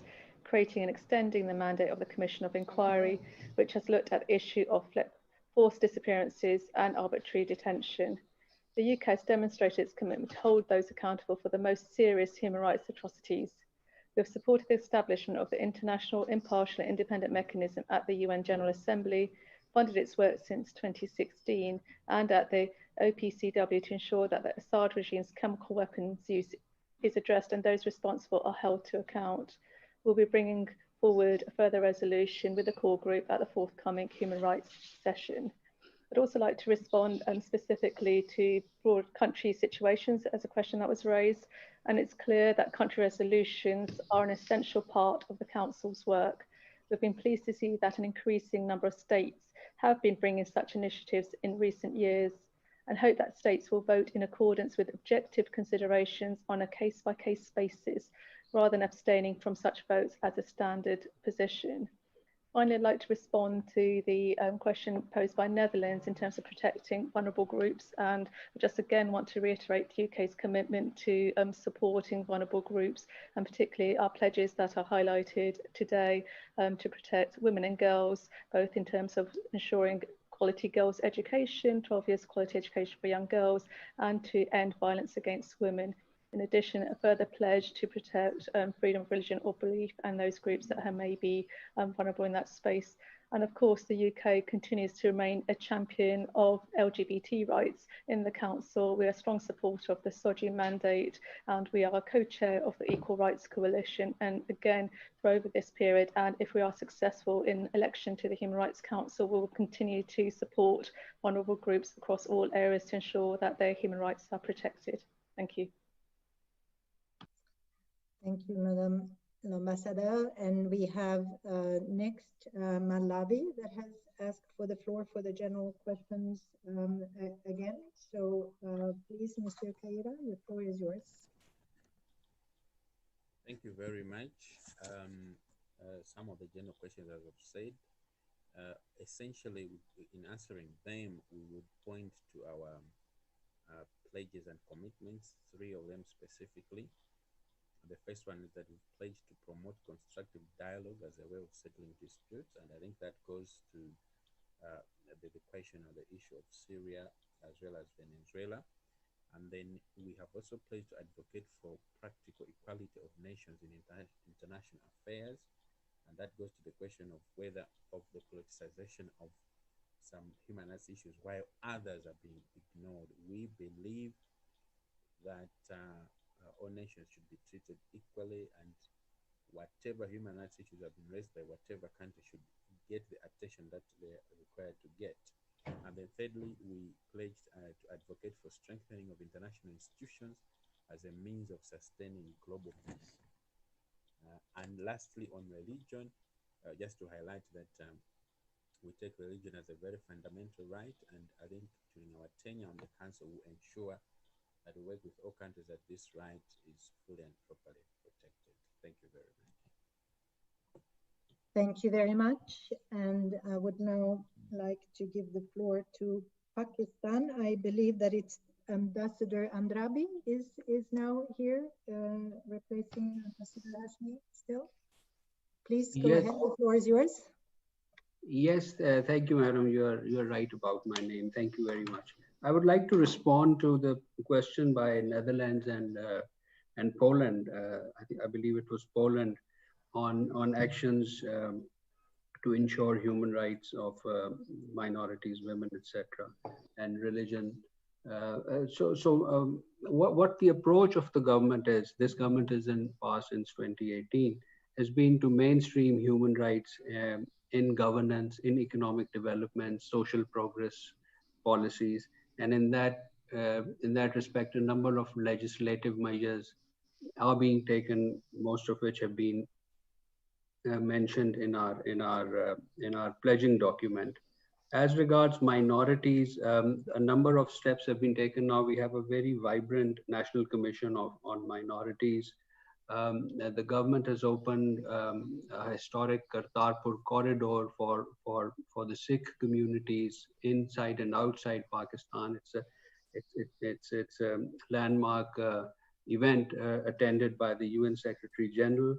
creating and extending the mandate of the Commission of Inquiry, which has looked at the issue of forced disappearances and arbitrary detention. The UK has demonstrated its commitment to hold those accountable for the most serious human rights atrocities. We have supported the establishment of the International Impartial and Independent Mechanism at the UN General Assembly, funded its work since 2016, and at the OPCW to ensure that the Assad regime's chemical weapons use is addressed and those responsible are held to account. We'll be bringing forward a further resolution with the core group at the forthcoming human rights session. I'd also like to respond specifically to broad country situations as a question that was raised. And it's clear that country resolutions are an essential part of the Council's work. We've been pleased to see that an increasing number of states have been bringing such initiatives in recent years, and hope that states will vote in accordance with objective considerations on a case-by-case basis, rather than abstaining from such votes as a standard position. Finally, I'd like to respond to the question posed by Netherlands in terms of protecting vulnerable groups, and I just again want to reiterate the UK's commitment to supporting vulnerable groups, and particularly our pledges that are highlighted today to protect women and girls, both in terms of ensuring quality girls' education, 12 years quality education for young girls, and to end violence against women. In addition, a further pledge to protect freedom of religion or belief and those groups that may be vulnerable in that space. And of course, the UK continues to remain a champion of LGBT rights in the Council. We are a strong supporter of the SOGI mandate, and we are co-chair of the Equal Rights Coalition. And again, for over this period, and if we are successful in election to the Human Rights Council, we will continue to support vulnerable groups across all areas to ensure that their human rights are protected. Thank you. Thank you, Madam Ambassador. And we have next Malawi that has asked for the floor for the general questions again. So please, Mr. Kaira, the floor is yours. Thank you very much. Some of the general questions, as I've said, essentially in answering them, we would point to our pledges and commitments, 3 of them specifically. The first one is that we've pledged to promote constructive dialogue as a way of settling disputes, and I think that goes to the question of the issue of Syria as well as Venezuela. And then we have also pledged to advocate for practical equality of nations in international affairs, and that goes to the question of whether of the politicization of some human rights issues while others are being ignored. We believe that all nations should be treated equally, and whatever human rights issues have been raised by whatever country should get the attention that they are required to get. And then thirdly, we pledged to advocate for strengthening of international institutions as a means of sustaining global peace. And lastly, on religion, just to highlight that we take religion as a very fundamental right, and I think during our tenure on the council, we ensure that we work with all countries that this right is fully and properly protected. Thank you very much. Thank you very much. And I would now like to give the floor to Pakistan. I believe that it's Ambassador Andrabi is now here, replacing Ambassador Hashmi still. Please go ahead, the floor is yours. Yes, thank you, madam. You're right about my name. Thank you very much. I would like to respond to the question by Netherlands and Poland. I believe it was Poland on actions to ensure human rights of minorities, women, etc., and religion. What the approach of the government is, this government is in power since 2018, has been to mainstream human rights in governance, in economic development, social progress policies, and in that respect, a number of legislative measures are being taken, most of which have been mentioned in our pledging document. As regards minorities, a number of steps have been taken. Now we have a very vibrant National Commission on Minorities. The government has opened a historic Kartarpur corridor for the Sikh communities inside and outside Pakistan. It's a landmark event attended by the UN Secretary General.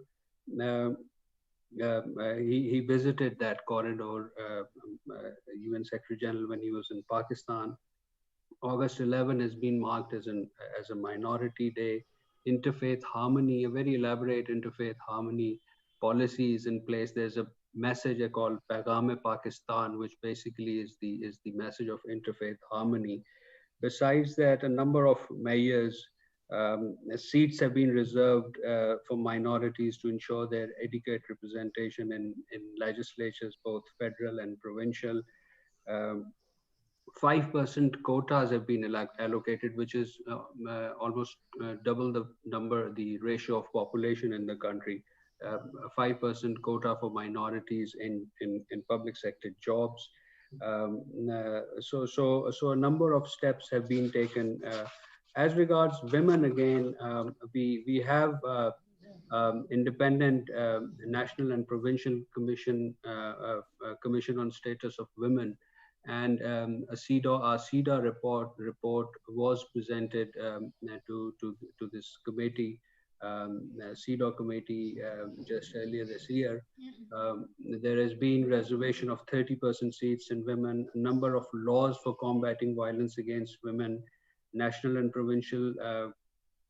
He visited that corridor, UN Secretary General, when he was in Pakistan. August 11 has been marked as a minority day. Interfaith harmony, a very elaborate interfaith harmony policy is in place. There's a message called Paigam-e-Pakistan, which basically is the message of interfaith harmony. Besides that, a number of mayors, seats have been reserved for minorities to ensure their adequate representation in legislatures, both federal and provincial. 5% quotas have been allocated, which is almost double the ratio of population in the country. 5% quota for minorities in public sector jobs. So a number of steps have been taken. As regards women, again, we have independent national and provincial commission on status of women. And our CEDA report was presented to this committee, CEDA committee, just earlier this year. There has been reservation of 30% seats in women, a number of laws for combating violence against women, national and provincial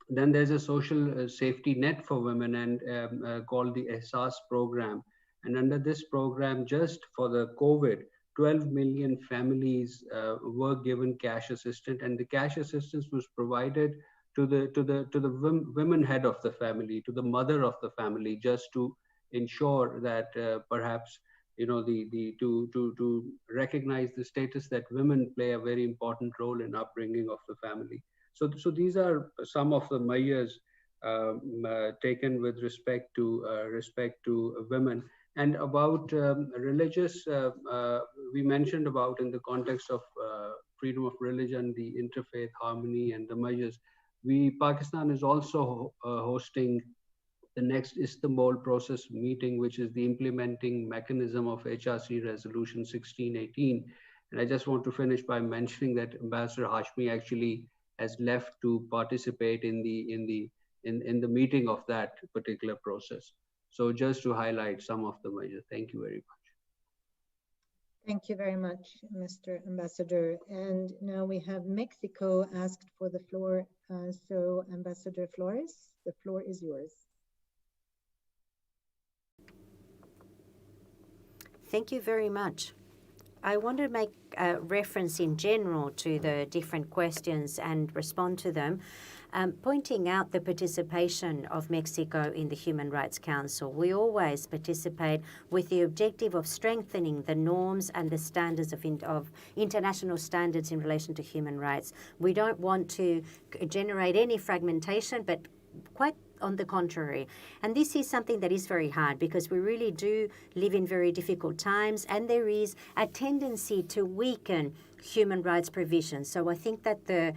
Then there's a social safety net for women and called the EHSAS program. And under this program, just for the COVID, 12 million families were given cash assistance, and the cash assistance was provided to the women head of the family, to the mother of the family, just to ensure that perhaps to recognize the status that women play a very important role in upbringing of the family. So these are some of the measures taken with respect to women. And about religious, we mentioned about in the context of freedom of religion, the interfaith harmony and the measures. Pakistan is also hosting the next Istanbul process meeting, which is the implementing mechanism of HRC Resolution 1618. And I just want to finish by mentioning that Ambassador Hashmi actually has left to participate in the meeting of that particular process. So just to highlight some of the measures. Thank you very much. Thank you very much, Mr. Ambassador. And now we have Mexico asked for the floor. So Ambassador Flores, the floor is yours. Thank you very much. I want to make a reference in general to the different questions and respond to them, pointing out the participation of Mexico in the Human Rights Council. We always participate with the objective of strengthening the norms and the standards of international standards in relation to human rights. We don't want to generate any fragmentation, but quite on the contrary. And this is something that is very hard because we really do live in very difficult times, and there is a tendency to weaken human rights provisions. So I think that the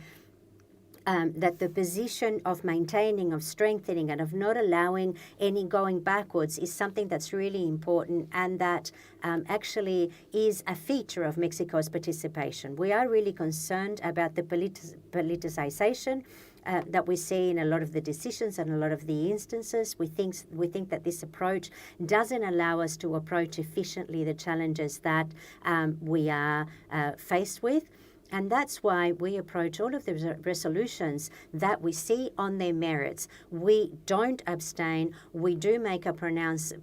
position of maintaining, of strengthening, and of not allowing any going backwards is something that's really important, and that actually is a feature of Mexico's participation. We are really concerned about the politicization that we see in a lot of the decisions and a lot of the instances. We think that this approach doesn't allow us to approach efficiently the challenges that we are faced with. And that's why we approach all of the resolutions that we see on their merits. We don't abstain. We do make a pronouncement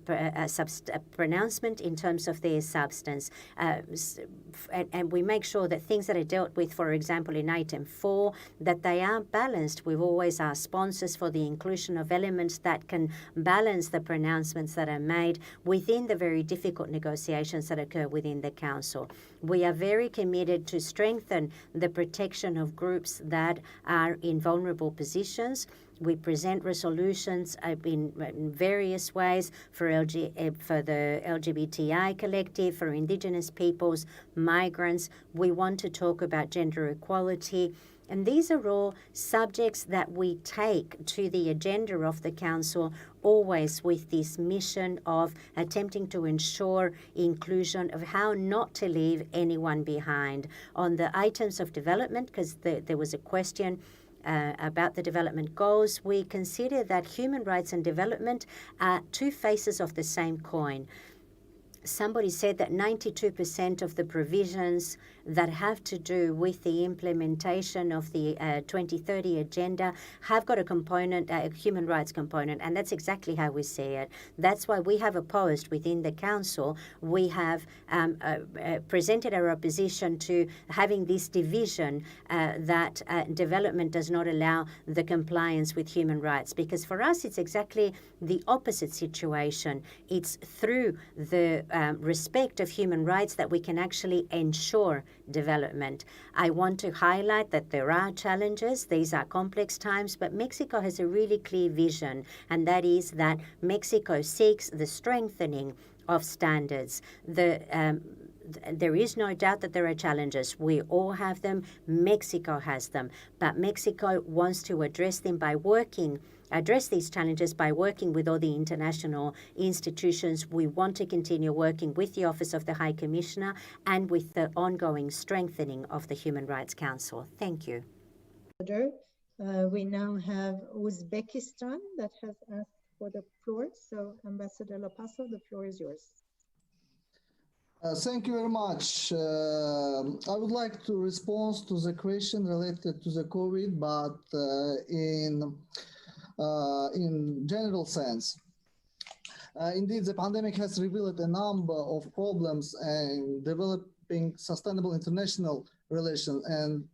in terms of their substance. And we make sure that things that are dealt with, for example, in item 4, that they are balanced. We've always asked sponsors for the inclusion of elements that can balance the pronouncements that are made within the very difficult negotiations that occur within the Council. We are very committed to strengthen the protection of groups that are in vulnerable positions. We present resolutions in various ways for the LGBTI collective, for Indigenous peoples, migrants. We want to talk about gender equality. And these are all subjects that we take to the agenda of the Council, always with this mission of attempting to ensure inclusion, of how not to leave anyone behind. On the items of development, because there was a question about the development goals, we consider that human rights and development are two faces of the same coin. Somebody said that 92% of the provisions that have to do with the implementation of the 2030 agenda have got a component, a human rights component, and that's exactly how we see it. That's why we have opposed within the Council. We have presented our opposition to having this division that development does not allow the compliance with human rights, because for us it's exactly the opposite situation. It's through the respect of human rights that we can actually ensure development. I want to highlight that there are challenges. These are complex times, but Mexico has a really clear vision, and that is that Mexico seeks the strengthening of standards. There is no doubt that there are challenges. We all have them. Mexico has them. But Mexico wants to address these challenges by working with all the international institutions. We want to continue working with the Office of the High Commissioner and with the ongoing strengthening of the Human Rights Council. Thank you. We now have Uzbekistan that has asked for the floor. So Ambassador Lopasso, the floor is yours. Thank you very much. I would like to respond to the question related to the COVID, but in in general sense. Indeed, the pandemic has revealed a number of problems in developing sustainable international relations and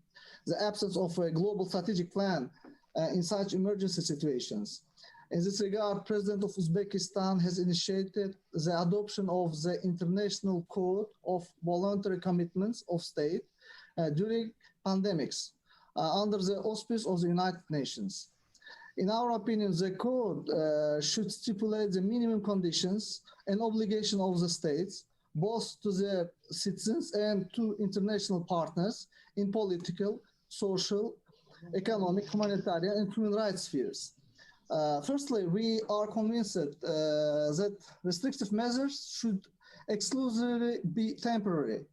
the absence of a global strategic plan in such emergency situations. In this regard, President of Uzbekistan has initiated the adoption of the International Code of Voluntary Commitments of State during pandemics under the auspice of the United Nations. In our opinion, the code should stipulate the minimum conditions and obligation of the states, both to their citizens and to international partners in political, social, economic, humanitarian, and human rights spheres. Firstly, we are convinced that restrictive measures should exclusively be temporary.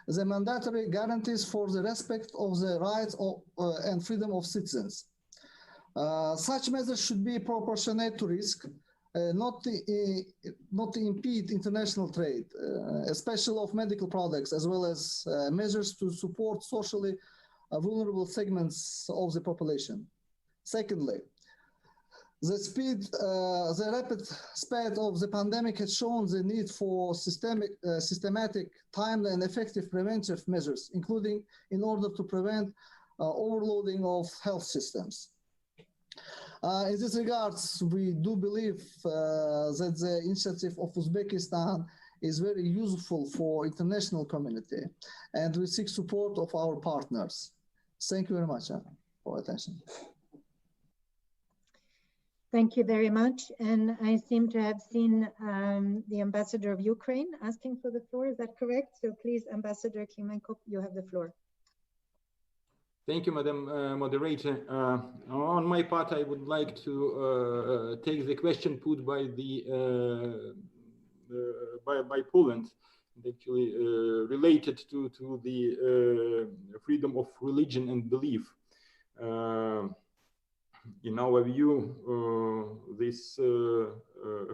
The mandatory guarantees for the respect of the rights of, and freedom of citizens. Such measures should be proportionate to risk, not to impede international trade, especially of medical products, as well as measures to support socially vulnerable segments of the population. Secondly, the rapid spread of the pandemic has shown the need for systematic, timely, and effective preventive measures, including in order to prevent overloading of health systems. In this regard, we do believe that the initiative of Uzbekistan is very useful for international community, and we seek support of our partners. Thank you very much for attention. Thank you very much. And I seem to have seen the ambassador of Ukraine asking for the floor. Is that correct? So please, Ambassador Klimenko, you have the floor. Thank you, Madam Moderator. On my part, I would like to take the question put by by Poland, actually related to the freedom of religion and belief. In our view, this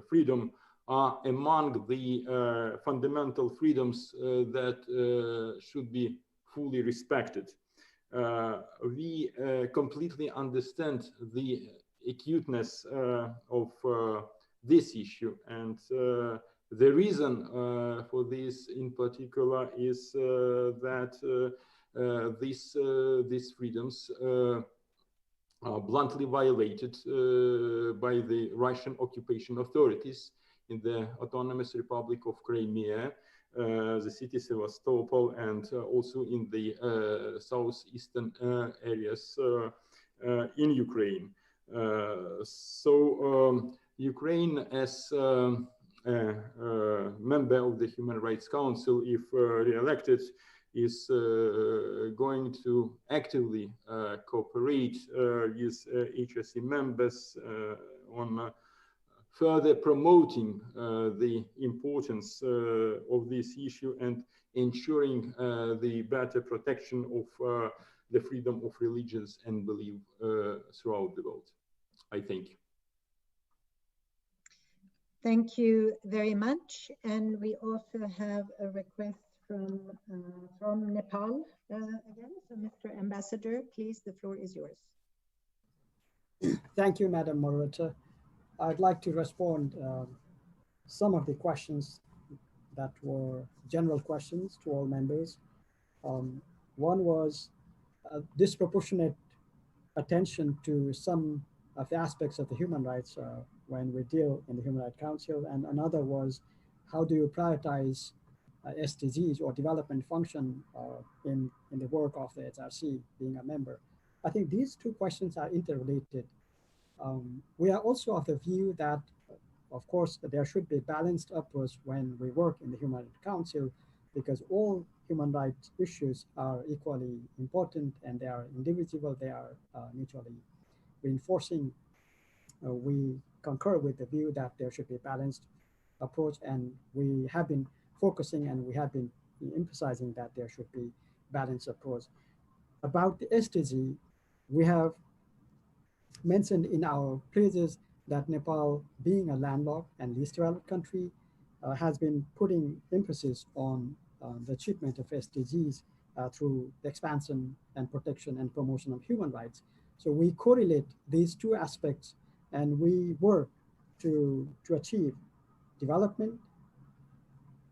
freedom are among the fundamental freedoms that should be fully respected. We completely understand the acuteness of this issue, and the reason for this in particular is that these freedoms are bluntly violated by the Russian occupation authorities in the Autonomous Republic of Crimea, the city Sevastopol, and also in the southeastern areas in Ukraine. Ukraine, as a member of the Human Rights Council, if re-elected, is going to actively cooperate with HSE members on further promoting the importance of this issue and ensuring the better protection of the freedom of religions and belief throughout the world. I thank you. Thank you very much. And we also have a request from Nepal again. So Mr. Ambassador, please, the floor is yours. Thank you, Madam Moderator. I'd like to respond some of the questions that were general questions to all members. One was disproportionate attention to some of the aspects of the human rights when we deal in the Human Rights Council, and another was how do you prioritize SDGs or development function in the work of the HRC being a member. I think these two questions are interrelated. We are also of the view that, of course, there should be a balanced approach when we work in the Human Rights Council, because all human rights issues are equally important and they are indivisible, they are mutually reinforcing. We concur with the view that there should be a balanced approach, and we have been focusing and we have been emphasizing that there should be balanced approach. About the SDG, we have mentioned in our praises that Nepal, being a landlocked and least developed country, has been putting emphasis on the achievement of SDGs through the expansion and protection and promotion of human rights. So we correlate these two aspects and we work to achieve development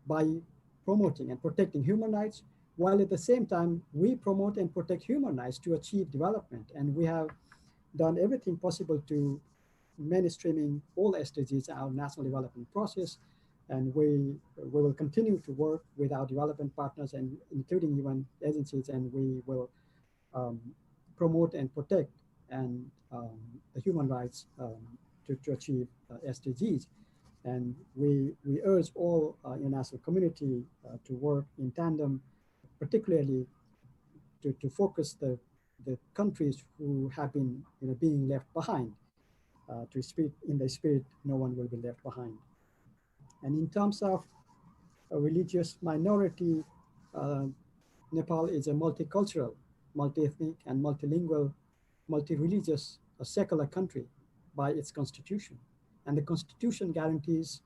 by promoting and protecting human rights, while at the same time we promote and protect human rights to achieve development. And we have done everything possible to mainstreaming all SDGs in our national development process. And we will continue to work with our development partners, and including UN agencies, and we will promote and protect and the human rights to achieve SDGs. And we urge all international community to work in tandem, particularly to focus the countries who have been being left behind. To speak in the spirit, no one will be left behind. And in terms of a religious minority, Nepal is a multicultural, multi-ethnic, and multilingual, multi-religious, secular country by its constitution. And the constitution guarantees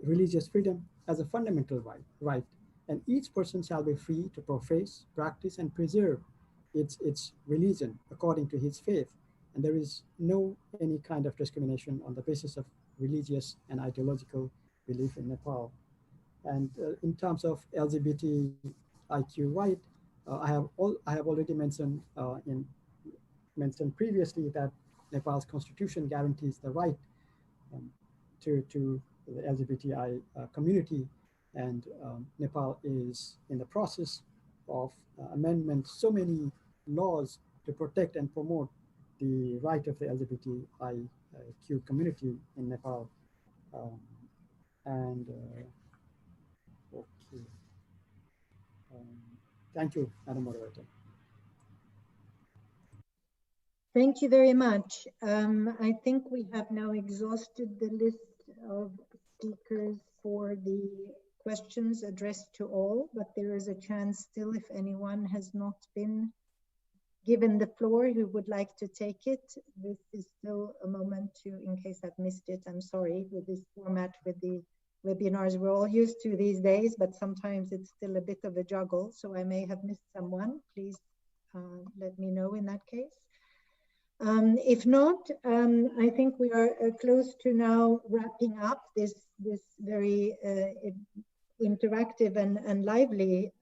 religious freedom as a fundamental right. And each person shall be free to profess, practice, and preserve its religion according to his faith. And there is no any kind of discrimination on the basis of religious and ideological belief in Nepal. And in terms of LGBTIQ right, I have already mentioned previously that Nepal's constitution guarantees the right to the LGBTI community, and Nepal is in the process of amendment so many laws to protect and promote the right of the LGBTIQ community in Nepal. Okay. Thank you, Madam Moderator. Thank you very much. I think we have now exhausted the list of speakers for the questions addressed to all, but there is a chance still if anyone has not been given the floor who would like to take it. This is still a moment to, in case I've missed it, I'm sorry, with this format, with the webinars we're all used to these days, but sometimes it's still a bit of a juggle, so I may have missed someone. Please let me know in that case. If not, I think we are close to now wrapping up this very interactive and lively,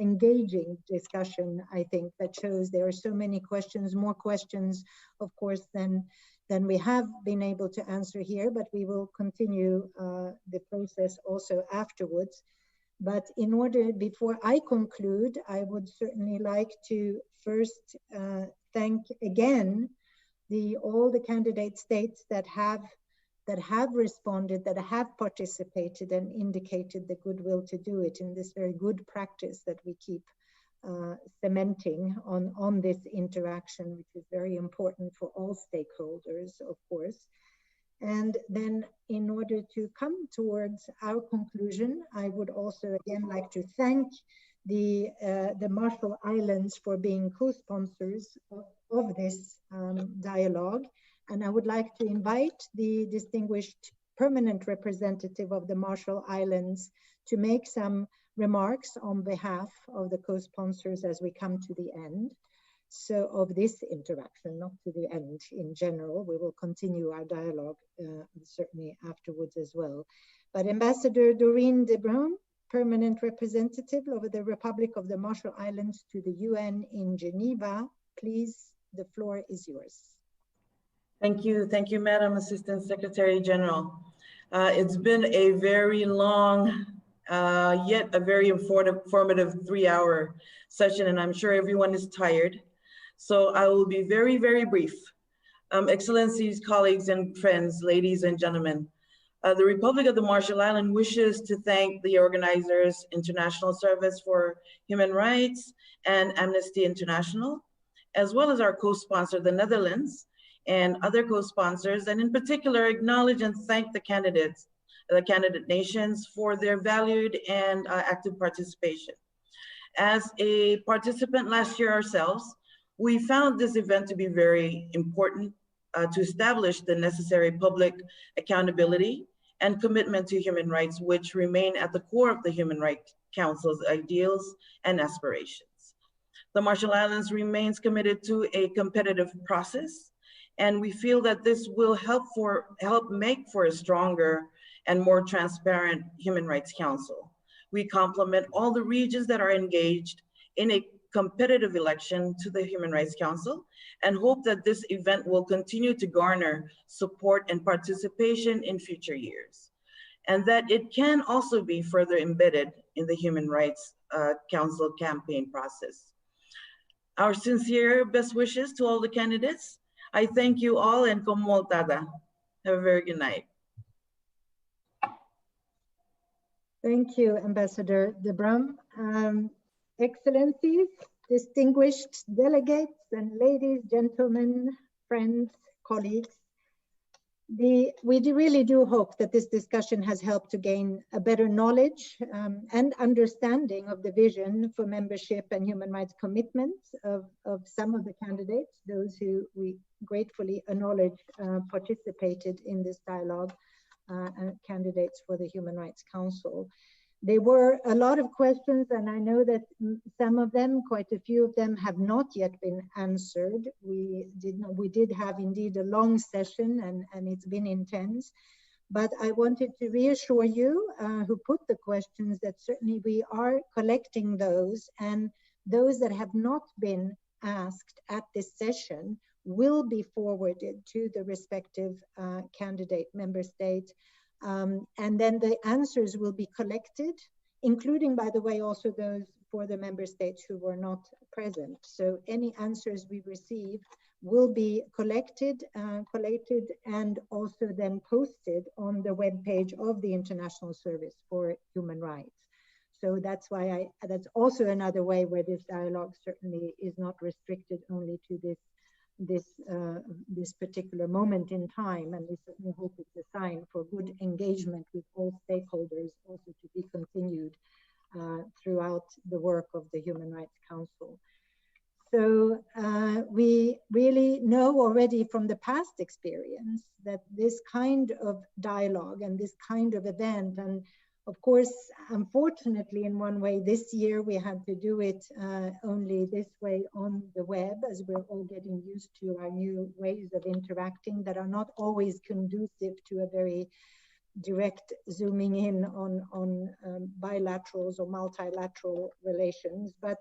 engaging discussion. I think that shows there are so many questions, more questions, of course, than we have been able to answer here, but we will continue the process also afterwards. But in order, before I conclude, I would certainly like to first thank again all the candidate states that have responded, that have participated and indicated the goodwill to do it in this very good practice that we keep cementing on this interaction, which is very important for all stakeholders, of course. And then in order to come towards our conclusion, I would also again like to thank the Marshall Islands for being co-sponsors of this dialogue. And I would like to invite the distinguished permanent representative of the Marshall Islands to make some remarks on behalf of the co-sponsors as we come to the end. So of this interaction, not to the end in general, we will continue our dialogue certainly afterwards as well. But Ambassador Doreen de Bruin, permanent representative of the Republic of the Marshall Islands to the UN in Geneva, please, the floor is yours. Thank you, Madam Assistant Secretary General. It's been a very long, yet a very informative 3-hour session, and I'm sure everyone is tired. So I will be very, very brief. Excellencies, colleagues, and friends, ladies and gentlemen, the Republic of the Marshall Islands wishes to thank the organizers, International Service for Human Rights and Amnesty International, as well as our co-sponsor, the Netherlands, and other co-sponsors, and in particular, acknowledge and thank the candidates, the candidate nations for their valued and active participation. As a participant last year ourselves, we found this event to be very important to establish the necessary public accountability and commitment to human rights, which remain at the core of the Human Rights Council's ideals and aspirations. The Marshall Islands remains committed to a competitive process And we feel that this will help make for a stronger and more transparent Human Rights Council. We compliment all the regions that are engaged in a competitive election to the Human Rights Council and hope that this event will continue to garner support and participation in future years, and that it can also be further embedded in the Human Rights Council campaign process. Our sincere best wishes to all the candidates. I thank you all and komoltada. Have a very good night. Thank you, Ambassador de Brum. Excellencies, distinguished delegates, and ladies, gentlemen, friends, colleagues, we really do hope that this discussion has helped to gain a better knowledge and understanding of the vision for membership and human rights commitments of some of the candidates, those who we gratefully acknowledge participated in this dialogue, candidates for the Human Rights Council. There were a lot of questions, and I know that some of them, quite a few of them, have not yet been answered. We did have indeed a long session, and it's been intense. But I wanted to reassure you who put the questions that certainly we are collecting those, and those that have not been asked at this session will be forwarded to the respective candidate member states. And then the answers will be collected, including, by the way, also those for the member states who were not present. So any answers we receive will be collected, collated, and also then posted on the webpage of the International Service for Human Rights. So that's why that's also another way where this dialogue certainly is not restricted only to this particular moment in time, and we certainly hope it's a sign for good engagement with all stakeholders also to be continued throughout the work of the Human Rights Council. So we really know already from the past experience that this kind of dialogue and this kind of event, and of course, unfortunately, in one way, this year we had to do it only this way on the web, as we're all getting used to our new ways of interacting that are not always conducive to a very direct zooming in on bilaterals or multilateral relations. But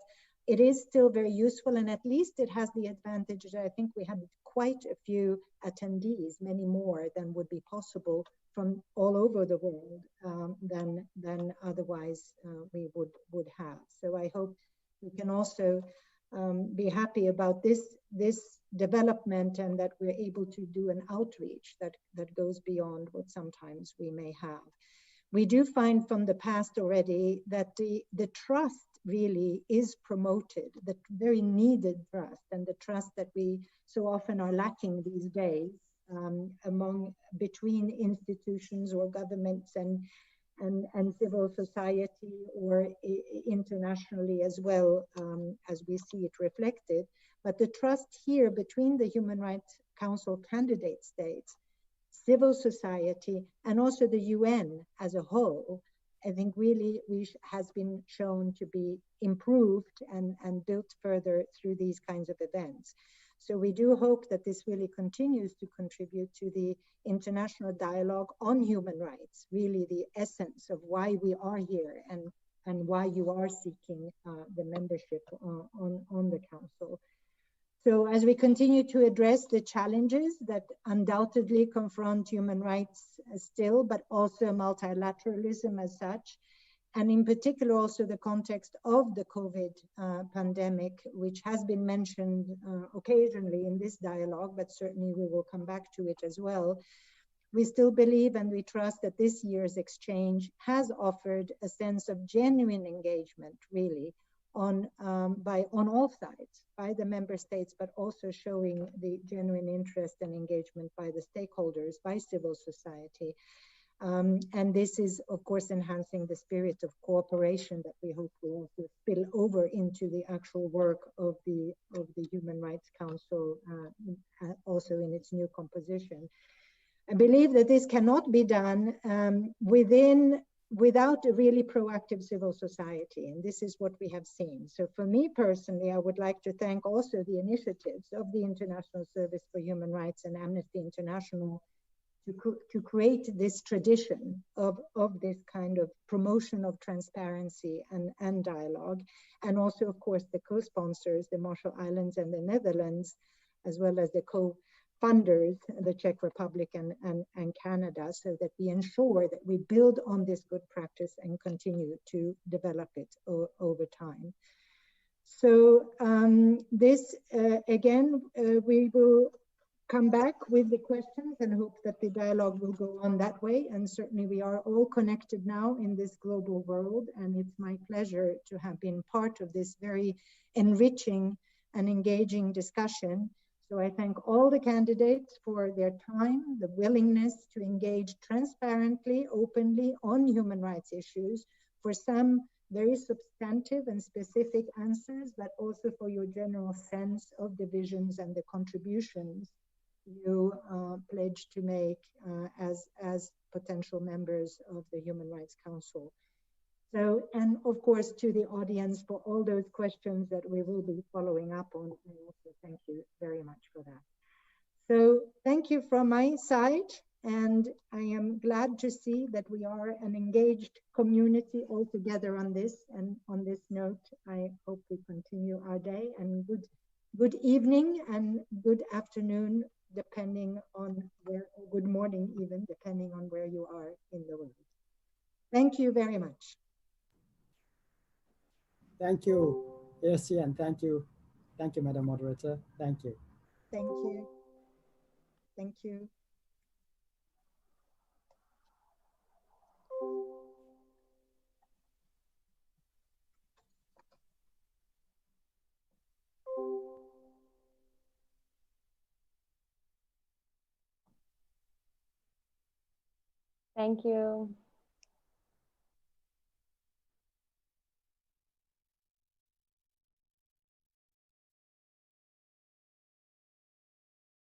it is still very useful, and at least it has the advantage that I think we had quite a few attendees, many more than would be possible from all over the world than otherwise we would have. So I hope we can also be happy about this development, and that we're able to do an outreach that goes beyond what sometimes we may have. We do find from the past already that the trust really is promoted, the very needed trust, and the trust that we so often are lacking these days between institutions or governments and civil society, or internationally as well, as we see it reflected. But the trust here between the Human Rights Council candidate states, civil society, and also the UN as a whole, I think really has been shown to be improved and built further through these kinds of events. So we do hope that this really continues to contribute to the international dialogue on human rights, really the essence of why we are here and why you are seeking the membership on the Council. So as we continue to address the challenges that undoubtedly confront human rights still, but also multilateralism as such, and in particular also the context of the COVID pandemic, which has been mentioned occasionally in this dialogue, but certainly we will come back to it as well. We still believe and we trust that this year's exchange has offered a sense of genuine engagement, really, on all sides, by the member states, but also showing the genuine interest and engagement by the stakeholders, by civil society. And this is, of course, enhancing the spirit of cooperation that we hope will also spill over into the actual work of the Human Rights Council, also in its new composition. I believe that this cannot be done within without a really proactive civil society. And this is what we have seen. So for me personally, I would like to thank also the initiatives of the International Service for Human Rights and Amnesty International to create this tradition of this kind of promotion of transparency and dialogue. And also, of course, the co-sponsors, the Marshall Islands and the Netherlands, as well as the co-funders, the Czech Republic and Canada, so that we ensure that we build on this good practice and continue to develop it over time. So again, we will come back with the questions and hope that the dialogue will go on that way. And certainly we are all connected now in this global world. And it's my pleasure to have been part of this very enriching and engaging discussion. So I thank all the candidates for their time, the willingness to engage transparently, openly on human rights issues, for some very substantive and specific answers, but also for your general sense of the visions and the contributions you pledge to make as potential members of the Human Rights Council. So, and of course to the audience for all those questions that we will be following up on. And also thank you very much for that. So thank you from my side. And I am glad to see that we are an engaged community all together on this. And on this note, I hope we continue our day, and good evening and good afternoon, depending on where, or good morning even, depending on where you are in the world. Thank you very much. Thank you, Essie, and thank you, Madam Moderator. Thank you. Thank you. Thank you. Thank you.